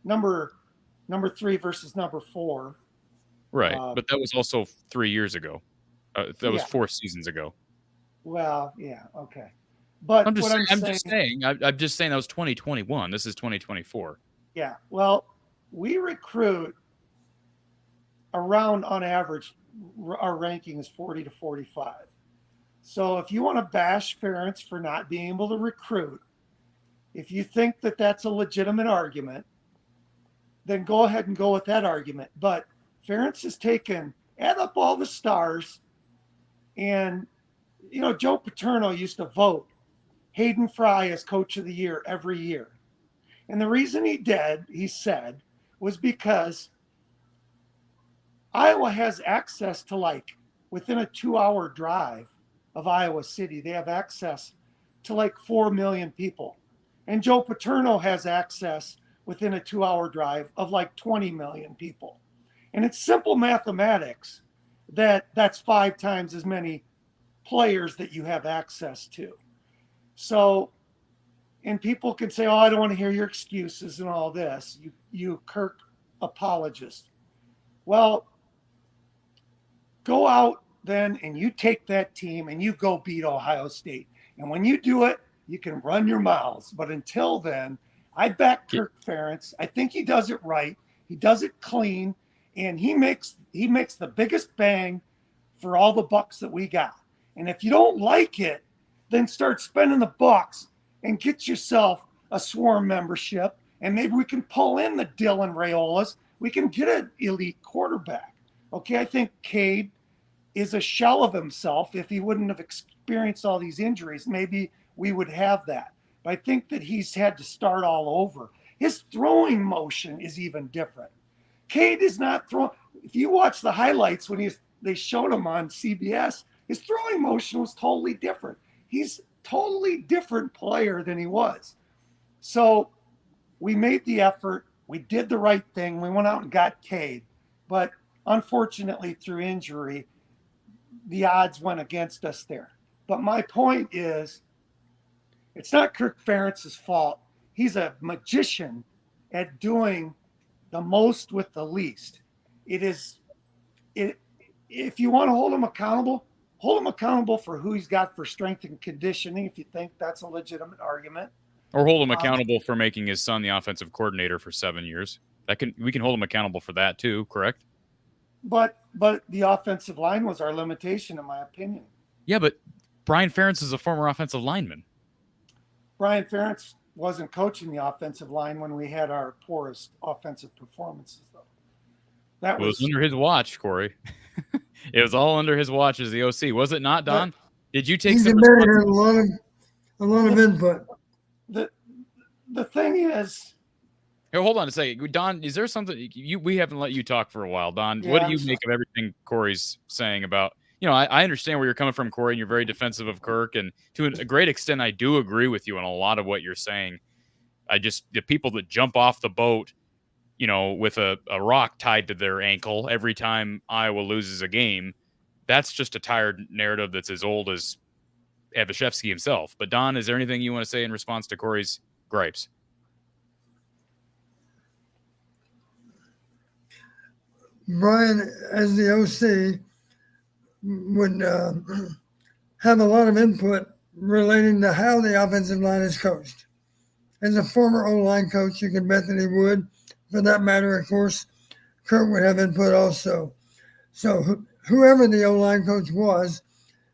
number 3 versus number 4. Right, but that was also 3 years ago. That was 4 seasons ago. Well, yeah, okay. But I'm just what saying I'm just saying that was 2021. This is 2024. Yeah, well, we recruit around, on average, our ranking is 40 to 45. So if you want to bash Ferentz for not being able to recruit, if you think that that's a legitimate argument, then go ahead and go with that argument. But Ferentz has add up all the stars, and, you know, Joe Paterno used to vote Hayden Fry as coach of the year every year. And the reason he said, was because Iowa has access to, like, within a 2-hour drive of Iowa City, they have access to like 4 million people. And Joe Paterno has access within a 2-hour drive of like 20 million people. And it's simple mathematics that's 5 times as many players that you have access to. So, and people can say, oh, I don't want to hear your excuses and all this. You Kirk apologist. Well, go out then and you take that team and you go beat Ohio State. And when you do it, you can run your mouths. But until then, I back Kirk Ferentz. I think he does it right. He does it clean, and he makes the biggest bang for all the bucks that we got. And if you don't like it, then start spending the bucks and get yourself a Swarm membership, and maybe we can pull in the Dylan Raiolas. We can get an elite quarterback. Okay, I think Cade is a shell of himself. If he wouldn't have experienced all these injuries, maybe we would have that. But I think that he's had to start all over. His throwing motion is even different. Cade is not throwing. If you watch the highlights when they showed him on CBS, his throwing motion was totally different. He's totally different player than he was. So we made the effort. We did the right thing. We went out and got Cade. But unfortunately, through injury, the odds went against us there. But my point is, it's not Kirk Ferentz's fault. He's a magician at doing the most with the least. If you want to hold him accountable for who he's got for strength and conditioning, if you think that's a legitimate argument. Or hold him accountable for making his son the offensive coordinator for 7 years. We can hold him accountable for that too, correct? But the offensive line was our limitation, in my opinion. Yeah, but Brian Ferentz is a former offensive lineman. Brian Ferentz wasn't coaching the offensive line when we had our poorest offensive performances, though. It was under his watch, Cory. It was all under his watch as the OC, was it not, Don? Did you take some responsibility? A lot of input. the thing is, Hey, hold on a second. Don, is there something we haven't let you talk for a while, Don? Yeah, What do I'm you sorry. make of everything Corey's saying about, I understand where you're coming from, Corey, and you're very defensive of Kirk. And to a great extent, I do agree with you on a lot of what you're saying. The people that jump off the boat, with a rock tied to their ankle every time Iowa loses a game, that's just a tired narrative that's as old as Evashevsky himself. But Don, is there anything you want to say in response to Corey's gripes? Brian, as the OC, would have a lot of input relating to how the offensive line is coached. As a former O-line coach, you can bet that he would. For that matter, of course, Kurt would have input also. So whoever the O-line coach was,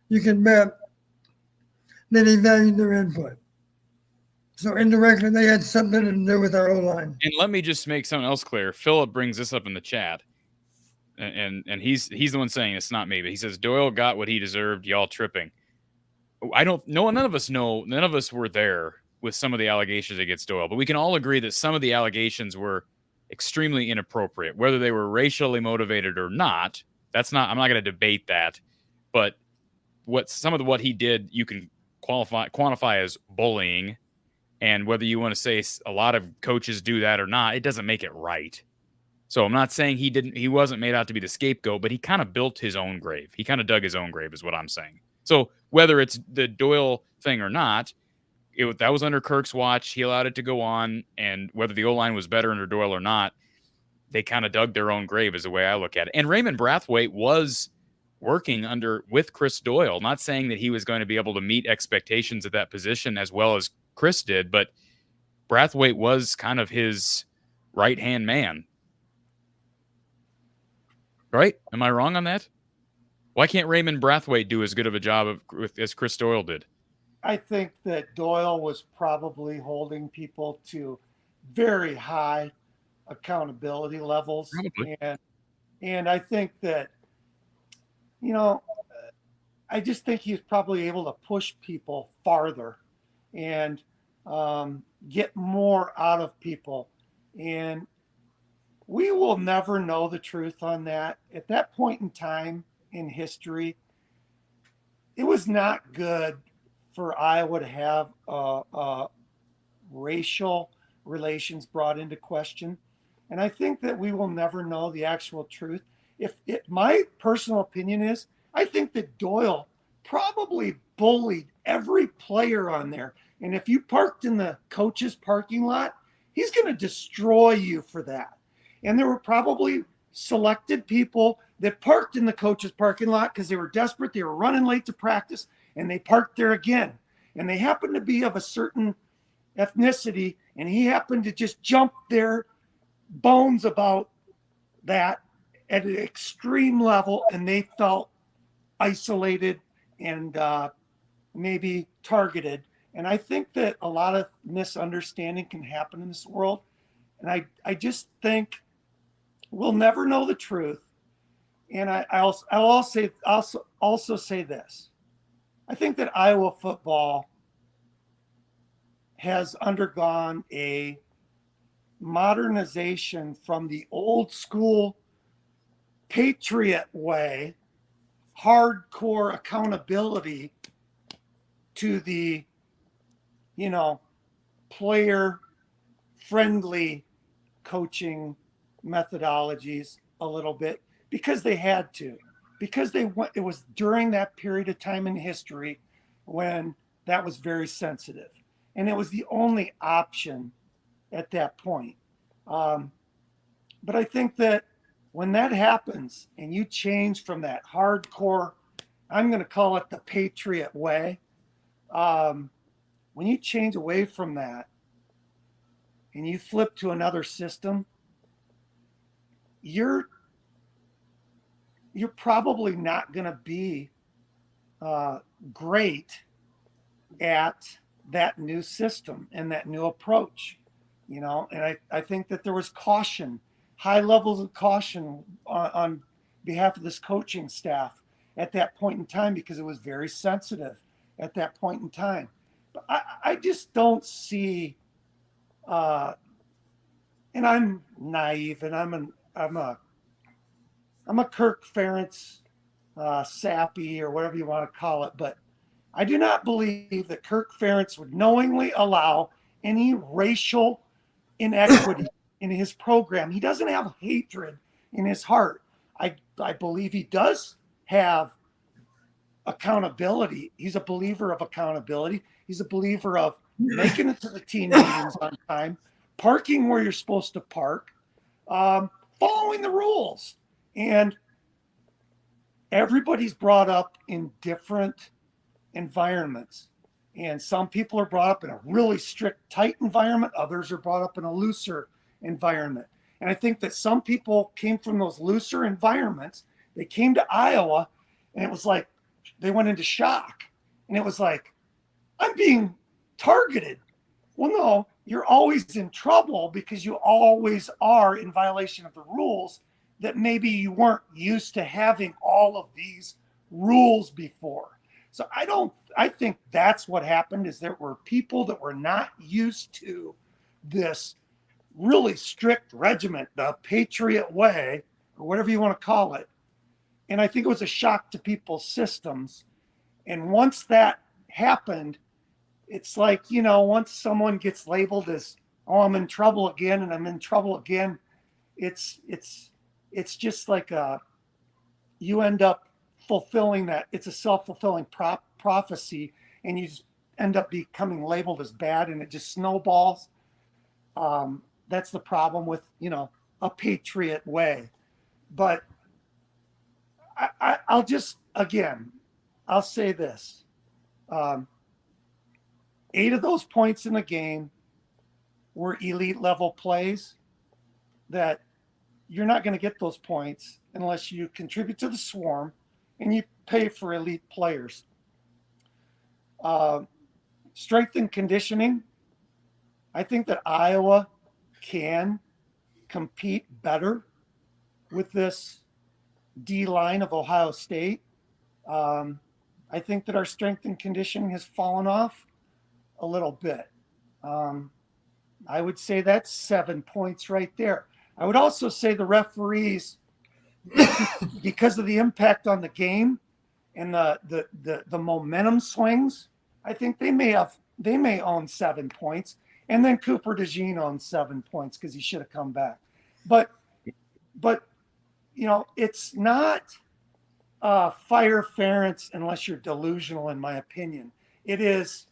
you can bet that he valued their input. So indirectly, they had something to do with our O-line. And let me just make something else clear. Philip brings this up in the chat, and he's the one saying it's not me, but he says Doyle got what he deserved. Y'all tripping. None of us know. None of us were there with some of the allegations against Doyle, but we can all agree that some of the allegations were extremely inappropriate, whether they were racially motivated or not. I'm not going to debate that, but what he did, you can quantify as bullying. And whether you want to say a lot of coaches do that or not, it doesn't make it right. So I'm not saying he wasn't made out to be the scapegoat, but he kind of built his own grave. He kind of dug his own grave is what I'm saying. So whether it's the Doyle thing or not, that was under Kirk's watch. He allowed it to go on. And whether the O-line was better under Doyle or not, they kind of dug their own grave is the way I look at it. And Raymond Brathwaite was working with Chris Doyle, not saying that he was going to be able to meet expectations at that position as well as Chris did, but Brathwaite was kind of his right-hand man. Right? Am I wrong on that? Why can't Raymond Brathwaite do as good of a job as Chris Doyle did? I think that Doyle was probably holding people to very high accountability levels. Probably. And I think that, I just think he's probably able to push people farther and get more out of people. And we will never know the truth on that. At that point in time in history, it was not good for Iowa to have racial relations brought into question. And I think that we will never know the actual truth. My personal opinion is, I think that Doyle probably bullied every player on there. And if you parked in the coach's parking lot, he's going to destroy you for that. And there were probably selected people that parked in the coach's parking lot because they were desperate. They were running late to practice, and they parked there again. And they happened to be of a certain ethnicity, and he happened to just jump their bones about that at an extreme level, and they felt isolated and maybe targeted. And I think that a lot of misunderstanding can happen in this world. And I just think we'll never know the truth. And I'll also say this. I think that Iowa football has undergone a modernization from the old school Patriot way, hardcore accountability, to the, player friendly coaching methodologies a little bit, because they had to, because it was during that period of time in history when that was very sensitive, and it was the only option at that point. But I think that when that happens and you change from that hardcore, I'm going to call it the Patriot way, when you change away from that and you flip to another system, you're probably not going to be great at that new system and that new approach, and I think that there was caution, high levels of caution on behalf of this coaching staff at that point in time, because it was very sensitive at that point in time. But I just don't see And I'm naive, and I'm a Kirk Ferentz sappy or whatever you want to call it, but I do not believe that Kirk Ferentz would knowingly allow any racial inequity in his program. He doesn't have hatred in his heart. I believe he does have accountability. He's a believer of accountability. He's a believer of making it to the team meetings on time, parking where you're supposed to park, following the rules. And everybody's brought up in different environments. And some people are brought up in a really strict, tight environment. Others are brought up in a looser environment. And I think that some people came from those looser environments. They came to Iowa, and it was like they went into shock. And it was like, I'm being targeted. Well, no, you're always in trouble because you always are in violation of the rules, that maybe you weren't used to having all of these rules before. So I think that's what happened, is there were people that were not used to this really strict regiment, the Patriot way, or whatever you want to call it. And I think it was a shock to people's systems. And once that happened, it's like, once someone gets labeled as, oh, I'm in trouble again, and I'm in trouble again, it's just like you end up fulfilling that. It's a self-fulfilling prophecy, and you just end up becoming labeled as bad, and it just snowballs. That's the problem with, a Patriot way. But I'll just, again, I'll say this. 8 of those points in the game were elite level plays that you're not going to get those points unless you contribute to the swarm and you pay for elite players. Strength and conditioning. I think that Iowa can compete better with this D line of Ohio State. I think that our strength and conditioning has fallen off a little bit. I would say that's 7 points right there. I would also say the referees, because of the impact on the game and the momentum swings, I think they may own 7 points. And then Cooper DeJean owns 7 points because he should have come back. But it's not fire Ferentz unless you're delusional, in my opinion. It is,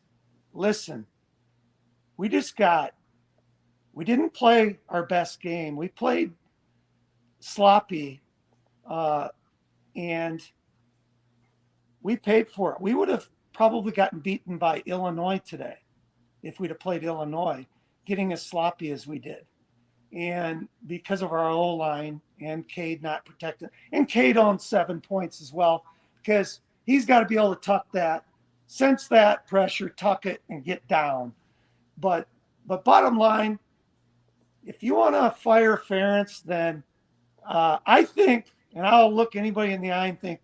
listen, we didn't play our best game. We played sloppy, and we paid for it. We would have probably gotten beaten by Illinois today if we'd have played Illinois, getting as sloppy as we did. And because of our O-line and Cade not protected, and Cade owns 7 points as well, because he's got to be able to tuck that, sense that pressure, tuck it, and get down. But bottom line, if you want to fire Ferentz, then I think, and I'll look anybody in the eye and think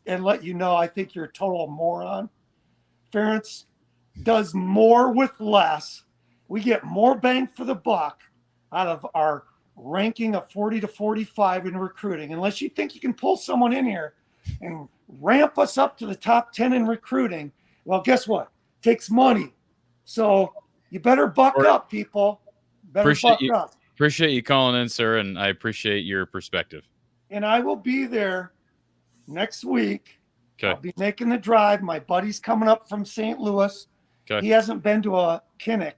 and let you know, I think you're a total moron. Ferentz does more with less. We get more bang for the buck out of our ranking of 40 to 45 in recruiting. Unless you think you can pull someone in here and ramp us up to the top 10 in recruiting, well, guess what? It takes money. So you better buck up, people. Appreciate you calling in, sir, and I appreciate your perspective. And I will be there next week. Okay. I'll be making the drive. My buddy's coming up from St. Louis. Okay. He hasn't been to a Kinnick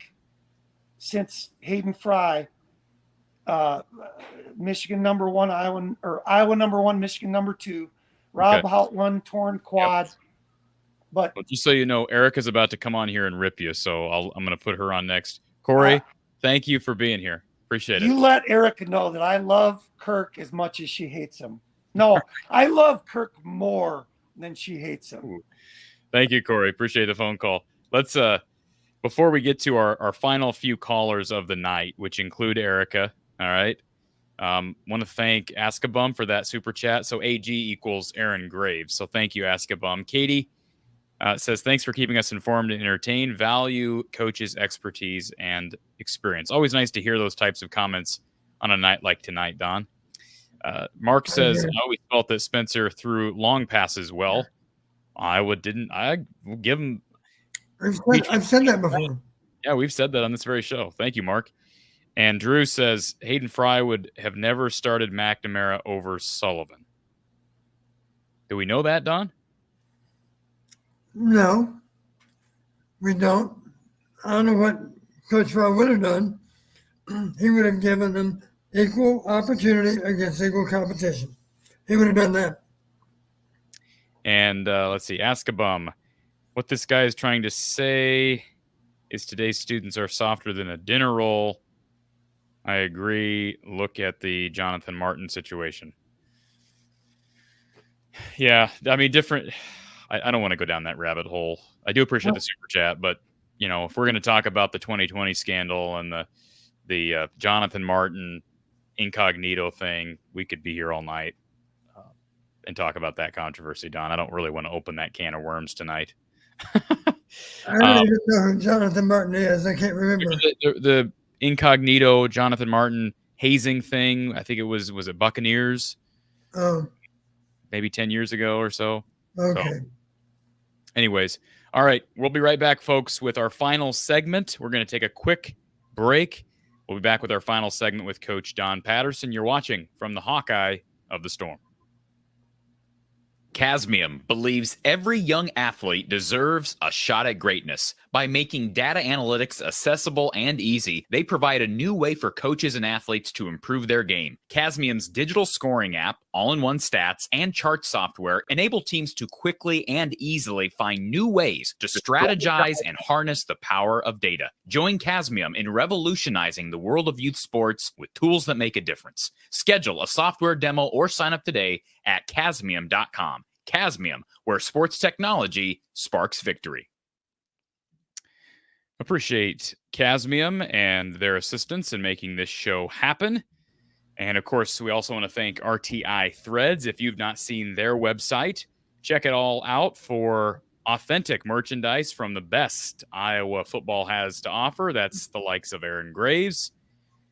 since Hayden Fry, Michigan number 1, Iowa number 1, Michigan number 2. Rob Houtland, torn quad. Yep. But well, just so you know, Erica's about to come on here and rip you, so I'm going to put her on next. Corey, thank you for being here. Appreciate it. You let Erica know that I love Kirk as much as she hates him. No, I love Kirk more than she hates him. Ooh. Thank you, Corey. Appreciate the phone call. Let's before we get to our final few callers of the night, which include Erica. All right. Want to thank Askabum for that super chat. So AG equals Aaron Graves. So thank you, Askabum. Katie, Says, thanks for keeping us informed and entertained. Value coaches' expertise and experience. Always nice to hear those types of comments on a night like tonight, Don. Mark says, I always felt that Spencer threw long passes well. Iowa didn't. I will give him. I've said that before. Yeah, we've said that on this very show. Thank you, Mark. And Drew says, Hayden Fry would have never started McNamara over Sullivan. Do we know that, Don? No, we don't. I don't know what Coach Fry would have done. He would have given them equal opportunity against equal competition. He would have done that. And let's see, Ask a Bum. What this guy is trying to say is today's students are softer than a dinner roll. I agree. Look at the Jonathan Martin situation. Yeah, I mean, different. I don't want to go down that rabbit hole. I do appreciate the super chat, but if we're going to talk about the 2020 scandal and the Jonathan Martin incognito thing, we could be here all night and talk about that controversy, Don. I don't really want to open that can of worms tonight. I don't even know who Jonathan Martin is. I can't remember. The incognito Jonathan Martin hazing thing. I think it was it Buccaneers? Oh. Maybe 10 years ago or so. Okay. So, anyways, all right. We'll be right back, folks, with our final segment. We're going to take a quick break. We'll be back with our final segment with Coach Don Patterson. You're watching from the Hawkeye of the Storm. Chasmium believes every young athlete deserves a shot at greatness. By making data analytics accessible and easy, they provide a new way for coaches and athletes to improve their game. Chasmium's digital scoring app, all-in-one stats, and chart software enable teams to quickly and easily find new ways to strategize and harness the power of data. Join Chasmium in revolutionizing the world of youth sports with tools that make a difference. Schedule a software demo or sign up today at chasmium.com. Chasmium, where sports technology sparks victory. Appreciate Chasmium and their assistance in making this show happen. And of course, we also want to thank RTI Threads. If you've not seen their website, check it all out for authentic merchandise from the best Iowa football has to offer. That's the likes of Aaron Graves.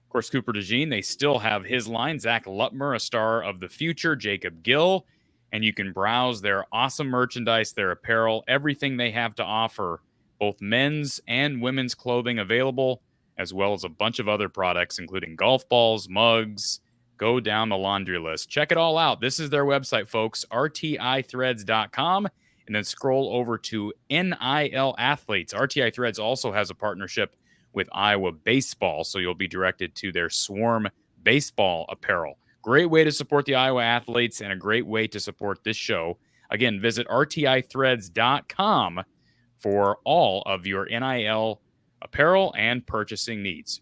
Of course, Cooper DeJean, they still have his line. Zach Lutmer, a star of the future. Jacob Gill. And you can browse their awesome merchandise, their apparel, everything they have to offer, both men's and women's clothing available, as well as a bunch of other products, including golf balls, mugs. Go down the laundry list. Check it all out. This is their website, folks, rtithreads.com, and then scroll over to NIL Athletes. RTI Threads also has a partnership with Iowa Baseball, so you'll be directed to their Swarm Baseball apparel. Great way to support the Iowa athletes and a great way to support this show. Again, visit rtithreads.com for all of your NIL apparel and purchasing needs.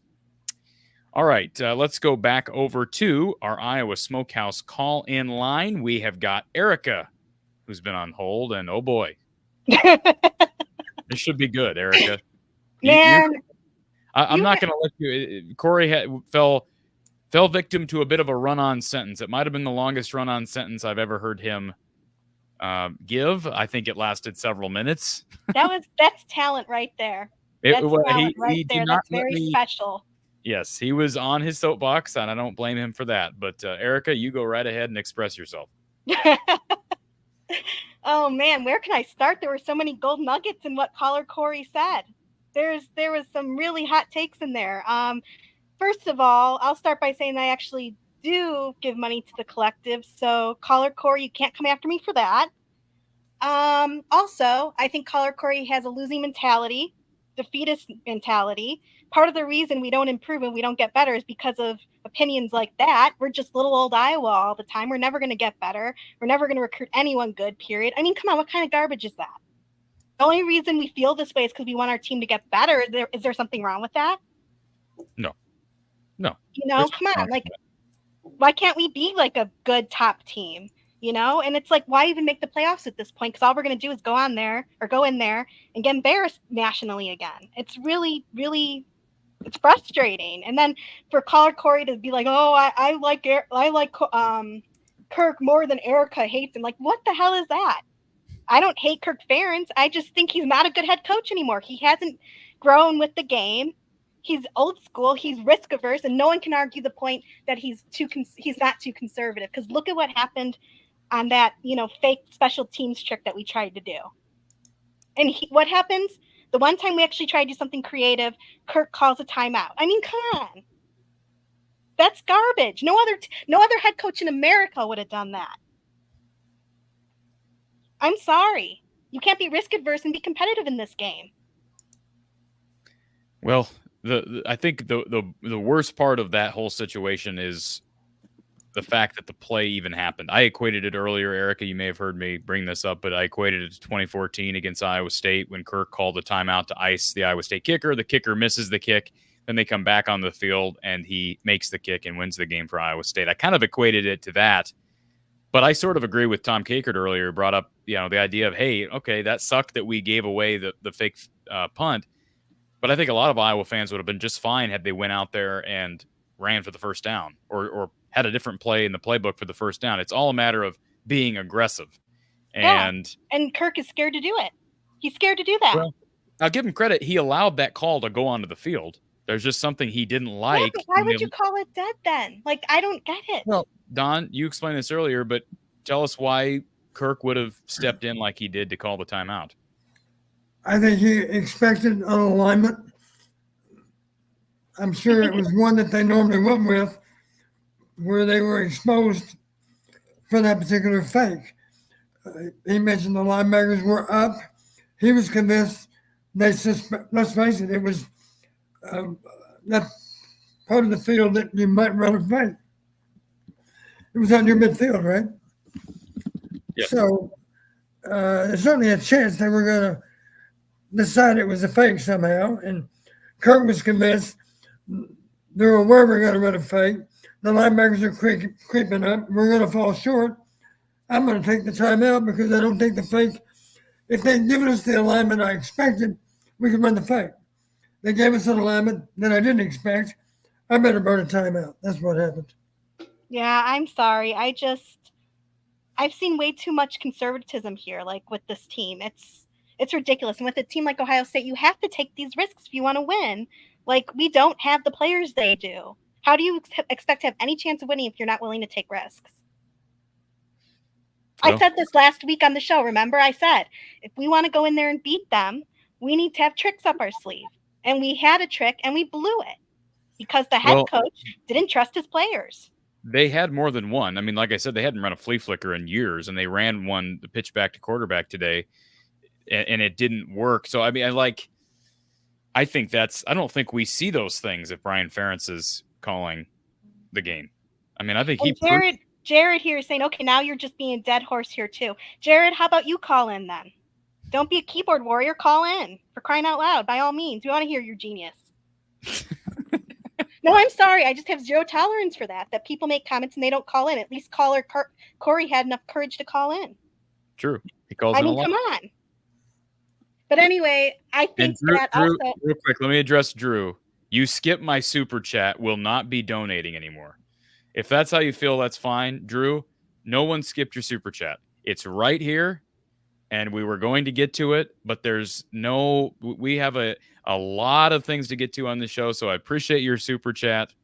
All right, let's go back over to our Iowa Smokehouse call-in line. We have got Erica, who's been on hold, and oh boy. This should be good, Erica. I'm not going to let you. Cory fell victim to a bit of a run-on sentence. It might have been the longest run-on sentence I've ever heard him give. I think it lasted several minutes. That's talent right there. That's very special. Yes, he was on his soapbox, and I don't blame him for that. But Erica, you go right ahead and express yourself. Oh man, where can I start? There were so many gold nuggets in what caller Cory said. There was some really hot takes in there. First of all, I'll start by saying I actually do give money to the collective. So, caller Cory, you can't come after me for that. Also, I think caller Cory has a losing mentality, defeatist mentality. Part of the reason we don't improve and we don't get better is because of opinions like that. We're just little old Iowa all the time. We're never going to get better. We're never going to recruit anyone good, period. I mean, come on, what kind of garbage is that? The only reason we feel this way is because we want our team to get better. Is there something wrong with that? No. Come on. Like, why can't we be like a good top team? And it's like, why even make the playoffs at this point? Because all we're going to do is go in there and get embarrassed nationally again. It's really, really, it's frustrating. And then for caller Cory to be like, oh, I like Kirk more than Erica hates him. Like, what the hell is that? I don't hate Kirk Ferentz. I just think he's not a good head coach anymore. He hasn't grown with the game. He's old school. He's risk averse, and no one can argue the point that he's not too conservative. Because look at what happened on that fake special teams trick that we tried to do. And what happens? The one time we actually tried to do something creative, Kirk calls a timeout. I mean, come on. That's garbage. No other head coach in America would have done that. I'm sorry. You can't be risk adverse and be competitive in this game. Well, I think the worst part of that whole situation is the fact that the play even happened. I equated it earlier, Erica. You may have heard me bring this up, but I equated it to 2014 against Iowa State when Kirk called a timeout to ice the Iowa State kicker. The kicker misses the kick. Then they come back on the field and he makes the kick and wins the game for Iowa State. I kind of equated it to that. But I sort of agree with Tom Kakert earlier, brought up, the idea of, hey, okay, that sucked that we gave away the fake punt. But I think a lot of Iowa fans would have been just fine had they went out there and ran for the first down or had a different play in the playbook for the first down. It's all a matter of being aggressive. And Kirk is scared to do it. He's scared to do that. Well, I'll give him credit. He allowed that call to go onto the field. There's just something he didn't like. Yeah, but why would you call it dead then? Like, I don't get it. Well, Don, you explained this earlier, but tell us why Kirk would have stepped in like he did to call the timeout. I think he expected an alignment. I'm sure it was one that they normally went with, where they were exposed for that particular fake. He mentioned the linebackers were up. He was convinced let's face it, it was that part of the field that you might run a fake. It was on your midfield, right? Yeah. So there's certainly a chance they were going to decide it was a fake somehow. And Kirk was convinced they were aware we're going to run a fake. The linebackers are creeping up. We're going to fall short. I'm going to take the timeout because I don't think the fake, if they'd given us the alignment I expected, we could run the fake. They gave us an alignment that I didn't expect. I better burn a timeout. That's what happened. Yeah, I'm sorry. I've seen way too much conservatism here, like with this team. It's ridiculous. And with a team like Ohio State, you have to take these risks if you want to win. Like, we don't have the players they do. How do you expect to have any chance of winning if you're not willing to take risks? Well, I said this last week on the show. Remember, I said, if we want to go in there and beat them, we need to have tricks up our sleeve. And we had a trick and we blew it because the head coach didn't trust his players. They had more than one. I mean, like I said, they hadn't run a flea flicker in years, and they ran one, the pitch back to quarterback today, and it didn't work. So, I mean, I think I don't think we see those things if Brian Ferentz is calling the game. I mean, I think Jared here is saying, okay, now you're just being a dead horse here too. Jared, how about you call in then? Don't be a keyboard warrior. Call in, for crying out loud, by all means. We want to hear your genius. No, I'm sorry. I just have zero tolerance for that people make comments and they don't call in. At least Cory had enough courage to call in. True. He calls in a lot. Come on. But anyway, I think Drew, also... Real quick, let me address Drew. You skip my super chat, will not be donating anymore. If that's how you feel, that's fine. Drew, no one skipped your super chat. It's right here, and we were going to get to it, but we have a lot of things to get to on the show, so I appreciate your super chat.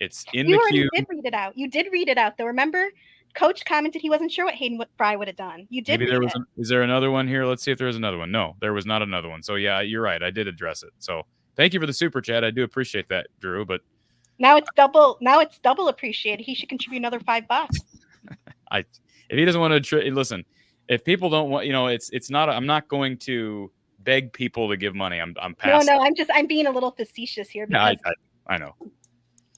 It's in the queue. You did read it out. You did read it out, though. Remember, Coach commented he wasn't sure what Hayden Fry would have done. You did read it. Is there another one here? Let's see if there's another one. No, there was not another one. So, yeah, you're right. I did address it. So, thank you for the super chat. I do appreciate that, Drew, but... Now it's double appreciated. He should contribute another $5. If he doesn't want to... Listen, if people don't want... it's not... I'm not going to beg people to give money. I'm past... No, I'm being a little facetious here. Because... I know.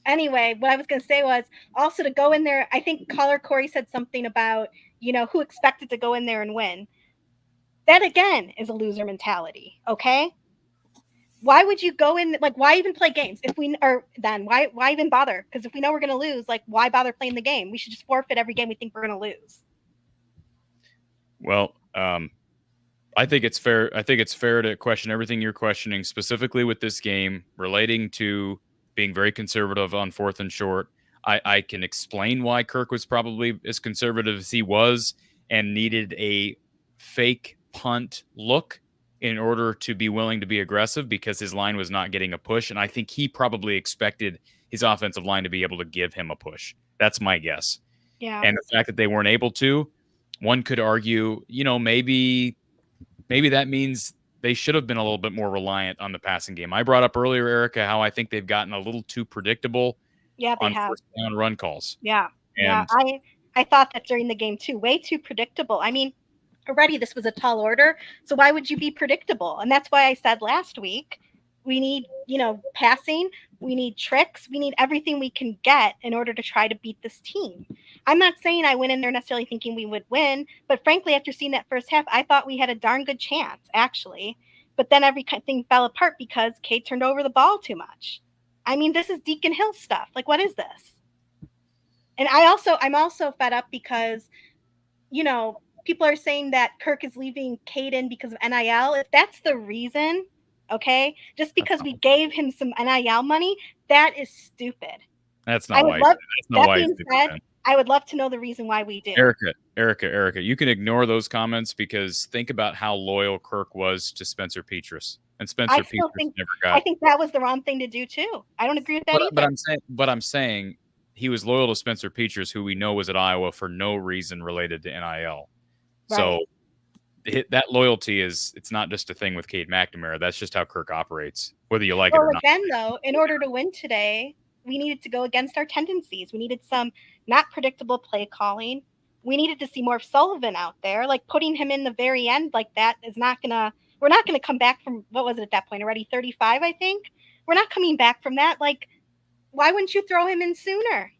Anyway, what I was going to say was also to go in there. I think caller Cory said something about, who expected to go in there and win. That, again, is a loser mentality. Okay. Why would you go in? Like, why even play games why even bother? Because if we know we're going to lose, like, why bother playing the game? We should just forfeit every game we think we're going to lose. Well, I think it's fair. I think it's fair to question everything you're questioning, specifically with this game relating to being very conservative on 4th and short. I can explain why Kirk was probably as conservative as he was and needed a fake punt look in order to be willing to be aggressive because his line was not getting a push. And I think he probably expected his offensive line to be able to give him a push. That's my guess. Yeah. And the fact that they weren't able to, one could argue, maybe that means they should have been a little bit more reliant on the passing game. I brought up earlier, Erica, how I think they've gotten a little too predictable Yeah, they on have. first down run calls. Yeah. And I thought that during the game too. Way too predictable. I mean, already this was a tall order, so why would you be predictable? And that's why I said last week, we need, passing, we need tricks, we need everything we can get in order to try to beat this team. I'm not saying I went in there necessarily thinking we would win, but frankly, after seeing that first half, I thought we had a darn good chance, actually. But then everything fell apart because Cade turned over the ball too much. I mean, this is Deacon Hill stuff. Like, what is this? And I'm also fed up because, people are saying that Kirk is leaving Cade in because of NIL. If that's the reason, okay, just because we gave him some NIL money, that is stupid. That's not why. That's not why. Being said, I would love to know the reason why we did. Erica, you can ignore those comments because think about how loyal Kirk was to Spencer Petras. And Spencer Petras never got. I think that was the wrong thing to do too. I don't agree with that either. But I'm saying he was loyal to Spencer Petras, who we know was at Iowa for no reason related to NIL. Right. So that loyalty it's not just a thing with Cade McNamara. That's just how Kirk operates, whether you like it or not. Again, though, in order to win today, we needed to go against our tendencies. We needed some not predictable play calling. We needed to see more of Sullivan out there. Like putting him in the very end like that is not gonna. We're not gonna come back from what was it at that point already 35, I think. We're not coming back from that. Like, why wouldn't you throw him in sooner?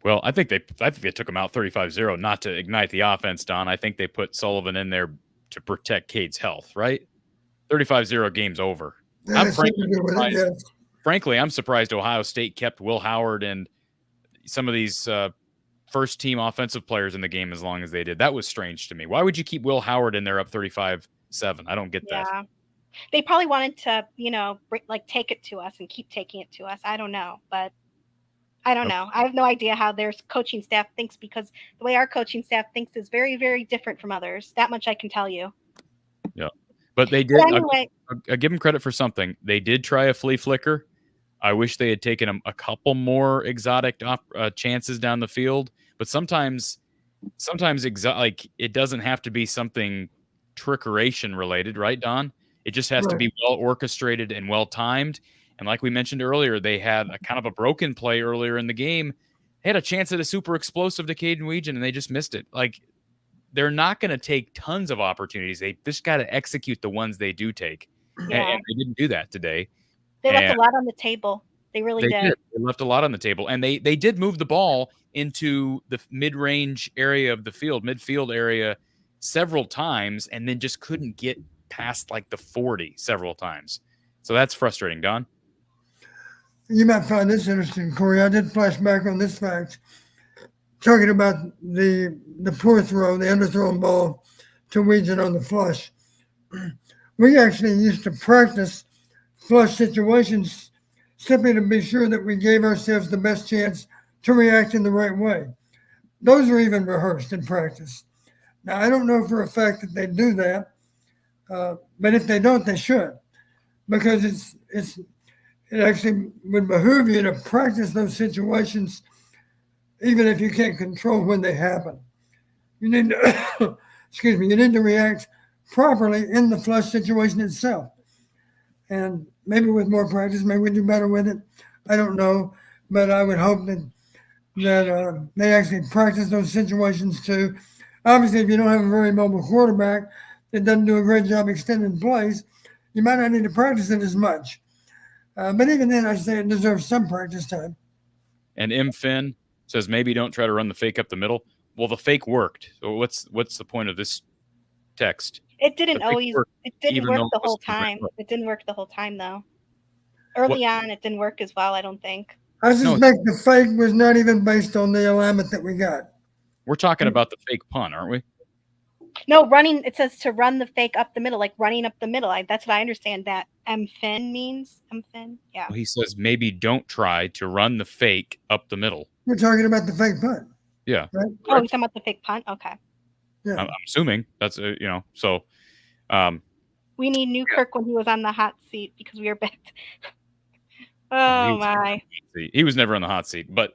Well, I think they took him out 35-0 not to ignite the offense, Don. I think they put Sullivan in there to protect Cade's health, right? 35-0 game's over. Frankly, I'm surprised Ohio State kept Will Howard and some of these first-team offensive players in the game as long as they did. That was strange to me. Why would you keep Will Howard in there up 35-7? I don't get that. They probably wanted to, take it to us and keep taking it to us. I don't know, but I don't know. I have no idea how their coaching staff thinks because the way our coaching staff thinks is very, very different from others. That much I can tell you. Yeah. But they did. Anyway, I give them credit for something. They did try a flea flicker. I wish they had taken a couple more exotic chances down the field. But sometimes it doesn't have to be something trickeration related, right, Don? It just has to be well orchestrated and well timed. And like we mentioned earlier, they had a kind of a broken play earlier in the game. They had a chance at a super explosive to Caden Weegan, and they just missed it. Like, they're not going to take tons of opportunities. They just got to execute the ones they do take. Yeah. And they didn't do that today. They left a lot on the table. They really did. They left a lot on the table. And they did move the ball into the mid-range area of the field, midfield area several times, and then just couldn't get past like the 40 several times. So that's frustrating, Don. You might find this interesting, Cory. I did flash back on this fact, talking about the poor throw, the underthrown ball to Weegan on the flush. We actually used to practice flush situations simply to be sure that we gave ourselves the best chance to react in the right way. Those are even rehearsed in practice. Now, I don't know for a fact that they do that, but if they don't, they should, because it actually would behoove you to practice those situations, even if you can't control when they happen. You need to, you need to react properly in the flush situation itself. And maybe with more practice, maybe we do better with it. I don't know, but I would hope that they actually practice those situations too. Obviously, if you don't have a very mobile quarterback that doesn't do a great job extending plays, you might not need to practice it as much. But even then, I say it deserves some practice time. And M. Finn says maybe don't try to run the fake up the middle. Well, the fake worked. So what's the point of this text? It didn't always. It didn't work the whole time. It didn't work the whole time though. Early on, it didn't work as well. I don't think. I suspect the fake was not even based on the alignment that we got. We're talking about the fake punt, aren't we? No, running. It says to run the fake up the middle, like running up the middle. That's what I understand that M-Fin means. M-Fin, yeah. Well, he says maybe don't try to run the fake up the middle. We're talking about the fake punt. Yeah. Right? Oh, he's talking about the fake punt. Okay. Yeah. I'm assuming that's so. We need Newkirk when he was on the hot seat because we were back. He Oh was my! He was never on the hot seat, but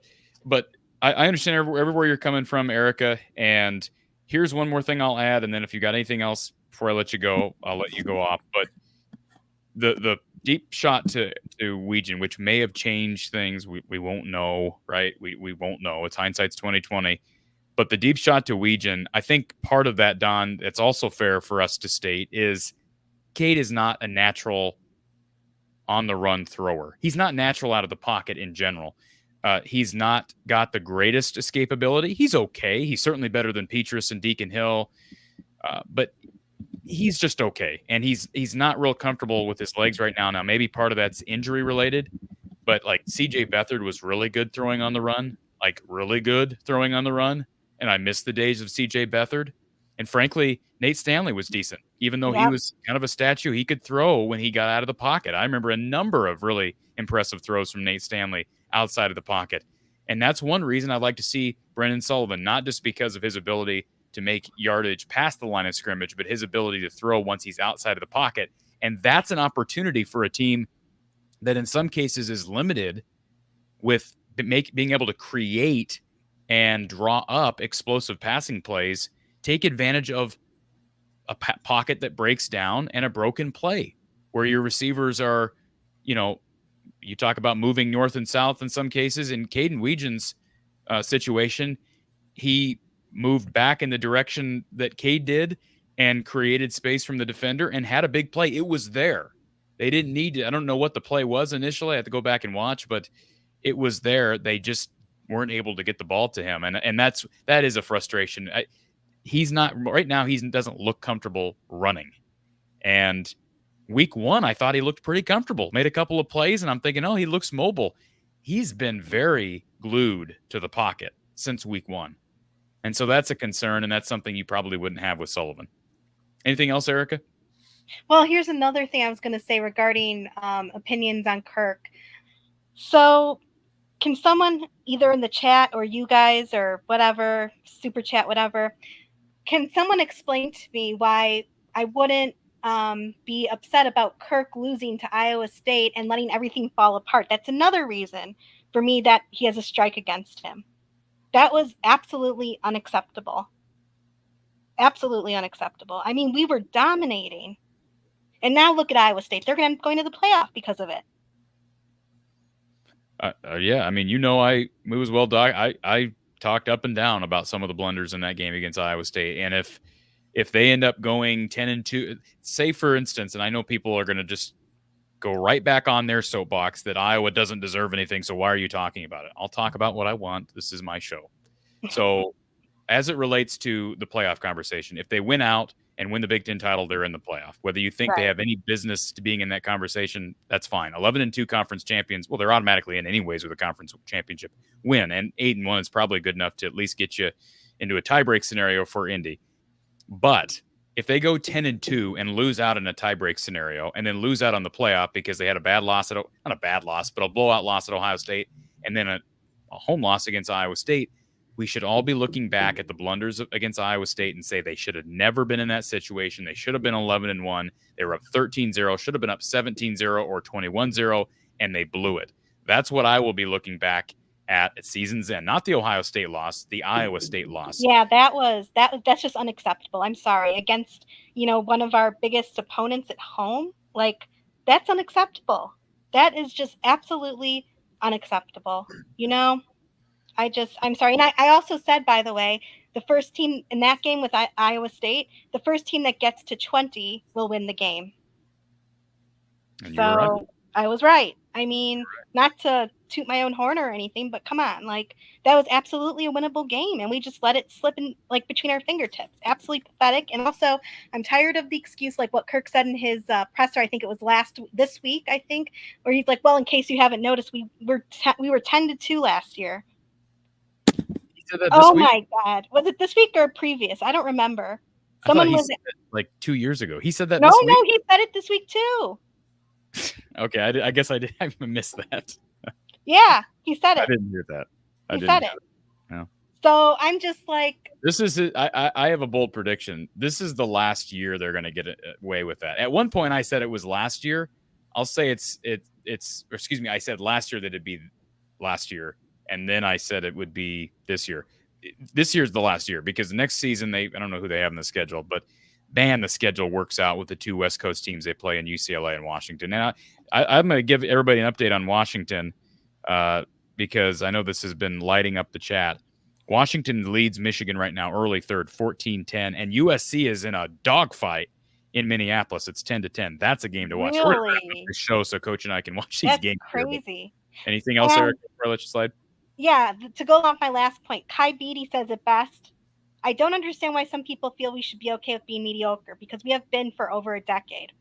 I understand everywhere you're coming from, Erica. And here's one more thing I'll add, and then if you got anything else before I let you go, I'll let you go off. But the deep shot to Weegan, which may have changed things, we won't know, right? We won't know. It's hindsight's 2020. But the deep shot to Weegan, I think part of that, Don, it's also fair for us to state is Cade is not a natural on the run thrower. He's not natural out of the pocket in general. He's not got the greatest escapability. He's okay. He's certainly better than Petrus and Deacon Hill, but he's just okay. And he's not real comfortable with his legs right now. Now, maybe part of that's injury related, but like CJ Beathard was really good throwing on the run, like really good throwing on the run. And I miss the days of CJ Beathard. And frankly, Nate Stanley was decent, even though he was kind of a statue. He could throw when he got out of the pocket. I remember a number of really impressive throws from Nate Stanley outside of the pocket. And that's one reason I'd like to see Brendan Sullivan, not just because of his ability to make yardage past the line of scrimmage, but his ability to throw once he's outside of the pocket. And that's an opportunity for a team that in some cases is limited with being able to create and draw up explosive passing plays, take advantage of a pocket that breaks down and a broken play where your receivers are, you talk about moving north and south in some cases. In Caden Weegan's situation, he moved back in the direction that Cade did and created space from the defender and had a big play. It was there. They didn't need to. I don't know what the play was initially. I have to go back and watch, but it was there. They just weren't able to get the ball to him. And that is a frustration. He's not right now. He doesn't look comfortable running. And week one, I thought he looked pretty comfortable, made a couple of plays, and I'm thinking, oh, he looks mobile. He's been very glued to the pocket since week one. And so that's a concern, and that's something you probably wouldn't have with Sullivan. Anything else, Erica? Well, here's another thing I was going to say regarding opinions on Kirk. So can someone either in the chat or you guys or whatever, super chat, whatever, can someone explain to me why I wouldn't be upset about Kirk losing to Iowa State and letting everything fall apart? That's another reason for me that he has a strike against him. That was absolutely unacceptable. Absolutely unacceptable. I mean, we were dominating. And now look at Iowa State. They're going to the playoff because of it. Yeah, I mean, it was well done. I talked up and down about some of the blunders in that game against Iowa State. And if they end up going 10-2, say for instance, and I know people are going to just go right back on their soapbox that Iowa doesn't deserve anything, so why are you talking about it? I'll talk about what I want. This is my show. So as it relates to the playoff conversation, if they win out and win the Big Ten title, they're in the playoff. Whether you think they have any business to being in that conversation, that's fine. 11-2 conference champions, well, they're automatically in anyways with a conference championship win. And 8-1 is probably good enough to at least get you into a tiebreak scenario for Indy. But if they go 10-2 and lose out in a tiebreak scenario and then lose out on the playoff because they had a bad loss not a bad loss, but a blowout loss at Ohio State and then a home loss against Iowa State, we should all be looking back at the blunders against Iowa State and say they should have never been in that situation. They should have been 11-1. They were up 13-0, should have been up 17-0 or 21-0, and they blew it. That's what I will be looking back at season's end. Not the Ohio State loss, the Iowa State loss. Yeah, that's just unacceptable. I'm sorry. Against, one of our biggest opponents at home, like, that's unacceptable. That is just absolutely unacceptable. I'm sorry. And I also said, by the way, the first team in that game with Iowa State, the first team that gets to 20 will win the game. And so right. I was right. I mean, not to toot my own horn or anything, but come on, like, that was absolutely a winnable game, and we just let it slip in, like, between our fingertips. Absolutely pathetic. And also, I'm tired of the excuse, like what Kirk said in his presser. I think it was this week, I think, where he's like, "Well, in case you haven't noticed, we were 10-2 last year." Oh my God! Was it this week or previous? I don't remember. Someone was like 2 years ago. He said that. No, this week? he said it this week too. Okay, I guess I missed that. Yeah, he said it. I didn't hear that. He said it. Yeah. So I'm just like, This is I have a bold prediction. This is the last year they're going to get away with that. At one point, I said it was last year. I'll say it's or excuse me. I said last year that it'd be last year, and then I said it would be this year. This year's the last year because next season I don't know who they have in the schedule, but man, the schedule works out with the two West Coast teams they play in UCLA and Washington. Now I'm going to give everybody an update on Washington because I know this has been lighting up the chat. Washington leads Michigan right now, early third, 14-10, and USC is in a dogfight in Minneapolis. It's 10-10. That's a game to watch. We're gonna wrap up the show so Coach and I can watch these that's games. crazy. Anything else, Eric, before I let you slide? Yeah, to go off my last point, Kai Beatty says it best. I don't understand why some people feel we should be okay with being mediocre because we have been for over a decade.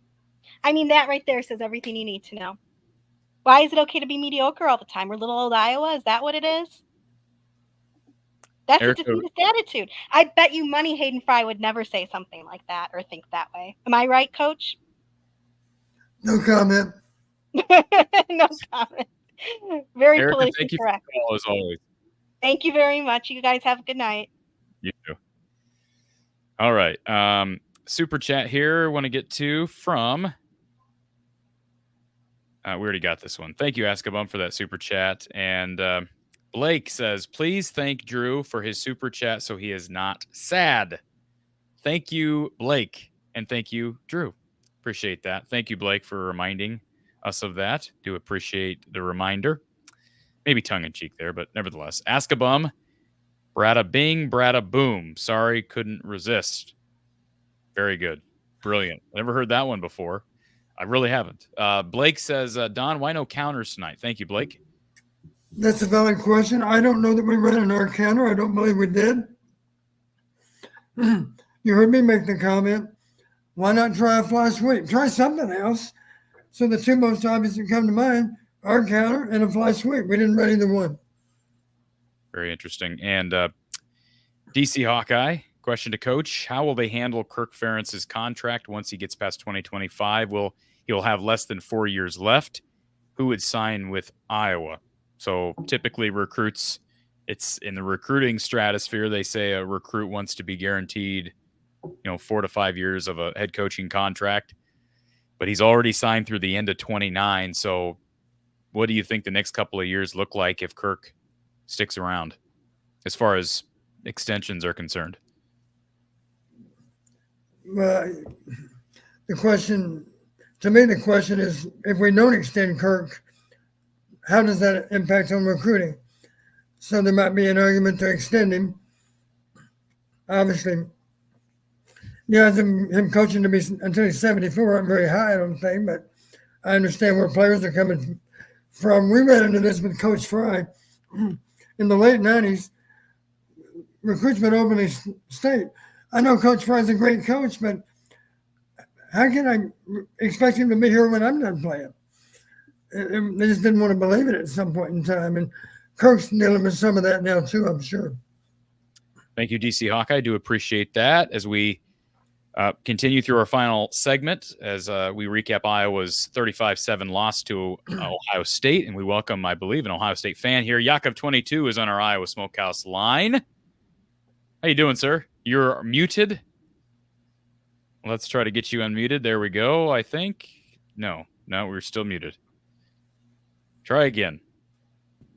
I mean, that right there says everything you need to know. Why is it okay to be mediocre all the time? We're little old Iowa? Is that what it is? That's Eric, a defeatist attitude. I bet you money Hayden Fry would never say something like that or think that way. Am I right, Coach? No comment. No comment. Very Erica, politically thank you correct. for the call, as always. Thank you very much. You guys have a good night. You too. All right. Super chat here. Want to get to from. We already got this one. Thank you, Askabum, for that super chat. And Blake says, please thank Drew for his super chat so he is not sad. Thank you, Blake. And thank you, Drew. Appreciate that. Thank you, Blake, for reminding us of that. Do appreciate the reminder. Maybe tongue-in-cheek there, but nevertheless. Askabum, Brada bing, Brada boom. Sorry, couldn't resist. Very good. Brilliant. Never heard that one before. I really haven't. Blake says, Don, why no counters tonight? Thank you, Blake. That's a valid question. I don't know that we ran our counter. I don't believe we did. You heard me make the comment. Why not try a fly sweep? Try something else. So the two most obvious that come to mind are counter and a fly sweep. We didn't run either one. Very interesting. And DC Hawkeye, question to Coach. How will they handle Kirk Ferentz's contract once he gets past 2025? He'll have less than 4 years left. Who would sign with Iowa? So typically recruits, it's in the recruiting stratosphere. They say a recruit wants to be guaranteed, 4 to 5 years of a head coaching contract, but he's already signed through the end of 29. So what do you think the next couple of years look like if Kirk sticks around as far as extensions are concerned? Well, the question is, if we don't extend Kirk, how does that impact on recruiting? So there might be an argument to extend him. Obviously, him coaching to be until he's 74 aren't very high, I don't think, but I understand where players are coming from. We ran into this with Coach Fry in the late 90s. Recruitment openly state. I know Coach Fry's a great coach, but how can I expect him to be here when I'm done playing? They just didn't want to believe it at some point in time. And Kirk's dealing with some of that now, too, I'm sure. Thank you, DC Hawkeye. I do appreciate that. As we continue through our final segment, as we recap Iowa's 35-7 loss to Ohio State, and we welcome, I believe, an Ohio State fan here. Yakov22 is on our Iowa Smokehouse line. How you doing, sir? You're muted. Let's try to get you unmuted. There we go, I think. No, we're still muted. Try again.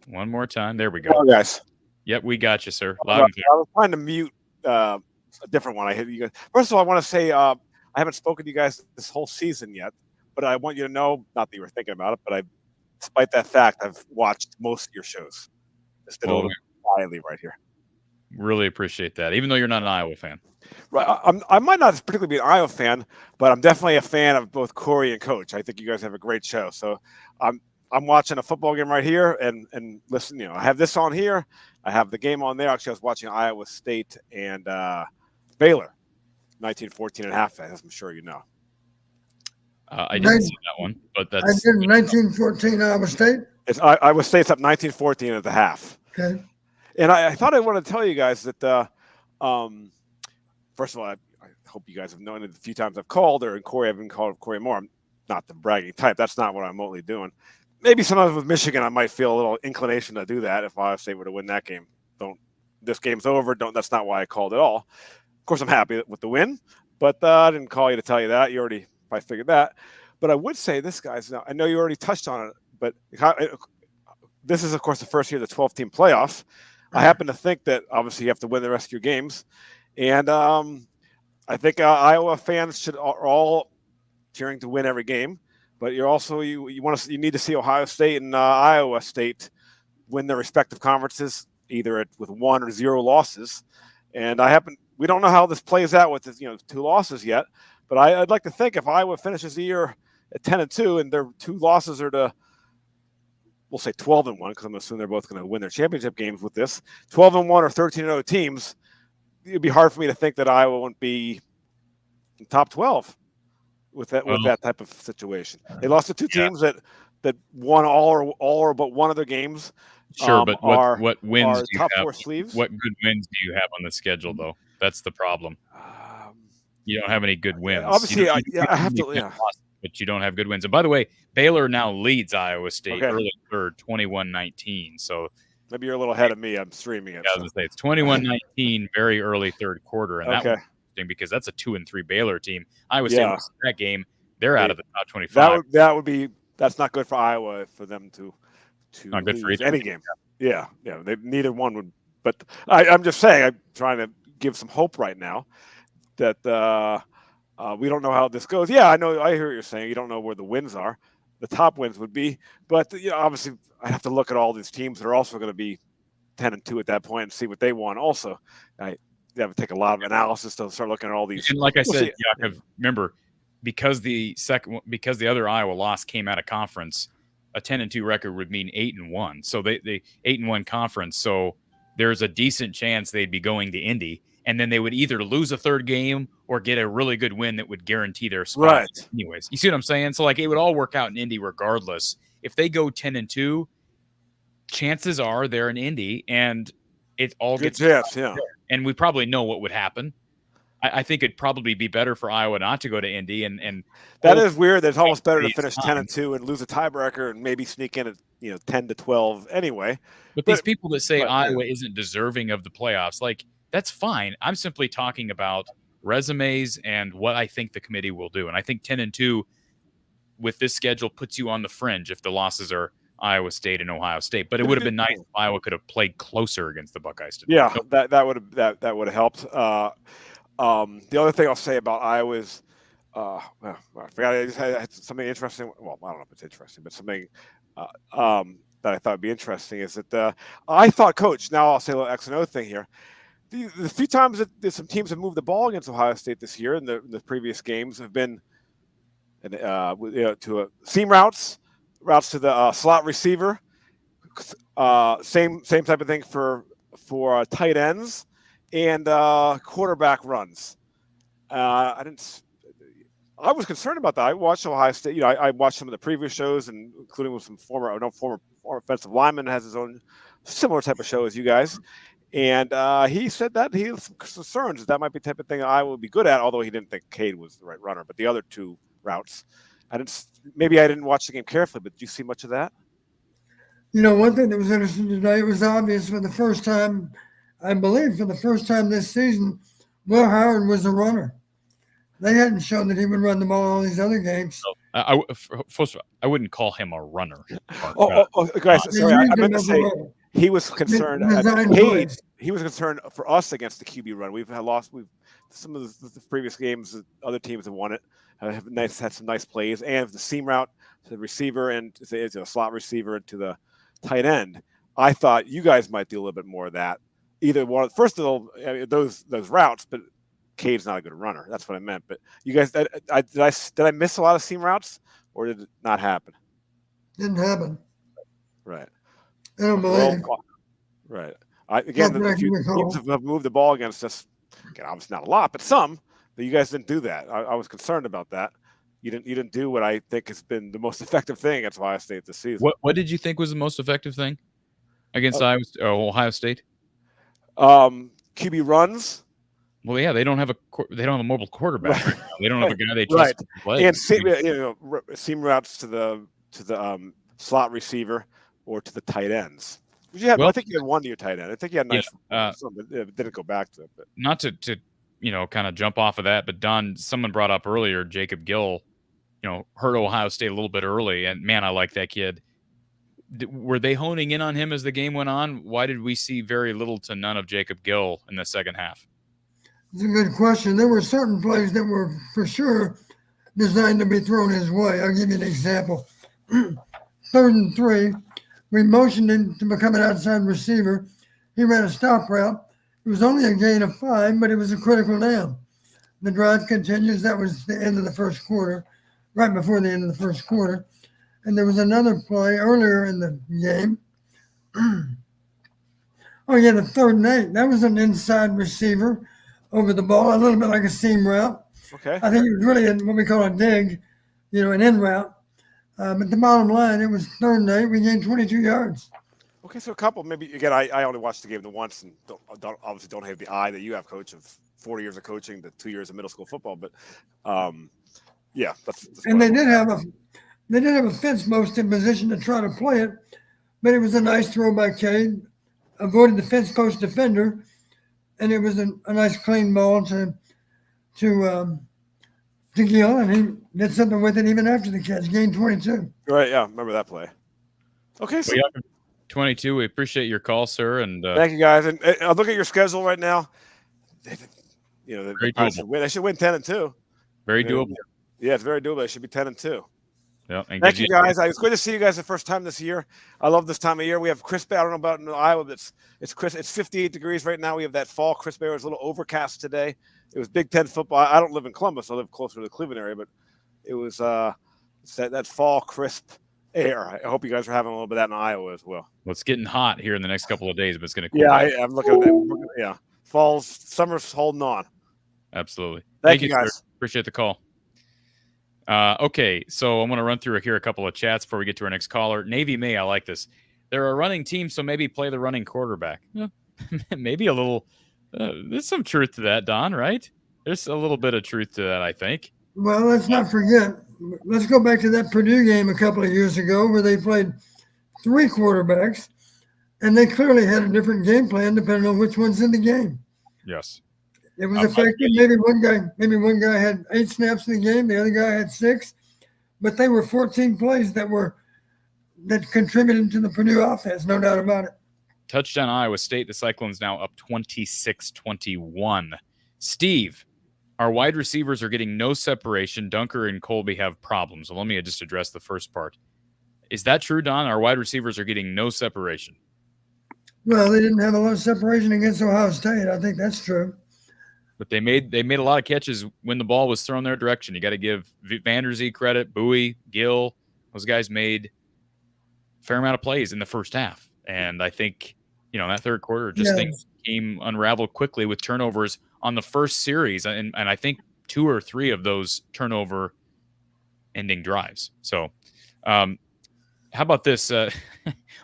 One more time. There we go. Hello, guys. Yep, we got you, sir. Loud and clear. I was trying to mute a different one. I hit you guys. First of all, I want to say I haven't spoken to you guys this whole season yet, but I want you to know, not that you were thinking about it, but despite that fact, I've watched most of your shows. Just did a little quietly right here. Really appreciate that, even though you're not an Iowa fan. Right, I might not particularly be an Iowa fan, but I'm definitely a fan of both Cory and Coach. I think you guys have a great show. So I'm watching a football game right here and listen. I have this on here. I have the game on there. Actually, I was watching Iowa State and Baylor, 1914 and a half, as I'm sure you know. I didn't see that one, but that's. I did 1914 Iowa State. Iowa State's up 19-14 at the half. Okay. And I thought I wanted to tell you guys that, first of all, I hope you guys have known it a few times I've called, or in Cory, I've been called Cory more. I'm not the bragging type. That's not what I'm mostly doing. Maybe sometimes with Michigan, I might feel a little inclination to do that if Iowa State were to win that game. Don't this game's over. That's not why I called it all. Of course, I'm happy with the win, but I didn't call you to tell you that. You already probably figured that. But I would say this, guys. Now, I know you already touched on it, but this is, of course, the first year of the 12-team playoff. I happen to think that obviously you have to win the rest of your games, and I think Iowa fans are all cheering to win every game. But you're also you need to see Ohio State and Iowa State win their respective conferences, either with 1 or 0 losses. And we don't know how this plays out with this, 2 losses yet. But I'd like to think if Iowa finishes the year at 10-2 and their 2 losses are to, we'll say 12-1, because I'm assuming they're both going to win their championship games with this 12-1 or 13-0 teams, it'd be hard for me to think that Iowa won't be in top 12 with that type of situation. They lost to 2 teams that won all or but one of their games. Sure, but what wins do you top have? 4 sleeves? What good wins do you have on the schedule, though? That's the problem. You don't have any good wins. Obviously, I have to. Yeah. But you don't have good wins. And by the way, Baylor now leads Iowa State early third, 21-19. So maybe you're a little ahead of me. I'm streaming it. I was going to say it's 21-19, very early third quarter, and that was interesting because that's a 2-3 Baylor team. Iowa State lost that game. They're out of the top 25. That's not good for Iowa for them to not good for lose any game. Yeah. Neither one would. But I'm just saying, I'm trying to give some hope right now that we don't know how this goes. Yeah, I know. I hear what you're saying. You don't know where the wins are. The top wins would be, but obviously, I have to look at all these teams that are also going to be 10-2 at that point and see what they won. Also, you have to take a lot of analysis to start looking at all these. And like I said, Yaakov, remember, because the other Iowa loss came out of conference, a 10-2 record would mean 8-1. So they 8-1 conference. So there's a decent chance they'd be going to Indy, and then they would either lose a third game or get a really good win that would guarantee their spot. Right. Anyways, you see what I'm saying? So it would all work out in Indy regardless. If they go 10-2, chances are they're in Indy, and it all gets and we probably know what would happen. I think it'd probably be better for Iowa not to go to Indy, and that is weird. It's almost better to finish 10-2 and lose a tiebreaker and maybe sneak in at 10-12 anyway. But these people that say Iowa isn't deserving of the playoffs, that's fine. I'm simply talking about resumes and what I think the committee will do. And I think 10-2 with this schedule puts you on the fringe if the losses are Iowa State and Ohio State. But it would have been nice if Iowa could have played closer against the Buckeyes today. Yeah, that would have helped. The other thing I'll say about Iowa is, I forgot. I just had something interesting. Well, I don't know if it's interesting, but something that I thought would be interesting is that I thought, Coach. Now I'll say a little X and O thing here. The few times that some teams have moved the ball against Ohio State this year in the previous games have been to seam routes to the slot receiver. Same type of thing for tight ends and quarterback runs. I was concerned about that. I watched Ohio State. I watched some of the previous shows, and including with some former offensive lineman has his own similar type of show as you guys. And he said that he has some concerns that might be the type of thing I would be good at, although he didn't think Cade was the right runner. But the other 2 routes, maybe I didn't watch the game carefully, but did you see much of that? One thing that was interesting today, it was obvious for the first time, I believe for the first time this season, Will Howard was a runner. They hadn't shown that he would run the ball all these other games. First of all, I wouldn't call him a runner. Guys, sorry, I meant to say he was concerned. He was concerned for us against the QB run. We've lost. Some of the previous games, other teams have won it. Had some nice plays, and the seam route to the receiver and to a slot receiver and to the tight end. I thought you guys might do a little bit more of that. Either one. First of all, those routes, but Cade's not a good runner. That's what I meant. But you guys, did I miss a lot of seam routes, or did it not happen? Didn't happen. Right. I don't believe. Right. The few teams have moved the ball against us. Again, obviously not a lot, but some. But you guys didn't do that. I was concerned about that. You didn't do what I think has been the most effective thing against Ohio State this season. What did you think was the most effective thing against Ohio State? QB runs. Well, yeah, they don't have a mobile quarterback. Right now. They don't have a guy they trust to play. And seam routes to the slot receiver or to the tight ends. I think you had 1 year tight end. I think you had nice. Didn't go back to it. But. Not to kind of jump off of that, but Don, someone brought up earlier, Jacob Gill, hurt Ohio State a little bit early, and man, I like that kid. Were they honing in on him as the game went on? Why did we see very little to none of Jacob Gill in the second half? It's a good question. There were certain plays that were for sure designed to be thrown his way. I'll give you an example. 3rd and 3, we motioned him to become an outside receiver. He ran a stop route. It was only a gain of 5, but it was a critical down. The drive continues. That was the end of the first quarter, right before the end of the first quarter. And there was another play earlier in the game. Oh, yeah, the 3rd and 8. That was an inside receiver over the ball, a little bit like a seam route. Okay. I think it was really what we call a dig, an in route. But the bottom line, it was 3rd and 8. We gained 22 yards. Okay, so a couple, maybe, again, I only watched the game once and obviously don't have the eye that you have, Coach, of 40 years of coaching, the 2 years of middle school football. But, yeah. That's and they did have a fence post in position to try to play it, but it was a nice throw by Cade, avoided the fence post defender, and it was a nice clean ball to Gill, and he did something with it even after the catch, gained 22. Right, yeah, remember that play. Okay, so 22. We appreciate your call, sir, and thank you, guys. And look at your schedule right now. Very doable. They should win 10-2. Very doable. Yeah, it's very doable. They should be 10-2. Yeah, thank you, guys. It's good to see you guys the first time this year. I love this time of year. We have crisp. I don't know about in Iowa, but it's crisp. It's 58 degrees right now. We have that fall crisp air. It was a little overcast today. It was Big Ten football. I don't live in Columbus. I live closer to the Cleveland area, but it was that fall crisp air. I hope you guys are having a little bit of that in Iowa as well. Well, it's getting hot here in the next couple of days, but it's going to cool. Yeah, I'm looking at that. Yeah, summer's holding on. Absolutely. Thank you, guys. Sir. Appreciate the call. Okay, so I'm going to run through here a couple of chats before we get to our next caller. Navy May, I like this. They're a running team, so maybe play the running quarterback. Yeah. Maybe a little. There's some truth to that, Don, right? There's a little bit of truth to that, I think. Well, let's not forget. Let's go back to that Purdue game a couple of years ago where they played 3 quarterbacks, and they clearly had a different game plan depending on which one's in the game. Yes. It was effective. Maybe one guy had 8 snaps in the game, the other guy had 6, but they were 14 plays that contributed to the Purdue offense, no doubt about it. Touchdown Iowa State. The Cyclones now up 26-21. Steve, our wide receivers are getting no separation. Dunker and Colby have problems. Well, let me just address the first part. Is that true, Don? Our wide receivers are getting no separation. Well, they didn't have a lot of separation against Ohio State. I think that's true. But they made a lot of catches when the ball was thrown their direction. You got to give Vanderzee credit, Bowie, Gill. Those guys made a fair amount of plays in the first half. And I think, in that third quarter, things came unraveled quickly with turnovers on the first series. And I think 2 or 3 of those turnover ending drives. So how about this?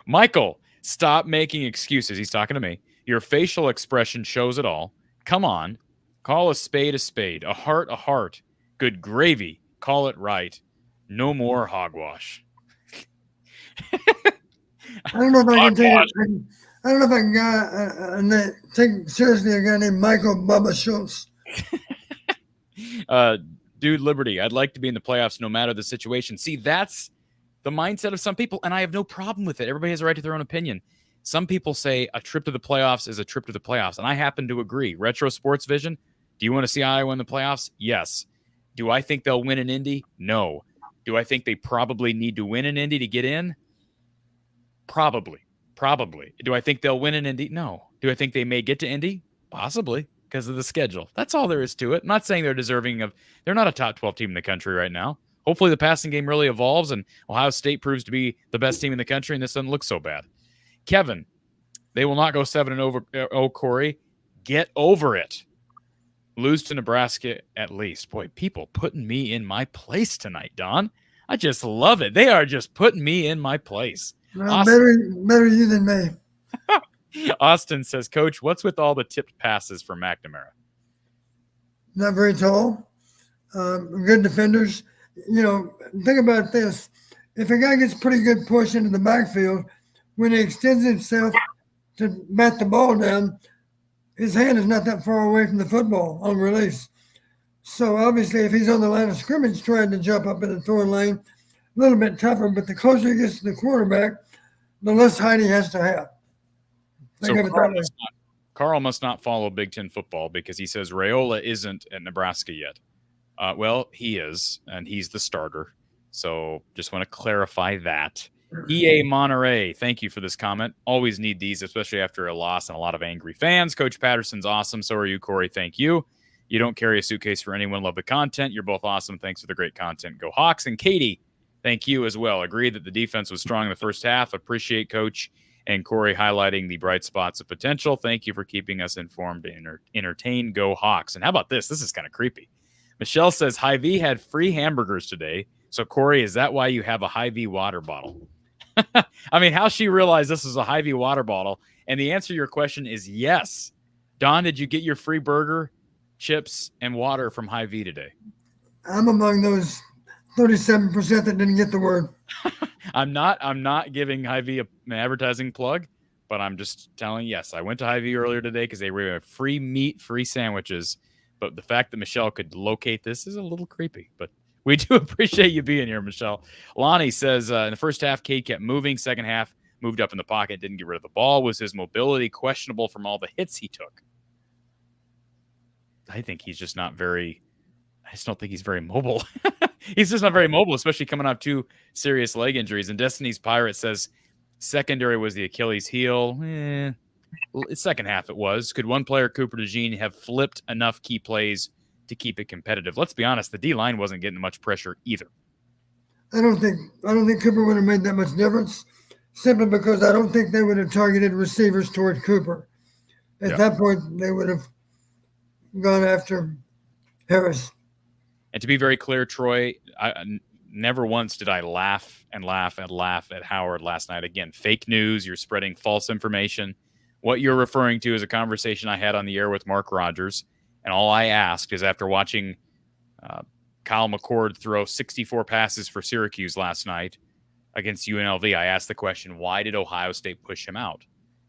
Michael, stop making excuses. He's talking to me. Your facial expression shows it all. Come on. Call a spade, a heart, a heart. Good gravy. Call it right. No more hogwash. I don't know if I can take seriously a guy named Michael Bubba Schultz. Dude, Liberty, I'd like to be in the playoffs no matter the situation. See, that's the mindset of some people, and I have no problem with it. Everybody has a right to their own opinion. Some people say a trip to the playoffs is a trip to the playoffs, and I happen to agree. Retro Sports Vision, do you want to see Iowa in the playoffs? Yes. Do I think they'll win in Indy? No. Do I think they probably need to win in Indy to get in? Probably. Do I think they'll win in Indy? No. Do I think they may get to Indy? Possibly, because of the schedule. That's all there is to it. I'm not saying they're deserving of – they're not a top 12 team in the country right now. Hopefully the passing game really evolves and Ohio State proves to be the best team in the country, and this doesn't look so bad. Kevin, they will not go 7-0, Cory. Get over it. Lose to Nebraska at least. Boy, people putting me in my place tonight, Don. I just love it. They are just putting me in my place. Well, better you than me. Austin says, Coach, what's with all the tipped passes for McNamara? Not very tall. Good defenders. Think about this. If a guy gets pretty good push into the backfield, when he extends himself to bat the ball down, his hand is not that far away from the football on release. So obviously, if he's on the line of scrimmage trying to jump up in the throwing lane, a little bit tougher, but the closer he gets to the quarterback, the less height he has to have. So Carl must not follow Big Ten football because he says Raiola isn't at Nebraska yet. Well, he is, and he's the starter. So just want to clarify that. EA Monterey, thank you for this comment. Always need these, especially after a loss and a lot of angry fans. Coach Patterson's awesome. So are you, Cory. Thank you. You don't carry a suitcase for anyone. Love the content. You're both awesome. Thanks for the great content. Go Hawks. And Katie, thank you as well. Agreed that the defense was strong in the first half. Appreciate Coach and Cory highlighting the bright spots of potential. Thank you for keeping us informed and entertained. Go Hawks. And how about this? This is kind of creepy. Michelle says Hy-Vee had free hamburgers today. So, Cory, is that why you have a Hy-Vee water bottle? I mean, how she realized this is a Hy-Vee water bottle? And the answer to your question is yes. Don, did you get your free burger, chips, and water from Hy-Vee today? I'm among those 37% that didn't get the word. I'm not giving Hy-Vee an advertising plug, but I'm just telling, yes, I went to Hy-Vee earlier today because they were free meat, free sandwiches. But the fact that Michelle could locate this is a little creepy, but we do appreciate you being here, Michelle. Lonnie says, in the first half, Cade kept moving. Second half, moved up in the pocket, didn't get rid of the ball. Was his mobility questionable from all the hits he took? I think he's just not very – I just don't think he's very mobile. He's just not very mobile, especially coming off 2 serious leg injuries. And Destiny's Pirate says secondary was the Achilles heel. Second half it was. Could one player, Cooper DeJean, have flipped enough key plays to keep it competitive? Let's be honest, the D-line wasn't getting much pressure either. I don't think Cooper would have made that much difference, simply because I don't think they would have targeted receivers toward Cooper. At that point, they would have gone after Harris. And to be very clear, Troy, never once did I laugh at Howard last night. Again, fake news. You're spreading false information. What you're referring to is a conversation I had on the air with Mark Rogers. And all I asked is, after watching Kyle McCord throw 64 passes for Syracuse last night against UNLV, I asked the question, why did Ohio State push him out?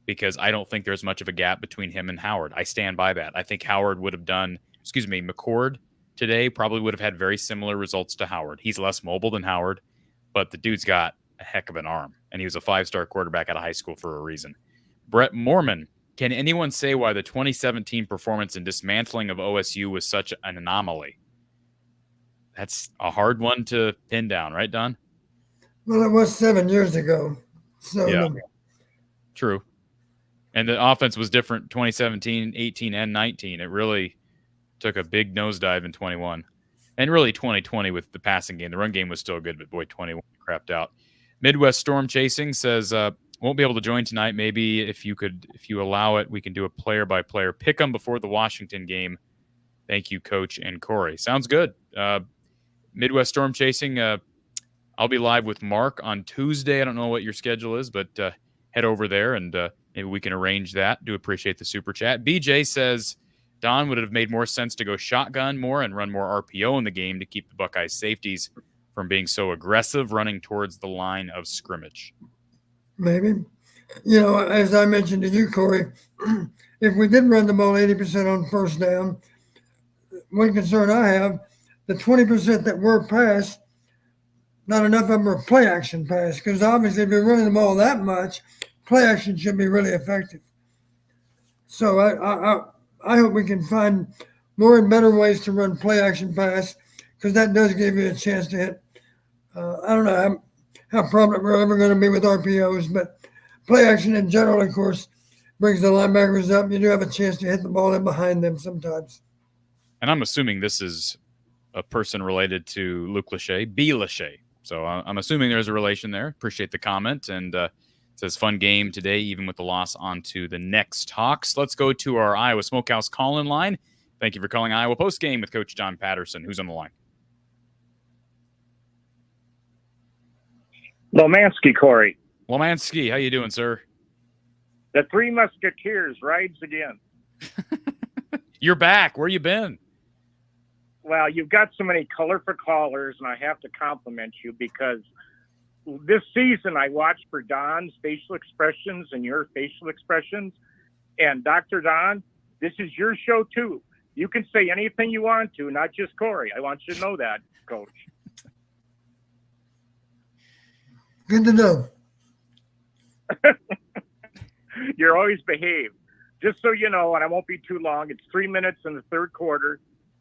Because I don't think there's much of a gap between him and Howard. I stand by that. I think McCord today probably would have had very similar results to Howard. He's less mobile than Howard, but the dude's got a heck of an arm, and he was a 5-star quarterback out of high school for a reason. Brett Mormon, can anyone say why the 2017 performance and dismantling of OSU was such an anomaly? That's a hard one to pin down, right, Don? Well, it was 7 years ago. So yeah, true. And the offense was different 2017, 18, and 19. It really took a big nosedive in 21. And really 2020 with the passing game. The run game was still good, but boy, 21 crapped out. Midwest Storm Chasing says, won't be able to join tonight. Maybe if you allow it, we can do a player-by-player pick 'em before the Washington game. Thank you, Coach and Cory. Sounds good. Midwest Storm Chasing, I'll be live with Mark on Tuesday. I don't know what your schedule is, but head over there and maybe we can arrange that. Do appreciate the super chat. BJ says, Don, would it have made more sense to go shotgun more and run more RPO in the game to keep the Buckeyes safeties from being so aggressive running towards the line of scrimmage? Maybe. As I mentioned to you, Cory, if we did run the ball 80% on first down, one concern I have, the 20% that were passed, not enough of them are play action pass, because obviously if you're running the ball that much, play action should be really effective. So I hope we can find more and better ways to run play action pass, because that does give you a chance to hit. I don't know how prominent we're ever going to be with RPOs, but play action in general, of course, brings the linebackers up. You do have a chance to hit the ball in behind them sometimes. And I'm assuming this is a person related to Luke Lachey, B. Lachey. So I'm assuming there's a relation there. Appreciate the comment. And it says, fun game today, even with the loss. On to the next Hawks. Let's go to our Iowa Smokehouse call-in line. Thank you for calling Iowa Postgame with Coach John Patterson. Who's on the line? Lomansky, Cory. Lomansky, how you doing, sir? The Three Musketeers rides again. You're back. Where you been? Well, you've got so many colorful callers, and I have to compliment you because this season I watched for Don's facial expressions and your facial expressions. And Dr. Don, this is your show too. You can say anything you want to, not just Cory. I want you to know that, Coach. Good to know. You're always behaved. Just so you know, and I won't be too long, it's 3 minutes in the third quarter.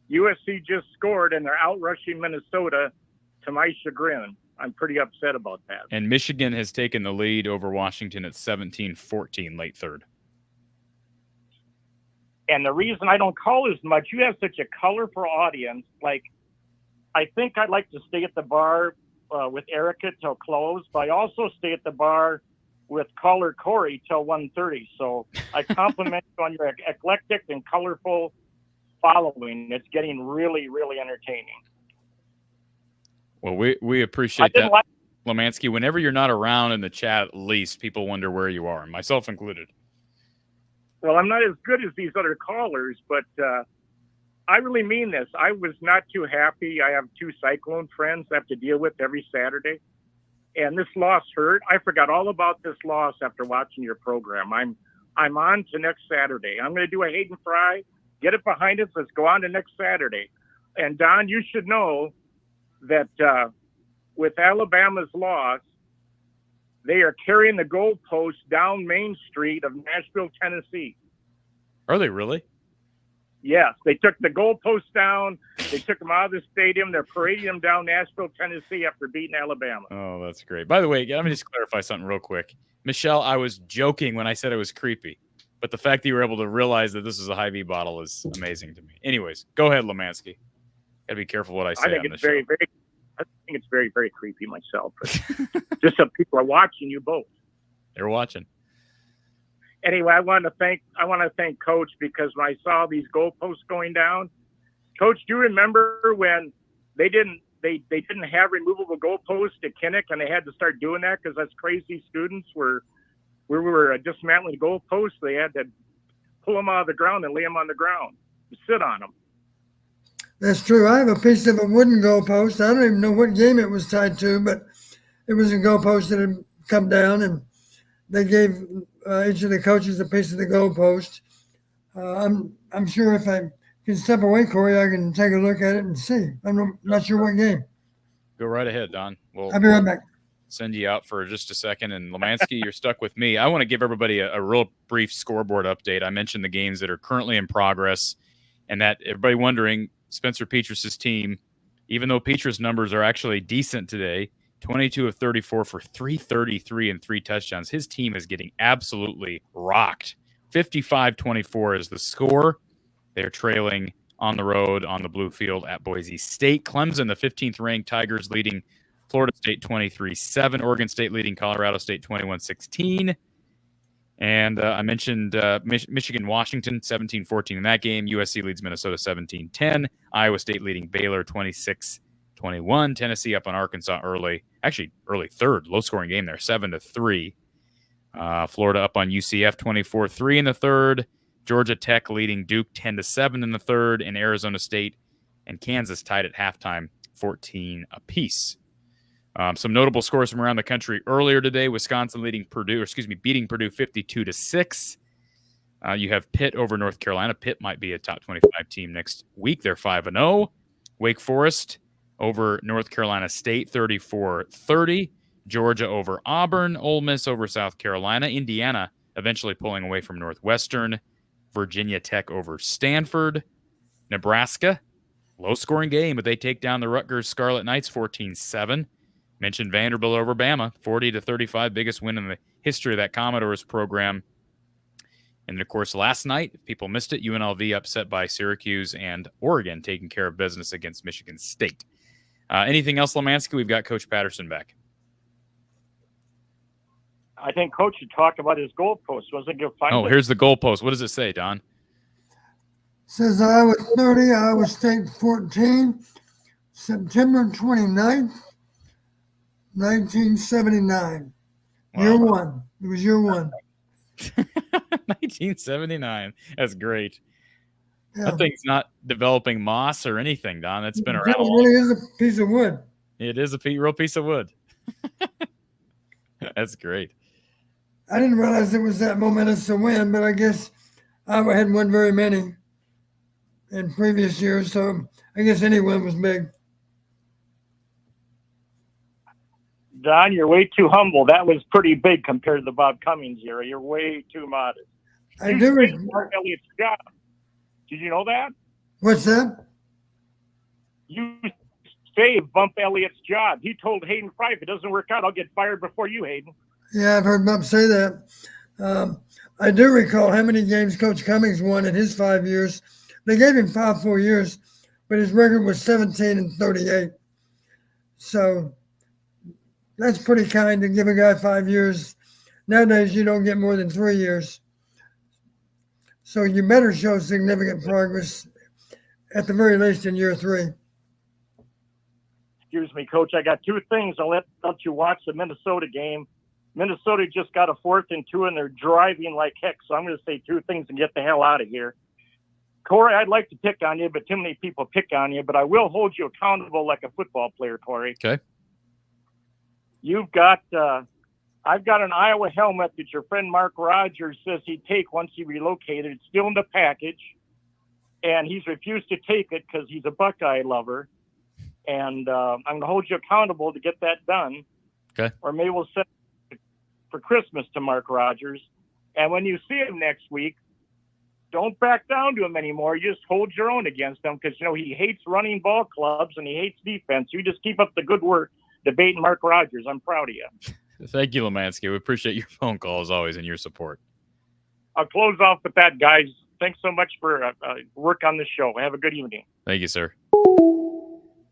USC just scored, and they're out rushing Minnesota to my chagrin. I'm pretty upset about that. And Michigan has taken the lead over Washington at 17-14 late third. And the reason I don't call as much, you have such a colorful audience. Like, I think I'd like to stay at the bar with Erica till close, but I also stay at the bar with caller Cory till 1:30. So I compliment you on your eclectic and colorful following. It's getting really, really entertaining. Well, we appreciate that, Lemansky. Whenever you're not around in the chat, at least people wonder where you are, myself included. Well, I'm not as good as these other callers, but I really mean this. I was not too happy. I have 2 Cyclone friends I have to deal with every Saturday. And this loss hurt. I forgot all about this loss after watching your program. I'm on to next Saturday. I'm going to do a Hayden Fry, get it behind us. Let's go on to next Saturday. And Don, you should know that with Alabama's loss, they are carrying the goalpost down Main Street of Nashville, Tennessee. Are they really? Yes, they took the goalposts down. They took them out of the stadium. They're parading them down Nashville, Tennessee after beating Alabama. Oh, that's great. By the way, let me just clarify something real quick. Michelle, I was joking when I said it was creepy, but the fact that you were able to realize that this is a Hy-Vee bottle is amazing to me. Anyways, go ahead, Lemansky. Gotta be careful what I say. I think it's very, very creepy myself. But just so people are watching you both. They're watching. Anyway, I want to thank Coach, because when I saw these goalposts going down, Coach, do you remember when they didn't have removable goalposts at Kinnick, and they had to start doing that because us crazy students we were dismantling goalposts. They had to pull them out of the ground and lay them on the ground and sit on them. That's true. I have a piece of a wooden goalpost. I don't even know what game it was tied to, but it was a goalpost that had come down, and they gave each of the coaches a piece of the goalpost. I'm sure if I can step away, Cory, I can take a look at it and see. I'm not sure what game. Go right ahead, Don. I'll be right back. Send you out for just a second. And Lemansky, you're stuck with me. I want to give everybody a real brief scoreboard update. I mentioned the games that are currently in progress, and that everybody wondering, Spencer Petrus's team, even though Petrus' numbers are actually decent today, 22 of 34 for 333 and 3 touchdowns. His team is getting absolutely rocked. 55-24 is the score. They're trailing on the road on the blue field at Boise State. Clemson, the 15th ranked Tigers, leading Florida State 23-7. Oregon State leading Colorado State 21-16. And I mentioned Michigan, Washington 17-14 in that game. USC leads Minnesota 17-10. Iowa State leading Baylor 26-21. Tennessee up on Arkansas early third, low scoring game there, 7-3. Florida up on UCF 24-3 in the third. Georgia Tech leading Duke 10-7 in the third, and Arizona State and Kansas tied at halftime 14 apiece. Some notable scores from around the country earlier today: Wisconsin beating Purdue 52-6. You have Pitt over North Carolina. Pitt might be a top 25 team next week. They're 5-0. Wake Forest over North Carolina State 34-30. Georgia over Auburn. Ole Miss over South Carolina. Indiana eventually pulling away from Northwestern. Virginia Tech over Stanford. Nebraska, low-scoring game, but they take down the Rutgers Scarlet Knights 14-7. Mentioned Vanderbilt over Bama, 40-35, biggest win in the history of that Commodores program. And, of course, last night, if people missed it, UNLV upset by Syracuse, and Oregon taking care of business against Michigan State. Anything else, Lemansky? We've got Coach Patterson back. I think Coach should talk about his goalpost. Wasn't going to find it. Here's the goalpost. What does it say, Don? Says Iowa 30, Iowa State 14, September 29th, 1979. Wow. Year one. It was year one. 1979. That's great. Yeah. That thing's not developing moss or anything, Don. It's been around. It really is a piece of wood. It is a real piece of wood. That's great. I didn't realize it was that momentous to win, but I guess Iowa hadn't won very many in previous years, so I guess any win was big. Don, you're way too humble. That was pretty big compared to the Bob Cummings era. You're way too modest. I do. Mark Elliott's job. Did you know that? What's that? You saved Bump Elliott's job. He told Hayden Fry, if it doesn't work out, I'll get fired before you, Hayden. Yeah, I've heard Bump say that. I do recall how many games Coach Cummings won in his 5 years. They gave him 5 full years, but his record was 17-38. So that's pretty kind to give a guy 5 years. Nowadays, you don't get more than 3 years. So you better show significant progress at the very least in year 3. Excuse me, Coach. I got 2 things. I'll let you watch the Minnesota game. Minnesota just got a 4th and 2, and they're driving like heck. So I'm going to say 2 things and get the hell out of here. Cory, I'd like to pick on you, but too many people pick on you. But I will hold you accountable like a football player, Cory. Okay. You've got, I've got an Iowa helmet that your friend Mark Rogers says he'd take once he relocated. It's still in the package, and he's refused to take it because he's a Buckeye lover. And I'm going to hold you accountable to get that done. Okay. Or maybe we'll send it for Christmas to Mark Rogers. And when you see him next week, don't back down to him anymore. You just hold your own against him because, you know, he hates running ball clubs and he hates defense. You just keep up the good work debating Mark Rogers. I'm proud of you. Thank you, Lemansky. We appreciate your phone call as always and your support. I'll close off with that, guys. Thanks so much for work on the show. Have a good evening. Thank you, sir.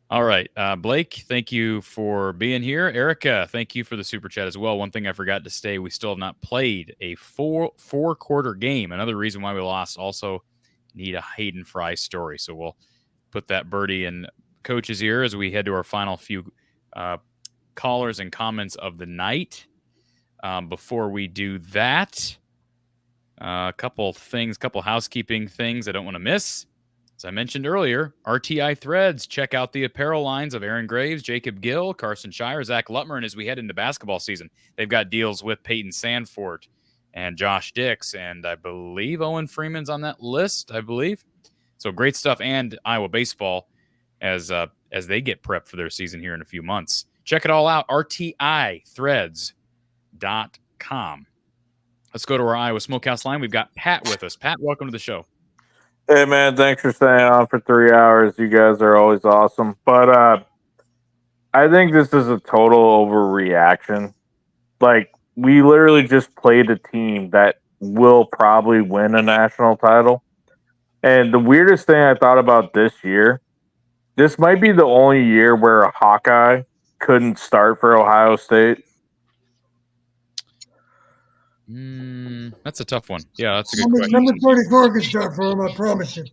All right. Blake, thank you for being here. Erica, thank you for the super chat as well. One thing I forgot to say, we still have not played a four-quarter game. Another reason why we lost. Also need a Hayden Fry story. So we'll put that birdie in Coach's ear as we head to our final few callers and comments of the night. Before we do that, a couple housekeeping things I don't want to miss. As I mentioned earlier, RTI Threads. Check out the apparel lines of Aaron Graves, Jacob Gill, Carson Shire, Zach Lutmer. As we head into basketball season, they've got deals with Peyton Sandfort and Josh Dix, and I believe Owen Freeman's on that list, I believe. So great stuff, and Iowa baseball as they get prepped for their season here in a few months. Check it all out, rtithreads.com. Let's go to our Iowa Smokehouse line. We've got Pat with us. Pat, welcome to the show. Hey, man, thanks for staying on for 3 hours. You guys are always awesome. But I think this is a total overreaction. Like, we literally just played a team that will probably win a national title. And the weirdest thing I thought about this year, this might be the only year where a Hawkeye couldn't start for Ohio State. That's a tough one. Yeah, that's a good question. Number 34 can start for him, I promise you.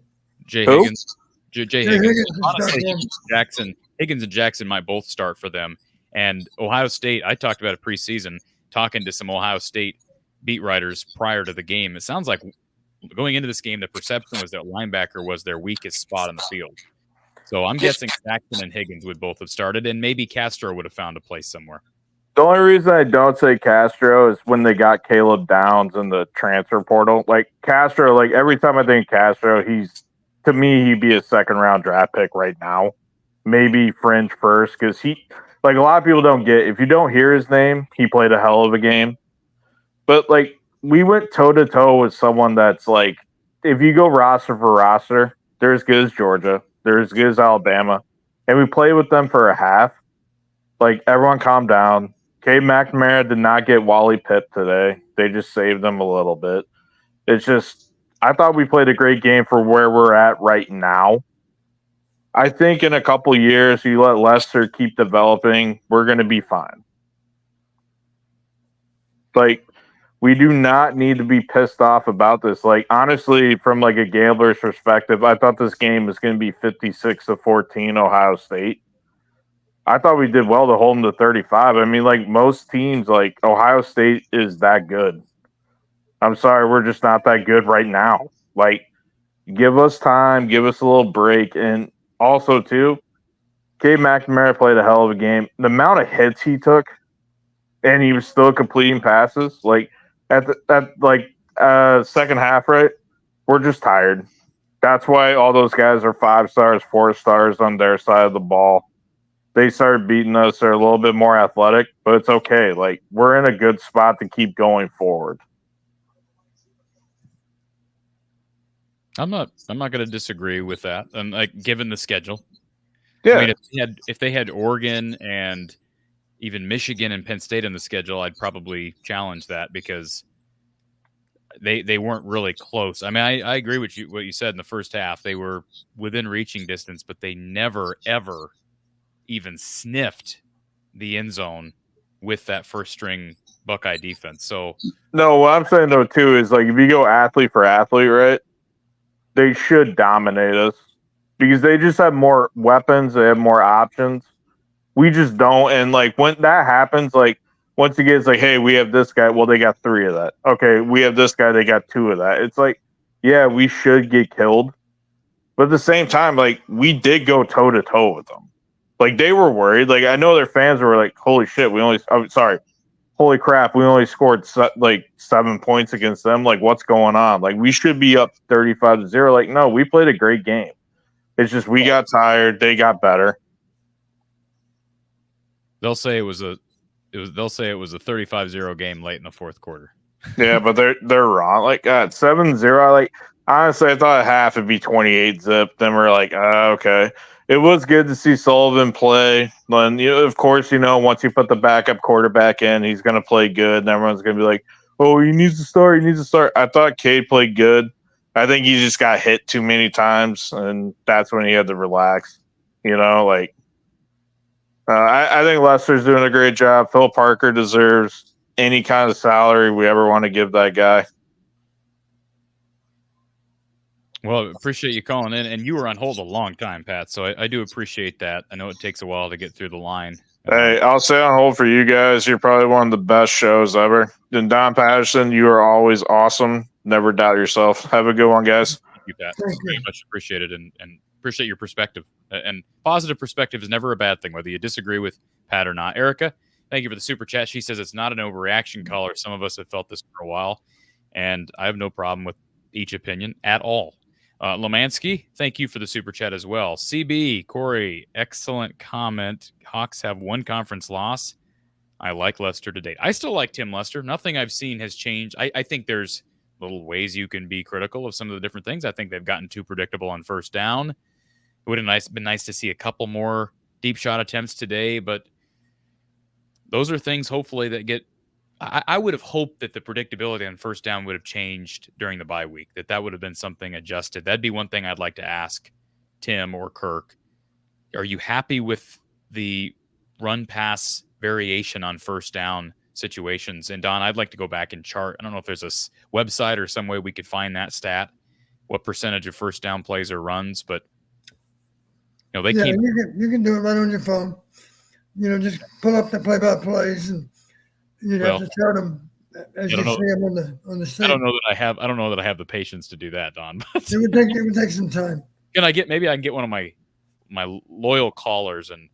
Jay Who? Higgins. Jay Higgins. Honestly, Higgins and Jackson might both start for them. And Ohio State, I talked about it preseason, talking to some Ohio State beat writers prior to the game. It sounds like going into this game, the perception was that linebacker was their weakest spot on the field. So I'm guessing Jackson and Higgins would both have started, and maybe Castro would have found a place somewhere. The only reason I don't say Castro is when they got Caleb Downs in the transfer portal. Like, Castro, like, every time I think Castro, to me, he'd be a second-round draft pick right now. Maybe fringe first, because like, a lot of people don't get, if you don't hear his name, he played a hell of a game. But, like, we went toe-to-toe with someone that's, like, if you go roster for roster, they're as good as Georgia, they're as good as Alabama, and we played with them for a half. Like, everyone calm down. Cade McNamara did not get Wally Pipp today. They just saved him a little bit. It's just, I thought we played a great game for where we're at right now. I think in a couple years, you let Lester keep developing, we're going to be fine. Like, we do not need to be pissed off about this. Like, honestly, from like a gambler's perspective, I thought this game was going to be 56-14 Ohio State. I thought we did well to hold them to 35. I mean, like, most teams, like, Ohio State is that good. I'm sorry, we're just not that good right now. Like, give us time, give us a little break. And also, too, Cade McNamara played a hell of a game. The amount of hits he took, and he was still completing passes. Like at second half, right? We're just tired. That's why all those guys are 5 stars, 4 stars on their side of the ball. They started beating us. They're a little bit more athletic, but it's okay. Like, we're in a good spot to keep going forward. I'm not going to disagree with that. And like, given the schedule, yeah. I mean, if they had Oregon and even Michigan and Penn State in the schedule, I'd probably challenge that because they weren't really close. I mean, I agree with what you said in the first half. They were within reaching distance, but they never ever even sniffed the end zone with that first string Buckeye defense. So no, what I'm saying though too is like if you go athlete for athlete, right? They should dominate us because they just have more weapons. They have more options. We just don't. And like when that happens, like once you get like, hey, we have this guy. Well, they got 3 of that. Okay, we have this guy. They got 2 of that. It's like, yeah, we should get killed, but at the same time, like we did go toe to toe with them. Like they were worried. Like I know their fans were like, holy shit, holy crap, we only scored like 7 points against them. Like, what's going on? Like, we should be up 35-0. Like, no, we played a great game. It's just we got tired. They got better. They'll say it was a 35-0 game late in the fourth quarter. Yeah, but they're wrong. Like 7-0. Like honestly, I thought at half it'd be 28-zip. Then we're like, okay. It was good to see Sullivan play. And of course, once you put the backup quarterback in, he's going to play good, and everyone's going to be like, "Oh, he needs to start. He needs to start." I thought Cade played good. I think he just got hit too many times, and that's when he had to relax. I think Lester's doing a great job. Phil Parker deserves any kind of salary we ever want to give that guy. Well, appreciate you calling in, and you were on hold a long time, Pat, so I do appreciate that. I know it takes a while to get through the line. Hey, I'll stay on hold for you guys. You're probably one of the best shows ever. And Don Patterson, you are always awesome. Never doubt yourself. Have a good one, guys. Thank you, Pat. Very much appreciated, and appreciate your perspective. And positive perspective is never a bad thing, whether you disagree with Pat or not. Erica, thank you for the super chat. She says it's not an overreaction caller. Some of us have felt this for a while, and I have no problem with each opinion at all. Lemansky, thank you for the super chat as well. CB, Cory, excellent comment. Hawks have 1 conference loss. I like Lester to date. I still like Tim Lester. Nothing I've seen has changed. I think there's little ways you can be critical of some of the different things. I think they've gotten too predictable on first down. It would have been nice to see a couple more deep shot attempts today, but those are things hopefully that get I would have hoped that the predictability on first down would have changed during the bye week, that would have been something adjusted. That'd be one thing I'd like to ask Tim or Kirk. Are you happy with the run pass variation on first down situations? And Don, I'd like to go back and chart. I don't know if there's a website or some way we could find that stat, what percentage of first down plays are runs, but you can do it right on your phone. Just pull up the play-by-plays and you'd have to chart them as you see them on the sheet. I don't know that I have the patience to do that, Don. But it would take some time. Maybe I can get one of my loyal callers and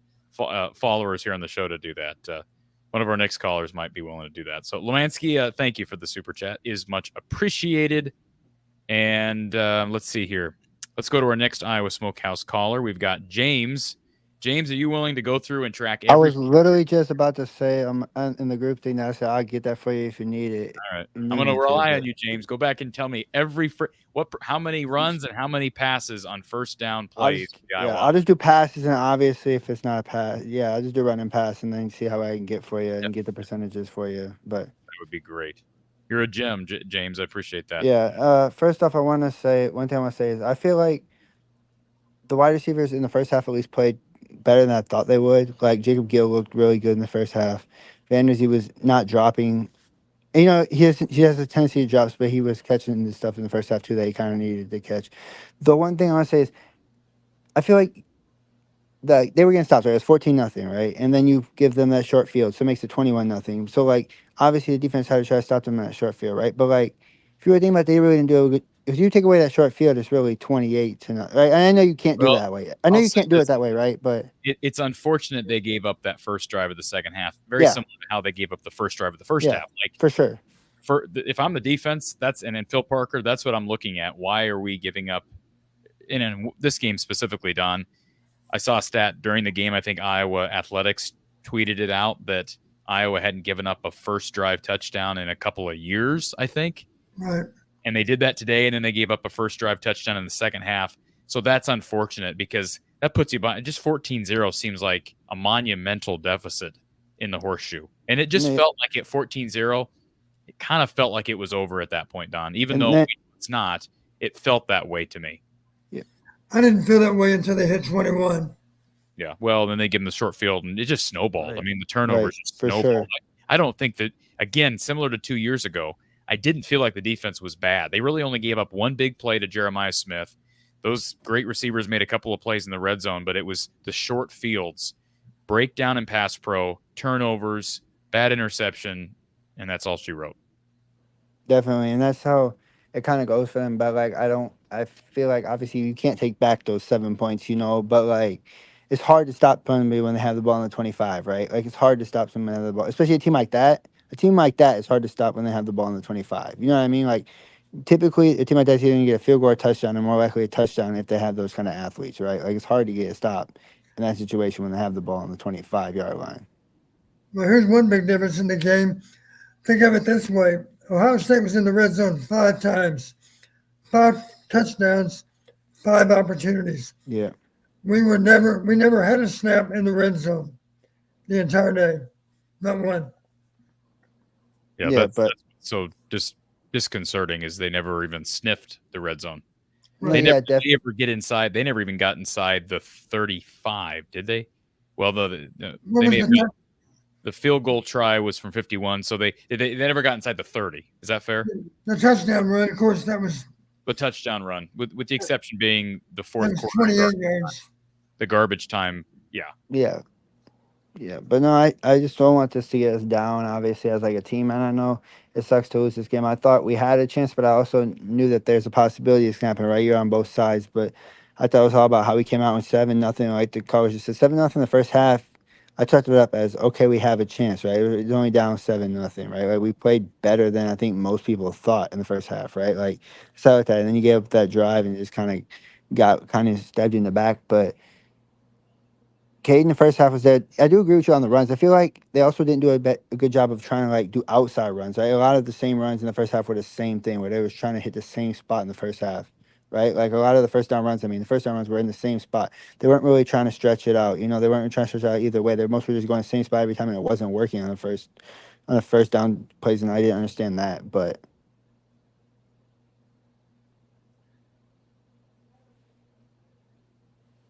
followers here on the show to do that. One of our next callers might be willing to do that. So Lemansky, thank you for the super chat. Is much appreciated. And let's see here. Let's go to our next Iowa Smokehouse caller. We've got James. James, are you willing to go through and track I was literally just about to say in the group thing that I said I'll get that for you if you need it. All right. I'm going to rely on you, James. Go back and tell me how many runs and how many passes on first down plays. I'll just do passes, and obviously if it's not a pass, I'll just do run and pass and then see how I can get for you and get the percentages for you. But that would be great. You're a gem, James. I appreciate that. Yeah. First off, one thing I want to say is I feel like the wide receivers in the first half at least played better than I thought they would. Like Jacob Gill looked really good in the first half. Vandersey was not dropping. And, he has a tendency to drop, but he was catching the stuff in the first half too that he kind of needed to catch. The one thing I want to say is I feel like they were getting stopped, right? It was 14-0, right? And then you give them that short field, so it makes it 21-0. So, obviously the defense had to try to stop them in that short field, right? But, if you were thinking about it, they really didn't do if you take away that short field, it's really 28 to not. Right? And I know you can't do Well, that way. I know I'll you say can't do it this. that way, right? But It's unfortunate they gave up that first drive of the second half. Very Yeah. similar to how they gave up the first drive of the first yeah, half. Like for sure. if I'm the defense, and then Phil Parker, that's what I'm looking at. Why are we giving up? And in this game specifically, Don, I saw a stat during the game. I think Iowa Athletics tweeted it out that Iowa hadn't given up a first drive touchdown in a couple of years, I think. Right. And they did that today, and then they gave up a first drive touchdown in the second half. So that's unfortunate because that puts you by just 14-0 seems like a monumental deficit in the horseshoe. And it just Yeah. felt like at 14-0, it kind of felt like it was over at that point, Don. Even And though then- it's not, it felt that way to me. I didn't feel that way until they hit 21. Yeah. Well, then they give them the short field, and it just snowballed. Right. I mean, the turnovers Right, just for snowballed. sure. I don't think that, again, similar to 2 years ago, I didn't feel like the defense was bad. They really only gave up one big play to Jeremiah Smith. Those great receivers made a couple of plays in the red zone, but it was the short fields, breakdown and pass pro, turnovers, bad interception, and that's all she wrote. Definitely, and that's how it kind of goes for them. But like, I feel like obviously you can't take back those 7 points, but like, it's hard to stop somebody when they have the ball on the 25, right? Like, it's hard to stop somebody on the ball, especially a team like that. A team like that is hard to stop when they have the ball on the 25. You know what I mean? Like, typically a team like that's either gonna get a field goal or a touchdown, and more likely a touchdown if they have those kind of athletes, right? Like, it's hard to get a stop in that situation when they have the ball on the 25-yard line. Well, here's one big difference in the game. Think of it this way. Ohio State was in the red zone 5 times, 5 touchdowns, 5 opportunities. Yeah. We never had a snap in the red zone the entire day. Not one. Yeah, Yeah, that's but- so just disconcerting is they never even sniffed the red zone. Right. They Yeah, never definitely. they ever get inside. They never even got inside the 35, did they? Well, What they was may have the got, the field goal try was from 51, so they never got inside the 30. Is that fair? The touchdown run, of course, that was The touchdown run, with the exception being the fourth that was quarter, 28 yards. the garbage time. Yeah, Yeah. Yeah. But no, I just don't want this to get us down, obviously, as like a team. And I know it sucks to lose this game. I thought we had a chance, but I also knew that there's a possibility it's going to happen right here on both sides. But I thought it was all about how we came out with 7-0. Like the coach just said, 7-0 in the first half. I chalked it up as, okay, we have a chance, right? It's only down 7-0, right? Like, we played better than I think most people thought in the first half, right? Like, so like that. And then you gave up that drive and just kind of got stabbed you in the back. But Cade in the first half was there. I do agree with you on the runs. I feel like they also didn't do a good job of trying to like do outside runs, right? A lot of the same runs in the first half were the same thing, where they was trying to hit the same spot in the first half, right? Like a lot of the first down runs, the first down runs were in the same spot. They weren't really trying to stretch it out. They weren't trying to stretch it out either way. They mostly just going the same spot every time, and it wasn't working on the first down plays, and I didn't understand that, but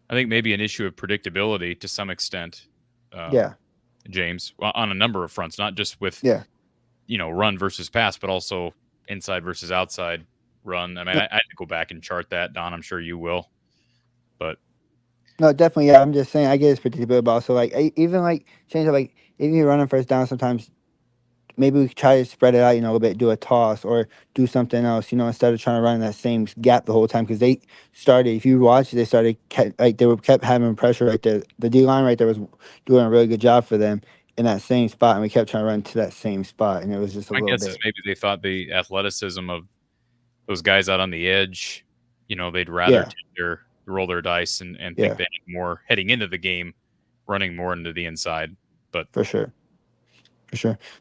I think maybe an issue of predictability to some extent. Yeah. James, on a number of fronts, not just with Yeah. Run versus pass, but also inside versus outside run. I mean, I had to go back and chart that, Don. I'm sure you will, but No, definitely. Yeah, I'm just saying I get his predictability, but also like even like change it, like even you're running first down, sometimes maybe we try to spread it out, a little bit, do a toss or do something else, instead of trying to run in that same gap the whole time. Because they started, if you watch, they started kept having pressure right there. The D line right there was doing a really good job for them in that same spot, and we kept trying to run to that same spot, and it was just a my little guess is bit. maybe they thought the athleticism of those guys out on the edge, they'd rather roll their dice and think they had more heading into the game, running more into the inside. But For sure.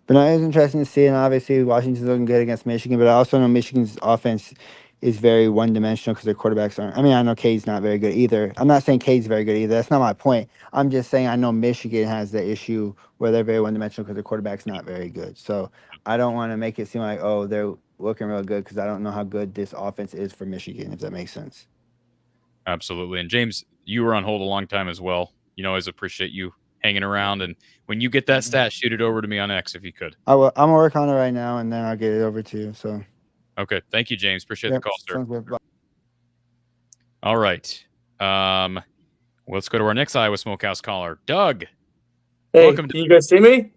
But no, it was interesting to see, and obviously Washington's looking good against Michigan, but I also know Michigan's offense is very one-dimensional because their quarterbacks aren't. I know Cade's not very good either. I'm not saying Cade's very good either. That's not my point. I'm just saying I know Michigan has the issue where they're very one-dimensional because their quarterback's not very good. So I don't want to make it seem like, oh, they're looking real good, because I don't know how good this offense is for Michigan, if that makes sense. absolutely. And James, you were on hold a long time as well. Always appreciate you hanging around. And when you get that stat, shoot it over to me on X if you could. I'm going to work on it right now, and then I'll get it over to you. So. Okay. Thank you, James. Appreciate Yep, the call, sir. sounds good. Bye. All right. Let's go to our next Iowa Smokehouse caller, Doug. Hey, Welcome can you guys see me?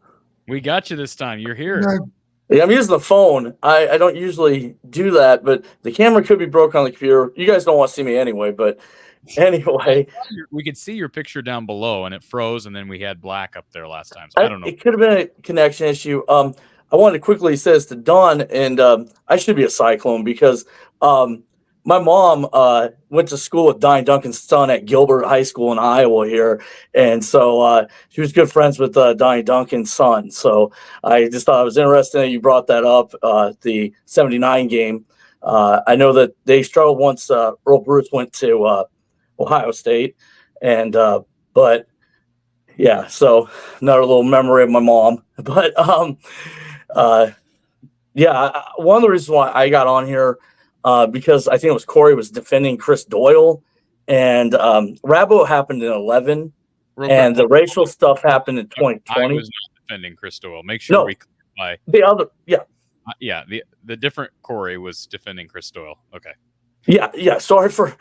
We got you this time. You're here. No, Yeah, I'm using the phone. I don't usually do that, but the camera could be broken on the computer. You guys don't want to see me anyway, but anyway. We could see your picture down below, and it froze, and then we had black up there last time. So I don't know. It could have been a connection issue. I wanted to quickly say this to Don, and I should be a Cyclone because my mom went to school with Donnie Duncan's son at Gilbert High School in Iowa here, and so she was good friends with Donnie Duncan's son. So I just thought it was interesting that you brought that up. The '79 game. I know that they struggled once Earl Bruce went to Ohio State, and but yeah, so another little memory of my mom. But yeah, one of the reasons why I got on here because I think it was Cory was defending Chris Doyle, and Rabo happened in 11, and the racial stuff happened in 2020. I was not defending Chris Doyle. Make sure we clarify. The other, yeah, the different Cory was defending Chris Doyle. Okay. Yeah. Sorry for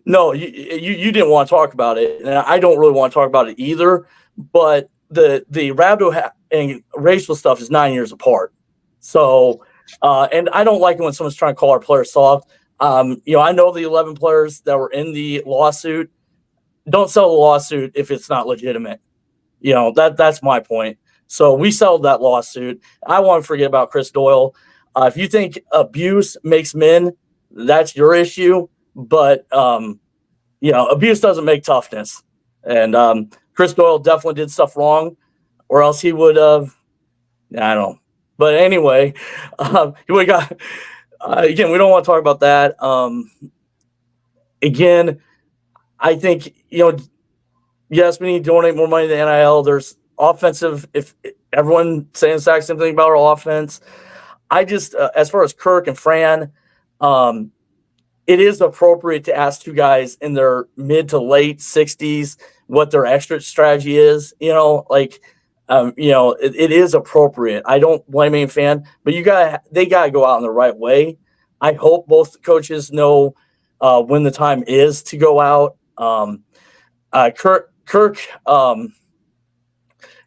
no. You didn't want to talk about it, and I don't really want to talk about it either. But the Rabo and racial stuff is 9 years apart. So, and I don't like it when someone's trying to call our players soft. I know the 11 players that were in the lawsuit. Don't sell the lawsuit if it's not legitimate. That's my point. So we settled that lawsuit. I want to forget about Chris Doyle. If you think abuse makes men, that's your issue. But abuse doesn't make toughness. And Chris Doyle definitely did stuff wrong, or else he would have. I don't know. But anyway, we got again. We don't want to talk about that. Again, I think yes, we need to donate more money to NIL. There's offensive. If everyone saying the exact same thing about our offense, I just as far as Kirk and Fran, it is appropriate to ask two guys in their mid to late 60s what their exit strategy is. It is appropriate. I don't blame any fan, but they gotta go out in the right way. I hope both coaches know when the time is to go out.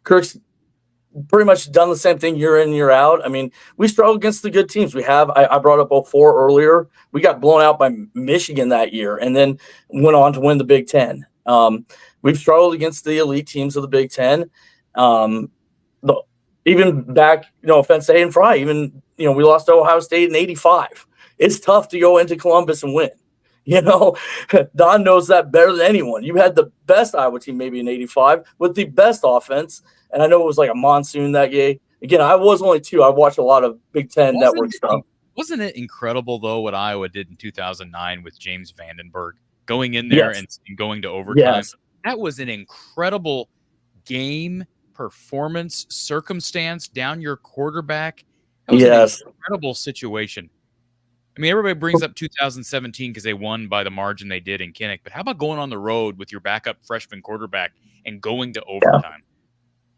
Kirk's pretty much done the same thing year in, year out. I mean, we struggle against the good teams. We have. I brought up 04 earlier. We got blown out by Michigan that year, and then went on to win the Big Ten. We've struggled against the elite teams of the Big Ten. Even back, offense to Hayden Fry, even, we lost to Ohio State in 85. It's tough to go into Columbus and win. Don knows that better than anyone. You had the best Iowa team maybe in 85 with the best offense. And I know it was like a monsoon that game. Again, I was only 2. I watched a lot of Big Ten network stuff. Wasn't it incredible, though, what Iowa did in 2009 with James Vandenberg going in there and going to overtime? Yes. That was an incredible game, performance, circumstance, down your quarterback. That was an incredible situation. I mean, everybody brings up 2017 because they won by the margin they did in Kinnick. But how about going on the road with your backup freshman quarterback and going to overtime?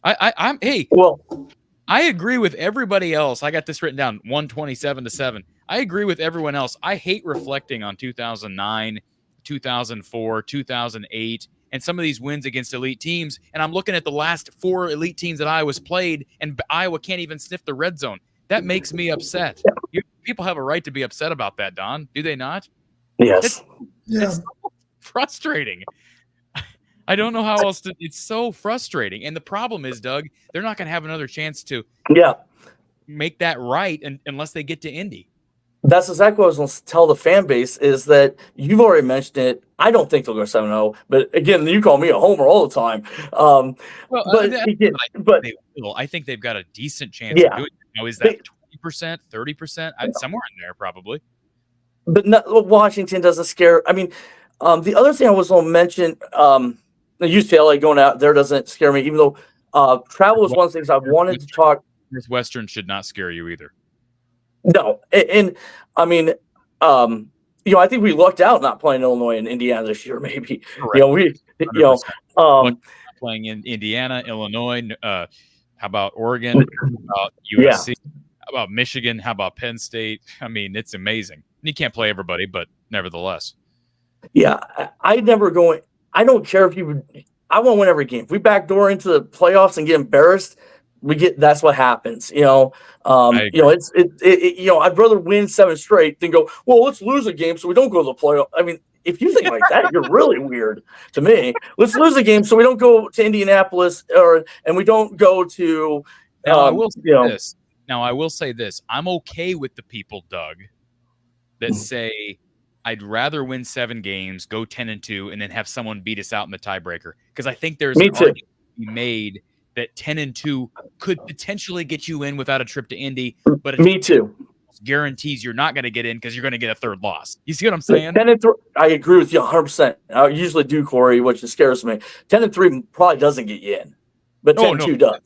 I agree with everybody else. I got this written down, 127-7. I agree with everyone else. I hate reflecting on 2009, 2004, 2008, and some of these wins against elite teams. And I'm looking at the last 4 elite teams that Iowa's played, and Iowa can't even sniff the red zone. That makes me upset. People have a right to be upset about that, Don. Do they not? Yes. It's so frustrating. I don't know how else to. It's so frustrating. And the problem is, Doug, they're not going to have another chance to make that right unless they get to Indy. That's exactly what I was going to tell the fan base is that you've already mentioned it. I don't think they'll go 7-0. But again, you call me a homer all the time. I think they've got a decent chance of doing it. Now, is that 20%, 30%? Somewhere in there, probably. But Washington doesn't scare. I mean, the other thing I was going to mention, UCLA going out there doesn't scare me, even though travel is one of the things I wanted to talk. Northwestern should not scare you either. No, and I mean, I think we lucked out not playing Illinois and Indiana this year. Maybe playing in Indiana, Illinois. How about Oregon? How about USC? How about Michigan? How about Penn State? I mean, it's amazing. You can't play everybody, but nevertheless. Yeah, I don't care if you would. I want to win every game. If we backdoor into the playoffs and get embarrassed, that's what happens. I'd rather win 7 straight than go, well, let's lose a game so we don't go to the playoff. I mean, if you think like that, you're really weird to me. Let's lose a game so we don't go to Indianapolis and we don't go to. Now I will say this. I will say this. I'm okay with the people, Doug, that say I'd rather win 7 games, go 10-2, and then have someone beat us out in the tiebreaker. Because I think there's an argument to be made that 10-2 could potentially get you in without a trip to Indy, but Me too. Guarantees you're not going to get in because you're going to get a third loss. You see what I'm saying? 10-3. I agree with you 100%. I usually do, Corey, which scares me. 10-3 probably doesn't get you in, but 10-2 does.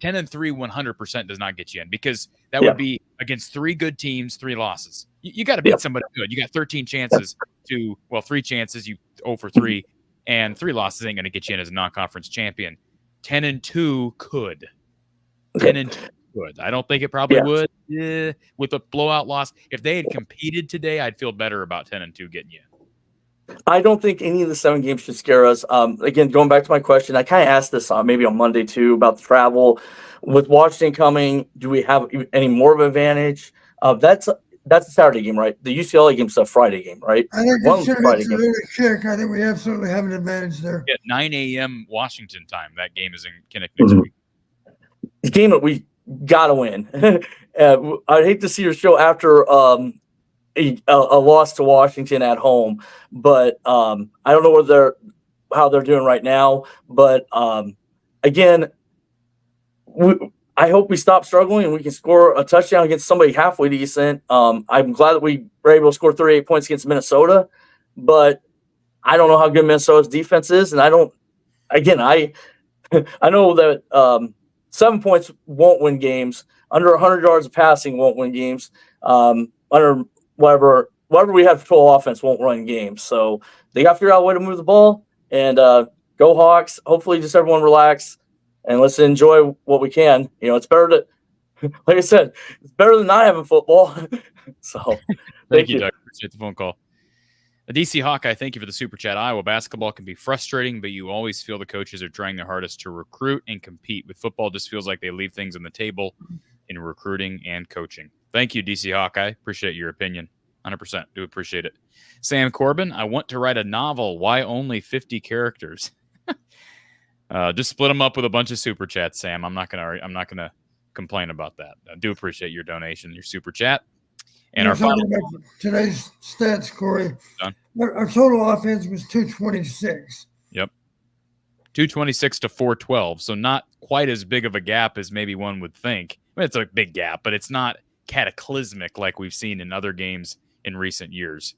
10-3 100% does not get you in because that would be against 3 good teams, 3 losses. You got to beat somebody good. You got 13 chances 3 chances, you 0 for 3, and 3 losses ain't going to get you in as a non-conference champion. 10-2 could. 10-2 could. I don't think it probably would. With a blowout loss. If they had competed today, I'd feel better about 10-2 getting you in. I don't think any of the 7 games should scare us. Again, going back to my question, I kind of asked this maybe on Monday too about the travel. With Washington coming, do we have any more of an advantage? That's a Saturday game, right? The UCLA game's a Friday game, right? I think it's a kick. I think we absolutely have an advantage there. At 9 a.m. Washington time, that game is in Kinnick next week. The game that we gotta win. I'd hate to see your show after a loss to Washington at home, but I don't know how they're doing right now. But again, I hope we stop struggling and we can score a touchdown against somebody halfway decent. I'm glad that we were able to score 38 points against Minnesota, but I don't know how good Minnesota's defense is, and I know that 7 points won't win games. Under 100 yards of passing won't win games. Under whatever we have total offense won't run games. So they got to figure out a way to move the ball and go Hawks. Hopefully just everyone relax and let's enjoy what we can. It's better to, like I said, it's better than not having football. So thank you, Doug. Appreciate the phone call. A DC Hawkeye, thank you for the super chat. Iowa basketball can be frustrating, but you always feel the coaches are trying their hardest to recruit and compete. With football, just feels like they leave things on the table in recruiting and coaching. Thank you, DC Hawkeye. Appreciate your opinion. 100%. Do appreciate it. Sam Corbin, I want to write a novel. Why only 50 characters? Just split them up with a bunch of super chats, Sam. I'm not gonna complain about that. I do appreciate your donation, your super chat. And our final today's stats, Corey. Done. Our total offense was 226. Yep. 226 to 412. So not quite as big of a gap as maybe one would think. I mean, it's a big gap, but it's not cataclysmic like we've seen in other games in recent years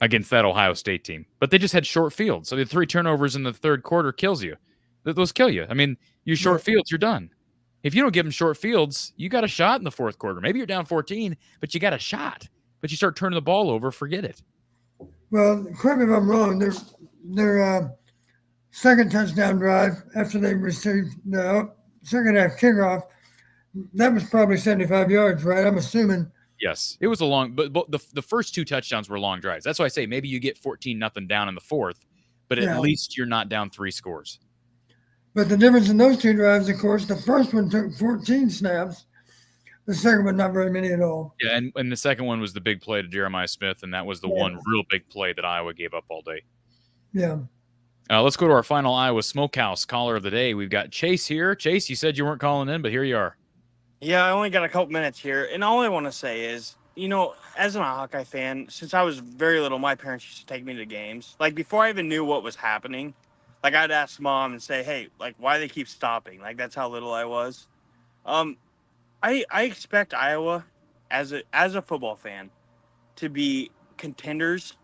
against that Ohio State team. But they just had short fields. So the 3 turnovers in the third quarter kills you. Those kill you. I mean, you short fields, you're done. If you don't give them short fields, you got a shot in the fourth quarter. Maybe you're down 14, but you got a shot. But you start turning the ball over, forget it. Well, correct me if I'm wrong. Their second touchdown drive after they received the second half kickoff, that was probably 75 yards, right? I'm assuming. Yes, it was a long, but the first 2 touchdowns were long drives. That's why I say maybe you get 14-0 down in the fourth, but at least you're not down 3 scores. But the difference in those 2 drives, of course, the first one took 14 snaps. The second one, not very many at all. Yeah, and the second one was the big play to Jeremiah Smith, and that was the one real big play that Iowa gave up all day. Yeah. Let's go to our final Iowa Smokehouse caller of the day. We've got Chase here. Chase, you said you weren't calling in, but here you are. Yeah, I only got a couple minutes here, and all I want to say is, as a Hawkeye fan, since I was very little, my parents used to take me to games. Like, before I even knew what was happening, like, I'd ask Mom and say, hey, like, why do they keep stopping? Like, that's how little I was. I expect Iowa, as a football fan, to be contenders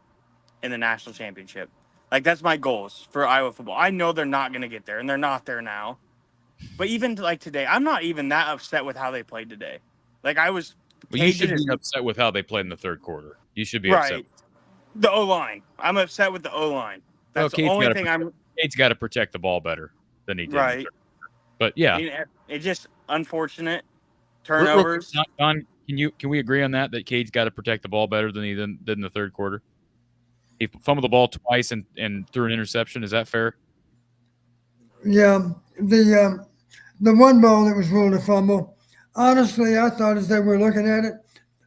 in the national championship. Like, that's my goals for Iowa football. I know they're not going to get there, and they're not there now. But even, like, today, I'm not even that upset with how they played today. Like, I was... Well, you should be upset with how they played in the third quarter. You should be upset. The O-line. I'm upset with the O-line. That's the only thing I'm... Kate's got to protect the ball better than he did. Right. But, yeah. It's just unfortunate. Turnovers. Don, can we agree on that Cade's got to protect the ball better than he did in the third quarter? He fumbled the ball twice and threw an interception. Is that fair? Yeah. The the one ball that was ruled a fumble, honestly, I thought as they were looking at it,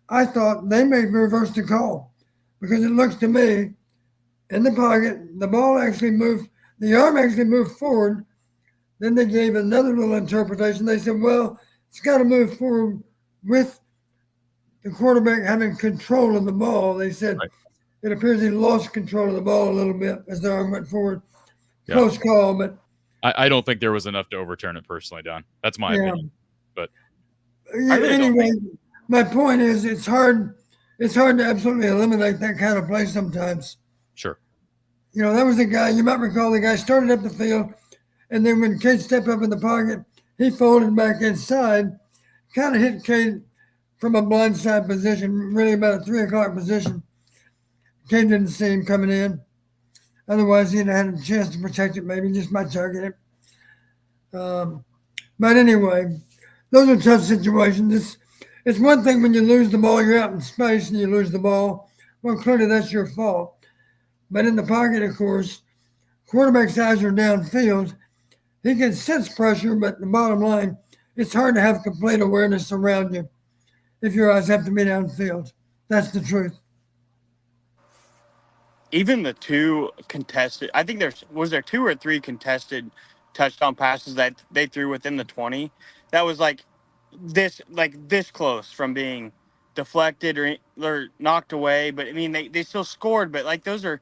I thought they may reverse the call because it looks to me in the pocket, the ball actually moved, the arm actually moved forward. Then they gave another little interpretation. They said, well, it's got to move forward with the quarterback having control of the ball. They said it appears he lost control of the ball a little bit as the arm went forward. Yeah. Close call, but I don't think there was enough to overturn it personally, Don. That's my opinion. But anyway, my point is it's hard to absolutely eliminate that kind of play sometimes. Sure. You know, that was the guy, you might recall the guy started up the field, and then when Cade stepped up in the pocket, he folded back inside, kind of hit Cade from a blindside position, really about a 3 o'clock position. Cade didn't see him coming in. Otherwise, he'd have had a chance to protect it, maybe just might target it. But anyway, those are tough situations. It's one thing when you lose the ball, you're out in space and you lose the ball. Well, clearly that's your fault. But in the pocket, of course, quarterback's eyes are downfield. He can sense pressure, but the bottom line, it's hard to have complete awareness around you if your eyes have to be downfield. That's the truth. Even the two contested, I think was there 2 or 3 contested touchdown passes that they threw within the 20. That was like this close from being deflected or knocked away. But I mean, they still scored. But like those are,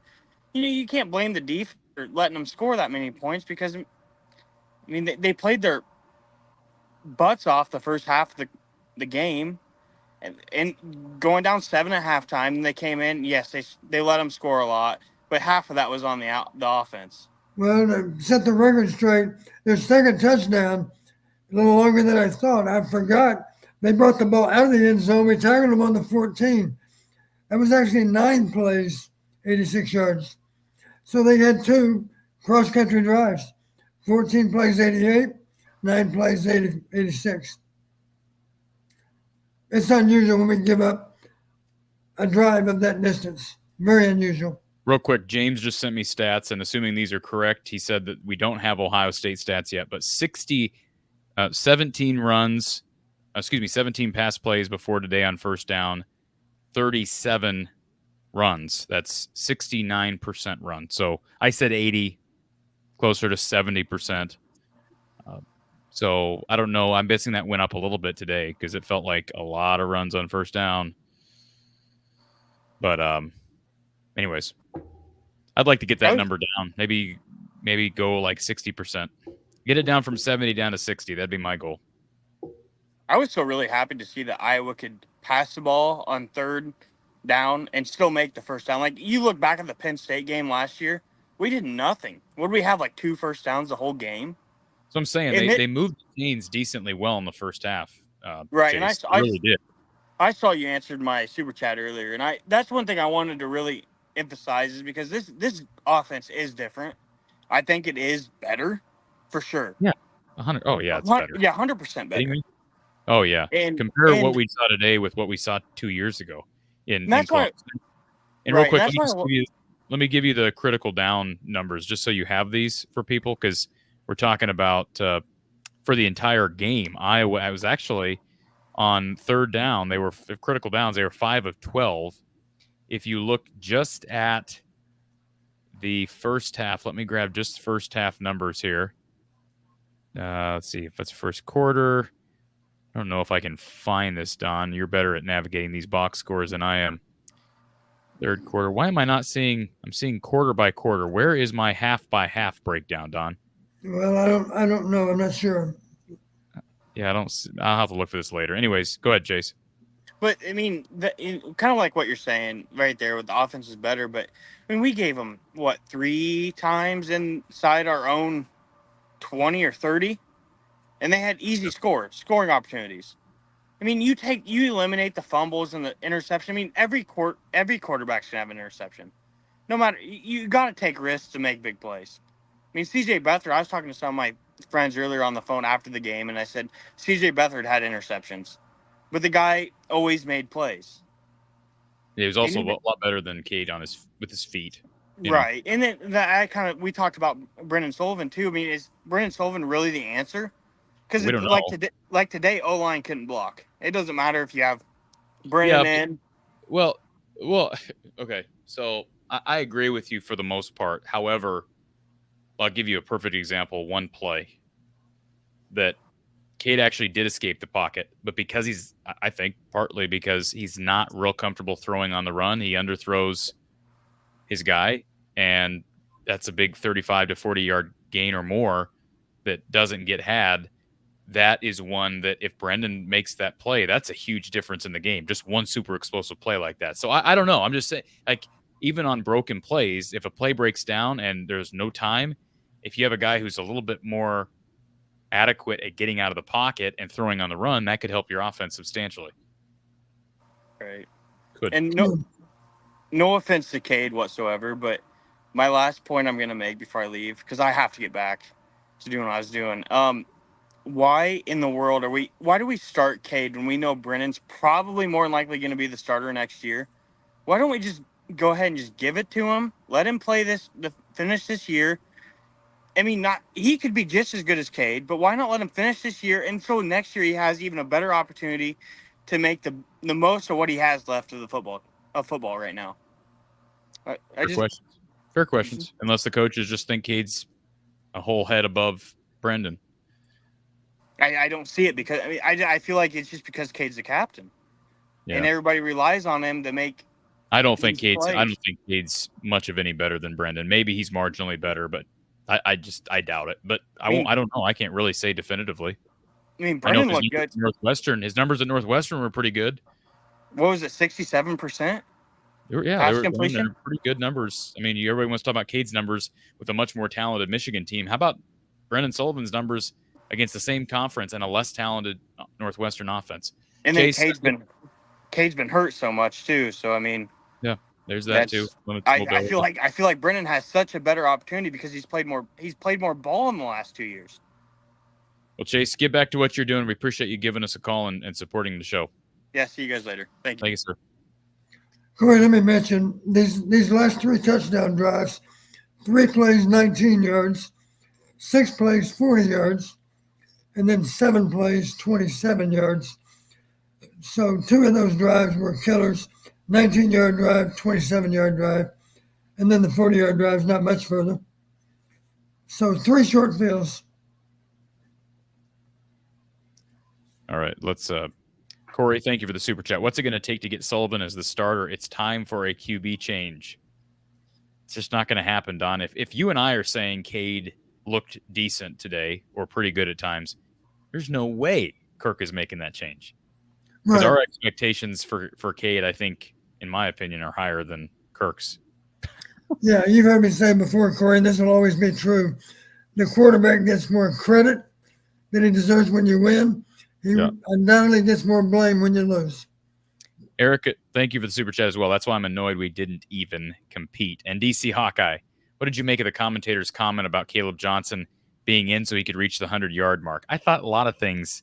you can't blame the defense for letting them score that many points because I mean they played their butts off the first half of the game. And going down 7 at halftime, and they came in. Yes, they let them score a lot, but half of that was on the offense. Well, to set the record straight, their second touchdown, a little longer than I thought. I forgot they brought the ball out of the end zone. We tackled them on the 14. That was actually 9 plays, 86 yards. So they had 2 cross-country drives, 14 plays, 88, 9 plays, 86. It's unusual when we give up a drive of that distance. Very unusual. Real quick, James just sent me stats, and assuming these are correct, he said that we don't have Ohio State stats yet, but 17 pass plays before today on first down, 37 runs. That's 69% run. So I said 80, closer to 70%. So I don't know. I'm guessing that went up a little bit today because it felt like a lot of runs on first down. But anyways, I'd like to get that number down. Maybe go like 60%. Get it down from 70 down to 60. That'd be my goal. I was so really happy to see that Iowa could pass the ball on third down and still make the first down. Like you look back at the Penn State game last year, we did nothing. What did we have, like 2 first downs the whole game? So I'm saying they moved the chains decently well in the first half. Right, Chase. and I really did. I saw you answered my super chat earlier, and that's one thing I wanted to really emphasize is because this offense is different. I think it is better, for sure. Yeah, 100. Oh yeah, it's better. Yeah, 100% better. Oh yeah. Compare what we saw today with what we saw 2 years ago in Columbus. And real quick, let me give you the critical down numbers just so you have these for people because we're talking about for the entire game. Iowa, I was actually on third down. They were critical downs. They were 5 of 12. If you look just at the first half, let me grab just first half numbers here. Let's see if it's first quarter. I don't know if I can find this, Don. You're better at navigating these box scores than I am. Third quarter. Why am I not seeing? I'm seeing quarter by quarter. Where is my half by half breakdown, Don? Well, I don't know. I'm not sure. Yeah, I'll have to look for this later. Anyways, go ahead, Chase. But I mean, kind of like what you're saying right there with the offense is better. But I mean, we gave them 3 times inside our own 20 or 30, and they had easy scoring opportunities. I mean, you eliminate the fumbles and the interception. I mean, every quarterback should have an interception. No matter, you got to take risks to make big plays. I mean, C.J. Beathard, I was talking to some of my friends earlier on the phone after the game, and I said C.J. Beathard had interceptions, but the guy always made plays. Yeah, he was also a lot better than Cade with his feet. Right, and then we talked about Brendan Sullivan too. I mean, is Brendan Sullivan really the answer? Because We don't know. like today, O line couldn't block. It doesn't matter if you have Yeah, Brennan in. well, okay. So I agree with you for the most part. However, I'll give you a perfect example. One play that Cade actually did escape the pocket, but because I think partly because he's not real comfortable throwing on the run, he underthrows his guy, and that's a big 35 to 40-yard gain or more that doesn't get had. That is one that if Brendan makes that play, that's a huge difference in the game. Just one super explosive play like that. So I don't know. I'm just saying, like, even on broken plays, if a play breaks down and there's no time, if you have a guy who's a little bit more adequate at getting out of the pocket and throwing on the run, that could help your offense substantially. Right. Could. And no offense to Cade whatsoever, but my last point I'm gonna make before I leave, because I have to get back to doing what I was doing. Why in the world why do we start Cade when we know Brennan's probably more than likely going to be the starter next year? Why don't we just go ahead and just give it to him, let him play finish this year? I mean, he could be just as good as Cade, but why not let him finish this year, and so next year he has even a better opportunity to make the most of what he has left of football right now. Fair questions. Unless the coaches just think Cade's a whole head above Brendan. I don't see it because I feel like it's just because Cade's the captain, and everybody relies on him to make. I don't think Cade's much of any better than Brendan. Maybe he's marginally better, but I doubt it. But I don't know. I can't really say definitively. I mean, Brendan looked good. His numbers at Northwestern were pretty good. What was it, 67%? They were pretty good numbers. I mean, everybody wants to talk about Cade's numbers with a much more talented Michigan team. How about Brendan Sullivan's numbers against the same conference and a less talented Northwestern offense? And then Cade's been hurt so much too. So I mean, yeah, there's that too. I feel like Brendan has such a better opportunity because he's played more ball in the last 2 years. Well, Chase, get back to what you're doing. We appreciate you giving us a call and supporting the show. Yeah, see you guys later. Thank you. Thank you, sir. Cory, let me mention these last 3 touchdown drives: 3 plays, 19 yards, 6 plays, 40 yards, and then 7 plays, 27 yards. So 2 of those drives were killers: 19-yard drive, 27-yard drive, and then the 40-yard drive is not much further. So 3 short fields. All right, let's Cory, thank you for the super chat. What's it going to take to get Sullivan as the starter? It's time for a QB change. It's just not going to happen, Don. If you and I are saying Cade looked decent today or pretty good at times, there's no way Kirk is making that change. Because our expectations for Cade, I think, in my opinion, are higher than Kirk's. Yeah, you've heard me say before, Cory, and this will always be true. The quarterback gets more credit than he deserves when you win. He undoubtedly gets more blame when you lose. Eric, thank you for the super chat as well. That's why I'm annoyed we didn't even compete. And DC Hawkeye, what did you make of the commentator's comment about Caleb Johnson being in so he could reach the 100-yard mark? I thought a lot of things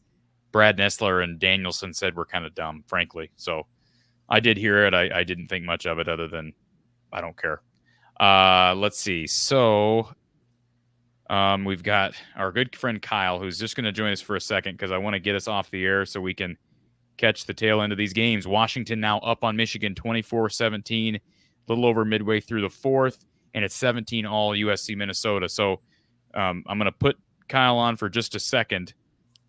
Brad Nessler and Danielson said were kind of dumb, frankly. So I did hear it. I didn't think much of it other than I don't care. Let's see. So we've got our good friend Kyle, who's just going to join us for a second because I want to get us off the air so we can catch the tail end of these games. Washington now up on Michigan 24-17, a little over midway through the 4th, and it's 17 all USC Minnesota. So I'm going to put Kyle on for just a second.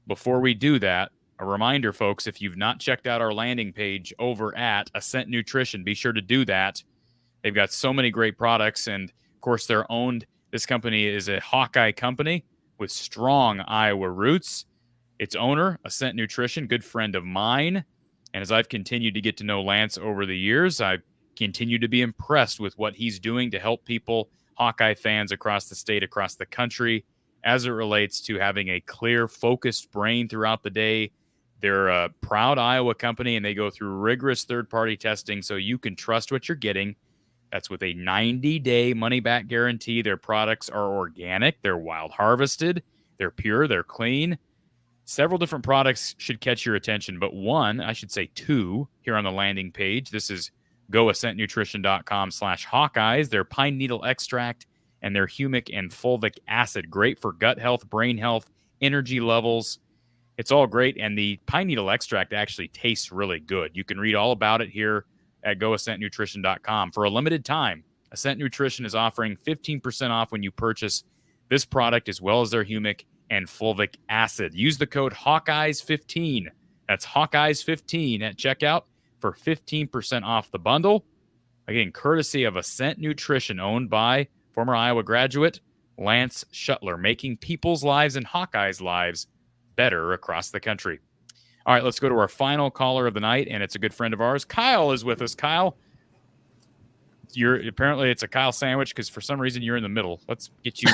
Before we do that, a reminder, folks, if you've not checked out our landing page over at Ascent Nutrition, be sure to do that. They've got so many great products, and of course, they're owned. This company is a Hawkeye company with strong Iowa roots. Its owner, Ascent Nutrition, good friend of mine. And as I've continued to get to know Lance over the years, I've continued to be impressed with what he's doing to help people, Hawkeye fans across the state, across the country, as it relates to having a clear, focused brain throughout the day. They're a proud Iowa company, and they go through rigorous third-party testing so you can trust what you're getting. That's with a 90-day money-back guarantee. Their products are organic. They're wild harvested. They're pure. They're clean. Several different products should catch your attention, but one, I should say 2, here on the landing page. This is goascentnutrition.com/Hawkeyes. Their pine needle extract and their humic and fulvic acid. Great for gut health, brain health, energy levels. It's all great, and the pine needle extract actually tastes really good. You can read all about it here at goascentnutrition.com. For a limited time, Ascent Nutrition is offering 15% off when you purchase this product, as well as their humic and fulvic acid. Use the code Hawkeyes15. That's Hawkeyes15 at checkout for 15% off the bundle. Again, courtesy of Ascent Nutrition, owned by former Iowa graduate Lance Shuttler, making people's lives and Hawkeyes' lives better across the country. All right, let's go to our final caller of the night, and it's a good friend of ours. Kyle is with us. Kyle, apparently it's a Kyle sandwich because for some reason you're in the middle. Let's get you.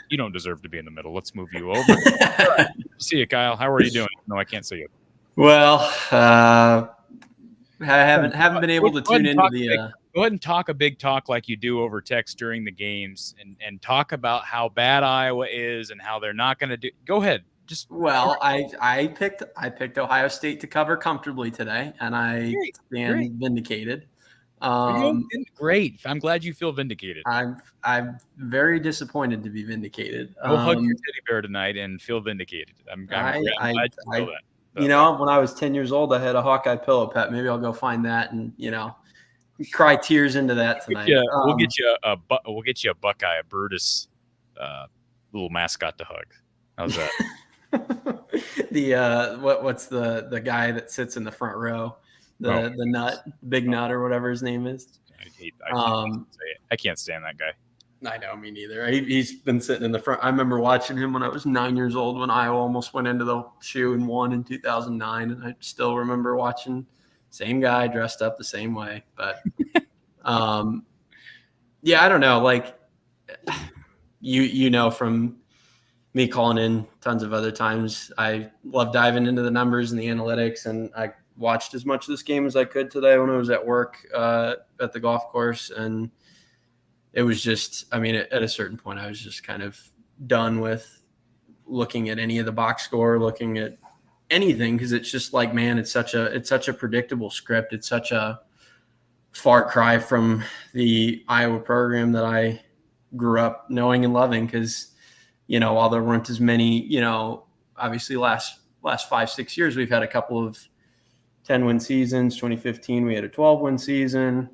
You don't deserve to be in the middle. Let's move you over. See you, Kyle. How are you doing? No, I can't see you. Well, I haven't been able to tune into the. Go ahead and talk a big talk like you do over text during the games, and talk about how bad Iowa is and how they're not going to do. Go ahead. I picked Ohio State to cover comfortably today, and I stand vindicated. Great. I'm glad you feel vindicated. I'm very disappointed to be vindicated. Go hug your teddy bear tonight and feel vindicated. I'm glad you feel that. You know, when I was 10 years old, I had a Hawkeye pillow pet. Maybe I'll go find that and, cry tears into that tonight. We'll get you a Buckeye, a Brutus little mascot to hug. How's that? What's the guy that sits in the front row? The big nut or whatever his name is. I can't stand that guy. I know, me neither. He's been sitting in the front. I remember watching him when I was 9 years old when Iowa almost went into the shoe and won in 2009. And I still remember watching same guy dressed up the same way. But yeah, I don't know. Like from me calling in tons of other times, I love diving into the numbers and the analytics, and I watched as much of this game as I could today when I was at work at the golf course. And it was just, at a certain point, I was just kind of done with looking at any of the box score, looking at anything, because it's just like, man, it's such a predictable script. It's such a far cry from the Iowa program that I grew up knowing and loving. Because while there weren't as many, obviously last 5-6 years, we've had a couple of 10-win seasons. 2015, we had a 12-win season,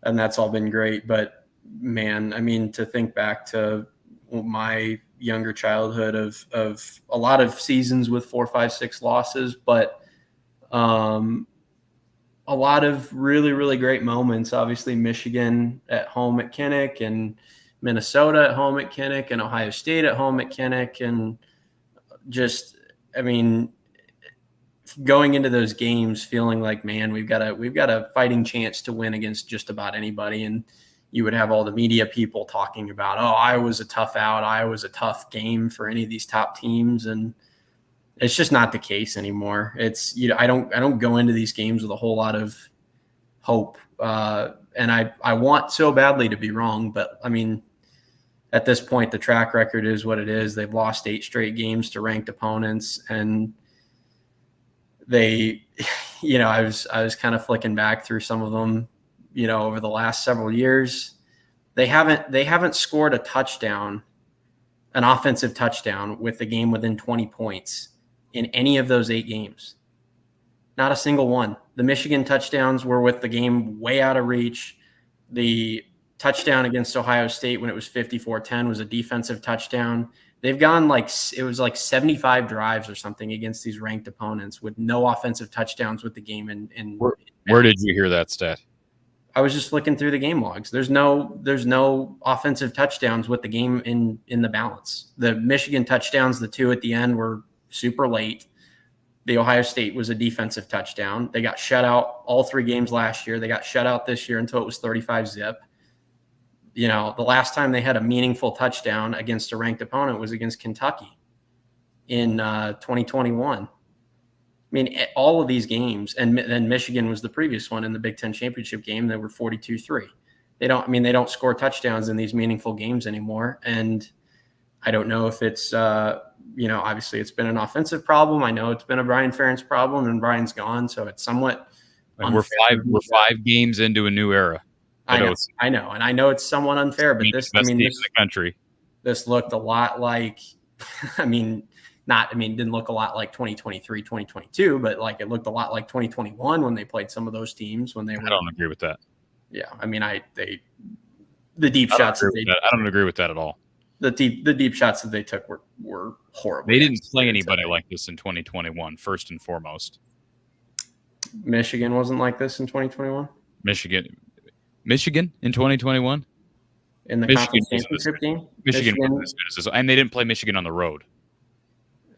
and that's all been great. But man, to think back to my younger childhood of a lot of seasons with 4, 5, 6 losses, but a lot of really, really great moments. Obviously, Michigan at home at Kinnick, and Minnesota at home at Kinnick, and Ohio State at home at Kinnick. And just, going into those games feeling like, man, we've got a fighting chance to win against just about anybody. And you would have all the media people talking about, Iowa's a tough out. Iowa's a tough game for any of these top teams. And it's just not the case anymore. It's, I don't go into these games with a whole lot of hope. And I want so badly to be wrong, but at this point, the track record is what it is. They've lost 8 straight games to ranked opponents, and they, I was kind of flicking back through some of them, over the last several years. They haven't scored a touchdown, an offensive touchdown, with the game within 20 points in any of those 8 games. Not a single one. The Michigan touchdowns were with the game way out of reach. The touchdown against Ohio State when it was 54-10 was a defensive touchdown. They've gone it was like 75 drives or something against these ranked opponents with no offensive touchdowns with the game. Where did you hear that stat? I was just looking through the game logs. There's no offensive touchdowns with the game in the balance. The Michigan touchdowns, the 2 at the end, were super late. The Ohio State was a defensive touchdown. They got shut out all 3 games last year. They got shut out this year until it was 35-zip. The last time they had a meaningful touchdown against a ranked opponent was against Kentucky in 2021. All of these games, and then Michigan was the previous one in the Big Ten championship game. They were 42-3. They don't score touchdowns in these meaningful games anymore. And I don't know if it's, obviously it's been an offensive problem. I know it's been a Brian Ferentz problem, and Brian's gone. So it's somewhat. And we're 5 games into a new era. I know. And I know it's somewhat unfair, but this, in the country. This looked a lot like, I mean, it didn't look a lot like 2023, 2022, but like it looked a lot like 2021 when they played some of those teams when they were. I don't agree with that. Yeah, I mean, the deep shots I don't agree with that at all. The deep shots that they took were horrible. They didn't play anybody like this in 2021, first and foremost. Michigan wasn't like this in 2021. Michigan in 2021 in the conference championship game. Michigan wasn't as good as this, and they didn't play Michigan on the road.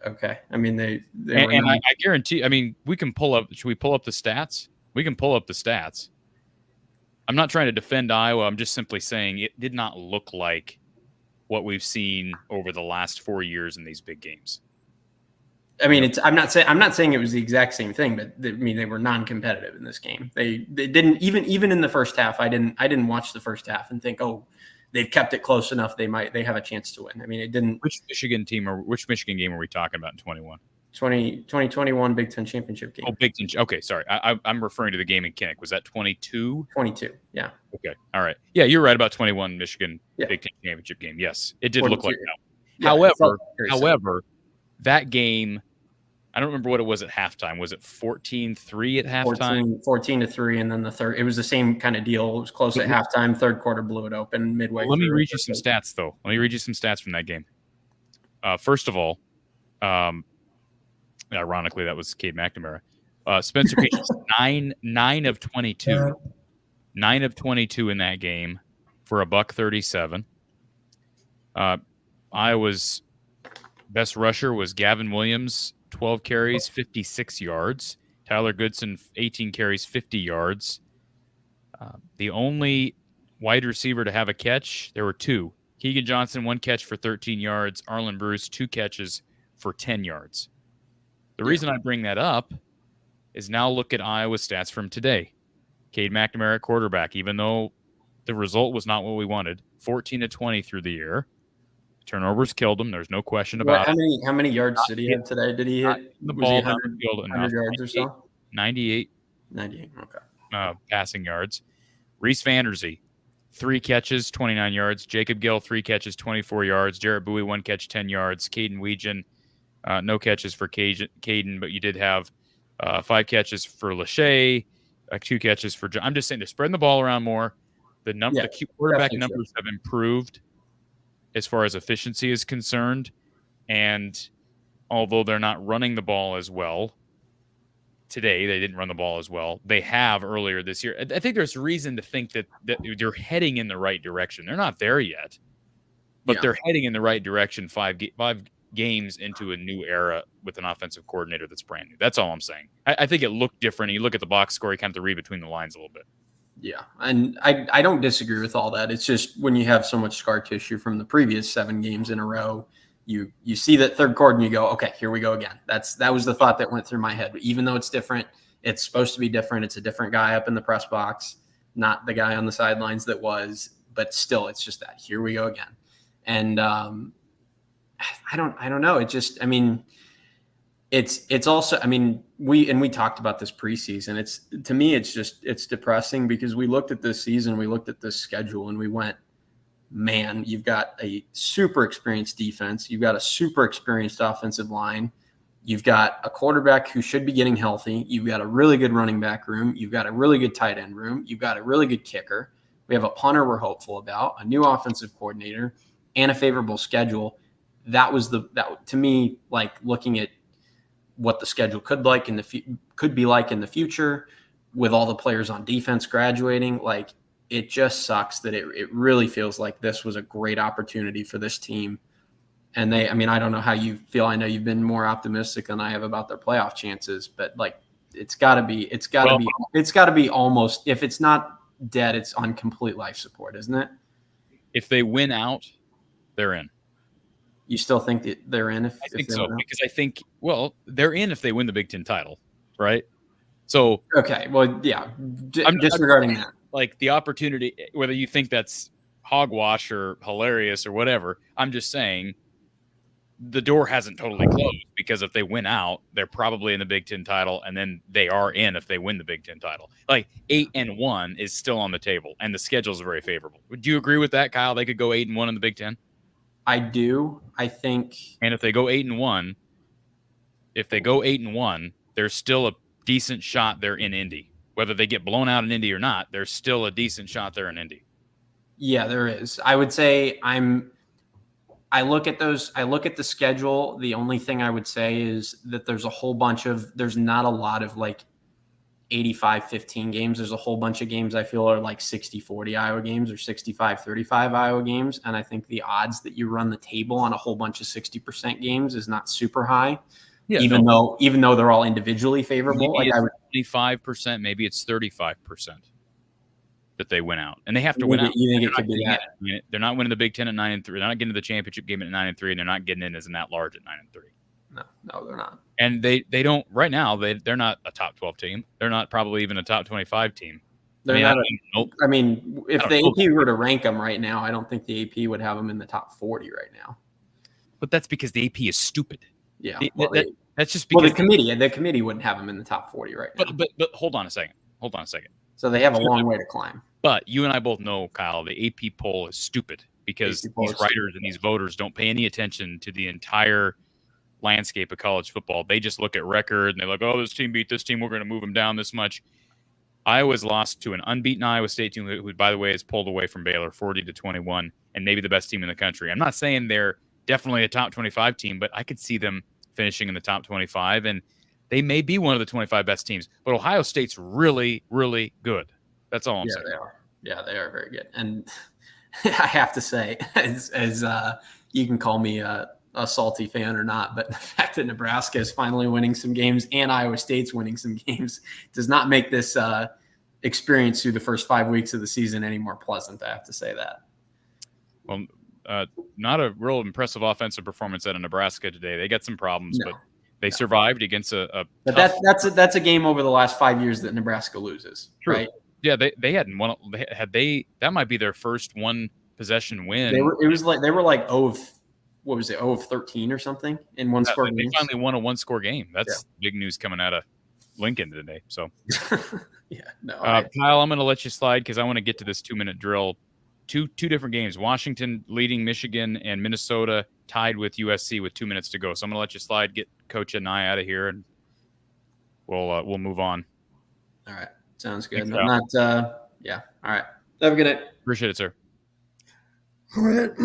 Okay, I mean they and I guarantee. I mean, we can pull up. Should we pull up the stats? We can pull up the stats. I'm not trying to defend Iowa. I'm just simply saying it did not look like what we've seen over the last 4 years in these big games. I mean, I'm not saying it was the exact same thing, but I mean they were non-competitive in this game. They didn't even in the first half. I didn't watch the first half and think, oh, they've kept it close enough. They have a chance to win. I mean, it didn't. Which Michigan game are we talking about in 21? 2021 Big Ten championship game. Oh, Big Ten. Okay, sorry. I'm referring to the game in Kinnick. Was that 22? 22. Yeah. Okay. All right. Yeah, you're right about 21 Michigan Big Ten championship game. Yes, it did look like that. Yeah, however, that game, I don't remember what it was at halftime. Was it 14-3 at halftime? 14-3, and then the third. It was the same kind of deal. It was close at halftime. Third quarter blew it open midway. Let me read you some stats, though. Let me read you some stats from that game. First of all, ironically, that was Cade McNamara. Spencer Petras, 9 of 22. 9 of 22 in that game for a $137. Iowa's best rusher was Gavin Williams, 12 carries, 56 yards. Tyler Goodson, 18 carries, 50 yards. The only wide receiver to have a catch, there were two. Keegan Johnson, 1 catch for 13 yards. Arlen Bruce, 2 catches for 10 yards. The reason I bring that up is now look at Iowa's stats from today. Cade McNamara at quarterback, even though the result was not what we wanted, 14-20 through the year. Turnovers killed him. There's no question about it. How many yards did he have today? Did he hit the ball 100 yards or so? 98. 98, okay. Passing yards. Reese Vanderzee, 3 catches, 29 yards. Jacob Gill, 3 catches, 24 yards. Jarrett Bowie, 1 catch, 10 yards. Caden Weegan, no catches for Caden, but you did have 5 catches for Lachey, 2 catches for John. I'm just saying they're spreading the ball around more. The quarterback numbers have improved as far as efficiency is concerned. And although they're not running the ball as well, today they didn't run the ball as well. They have earlier this year. I think there's reason to think that they're heading in the right direction. They're not there yet, but they're heading in the right direction 5 games into a new era with an offensive coordinator that's brand new. That's all I'm saying. I think it looked different. You look at the box score, you kind of have to read between the lines a little bit. Yeah, and I don't disagree with all that. It's just when you have so much scar tissue from the previous 7 games in a row, you see that third quarter and you go, okay, here we go again. That was the thought that went through my head. Even though it's different, it's supposed to be different. It's a different guy up in the press box, not the guy on the sidelines that was, but still, it's just that here we go again. And I don't know. It just, I mean, it's also, I mean, we talked about this preseason. To me, it's depressing because we looked at this season, we looked at this schedule and we went, man, you've got a super experienced defense. You've got a super experienced offensive line. You've got a quarterback who should be getting healthy. You've got a really good running back room. You've got a really good tight end room. You've got a really good kicker. We have a punter we're hopeful about, a new offensive coordinator, and a favorable schedule. That to me, like looking at what the schedule could be like in the future with all the players on defense graduating, like it just sucks that it really feels like this was a great opportunity for this team. And I mean, I don't know how you feel. I know you've been more optimistic than I have about their playoff chances, but like it's got to be almost, if it's not dead, it's on complete life support, isn't it? If they win out, they're in. You still think that they're in? I think so, because I think, well, they're in if they win the Big Ten title, right? So okay, well, yeah, I'm disregarding that. Like the opportunity, whether you think that's hogwash or hilarious or whatever, I'm just saying the door hasn't totally closed, because if they win out, they're probably in the Big Ten title, and then they are in if they win the Big Ten title. Like 8-1 is still on the table, and the schedules are very favorable. Would you agree with that, Kyle? They could go 8-1 in the Big Ten. I do. I think, and if they go 8-1, if they go 8-1, there's still a decent shot they're in Indy. Whether they get blown out in Indy or not, there's still a decent shot they're in Indy. Yeah, there is. I would say I look at the schedule. The only thing I would say is that there's not a lot of like 85-15 games. There's a whole bunch of games I feel are like 60-40 Iowa games or 65-35 Iowa games. And I think the odds that you run the table on a whole bunch of 60% games is not super high. Yeah, even though they're all individually favorable. Maybe Like it's 25%, maybe it's 35% that they win out. And they have to win out. You think it could be that? They're not winning the Big Ten at 9-3. They're not getting to the championship game at 9-3, and they're not getting in as an at-large at 9-3. No, they're not. And they don't right now. They're not a top 12 team. They're not probably even a top 25 team. They're not. I mean, if the AP were to rank them right now, I don't think the AP would have them in the top 40 right now. But that's because the AP is stupid. Yeah, that's just because the committee wouldn't have them in the top 40 right now. But hold on a second. So they have a long way to climb. But you and I both know, Kyle, the AP poll is stupid because these writers and these voters don't pay any attention to the entire landscape of college football. They just look at record and they're like, oh, this team beat this team, we're going to move them down this much. Iowa's lost to an unbeaten Iowa State team who, by the way, is pulled away from Baylor 40-21 and maybe the best team in the country. I'm not saying they're definitely a top 25 team, but I could see them finishing in the top 25, and they may be one of the 25 best teams. But Ohio State's really, really good. That's all I'm saying. They are. Yeah, they are very good. And I have to say, as you can call me a salty fan or not, but the fact that Nebraska is finally winning some games and Iowa State's winning some games does not make this experience through the first 5 weeks of the season any more pleasant. I have to say that. Well, not a real impressive offensive performance out of Nebraska today. They got some problems, but they survived against a But tough, that's a game over the last 5 years that Nebraska loses, right? Yeah, they hadn't won. That might be their first one possession win. They were like 0 of 13 or something in one score. They finally won a one score game. That's big news coming out of Lincoln today. So Kyle, I'm going to let you slide because I want to get to this 2-minute drill. Two different games. Washington leading Michigan and Minnesota tied with USC with 2 minutes to go. So I'm going to let you slide, get Coach and I out of here, and we'll move on. All right. Sounds good. Thanks, all right. Have a good night. Appreciate it, sir. Go ahead.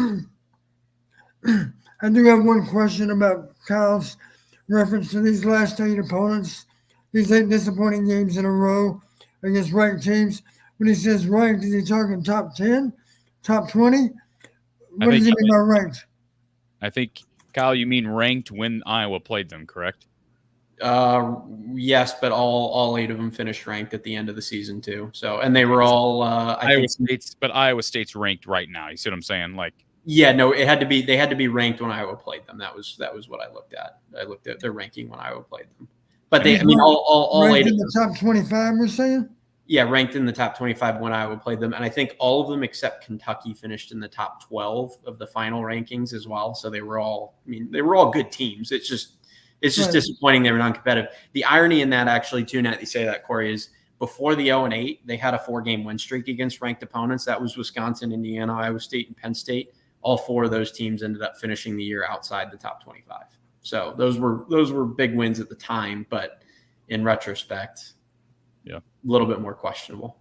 I do have one question about Kyle's reference to these last 8 opponents, these 8 disappointing games in a row against ranked teams. When he says ranked, is he talking top 10, top 20? What does he mean by ranked? I think, Kyle, you mean ranked when Iowa played them, correct? Yes, but all 8 of them finished ranked at the end of the season too. So, and they were all Iowa State's ranked right now. You see what I'm saying? Like, yeah, no, they had to be ranked when Iowa played them. That was what I looked at. I looked at their ranking when Iowa played them. But all 8 in the top 25. We're saying. Yeah, ranked in the top 25 when Iowa played them, and I think all of them except Kentucky finished in the top 12 of the final rankings as well. So they were all good teams. It's just disappointing they were non-competitive. The irony in that, actually, too, now that you say that, Cory, is before the 0-8, they had a 4-game win streak against ranked opponents. That was Wisconsin, Indiana, Iowa State, and Penn State. All 4 of those teams ended up finishing the year outside the top 25. So those were big wins at the time, but in retrospect, a little bit more questionable.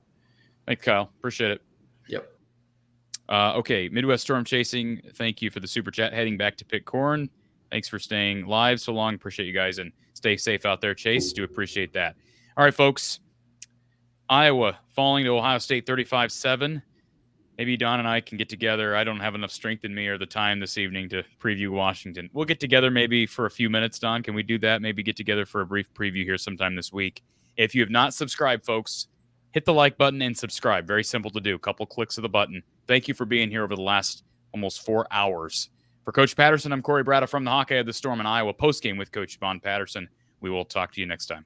Thanks, Kyle. Appreciate it. Yep. Okay, Midwest Storm Chasing, thank you for the super chat. Heading back to pick corn. Thanks for staying live so long. Appreciate you guys, and stay safe out there, Chase. Do appreciate that. All right, folks. Iowa falling to Ohio State 35-7. Maybe Don and I can get together. I don't have enough strength in me or the time this evening to preview Washington. We'll get together maybe for a few minutes, Don. Can we do that? Maybe get together for a brief preview here sometime this week. If you have not subscribed, folks, hit the like button and subscribe. Very simple to do. A couple clicks of the button. Thank you for being here over the last almost 4 hours. For Coach Patterson, I'm Cory Brada from the Hawkeye of the Storm in Iowa. Postgame with Coach Patterson. We will talk to you next time.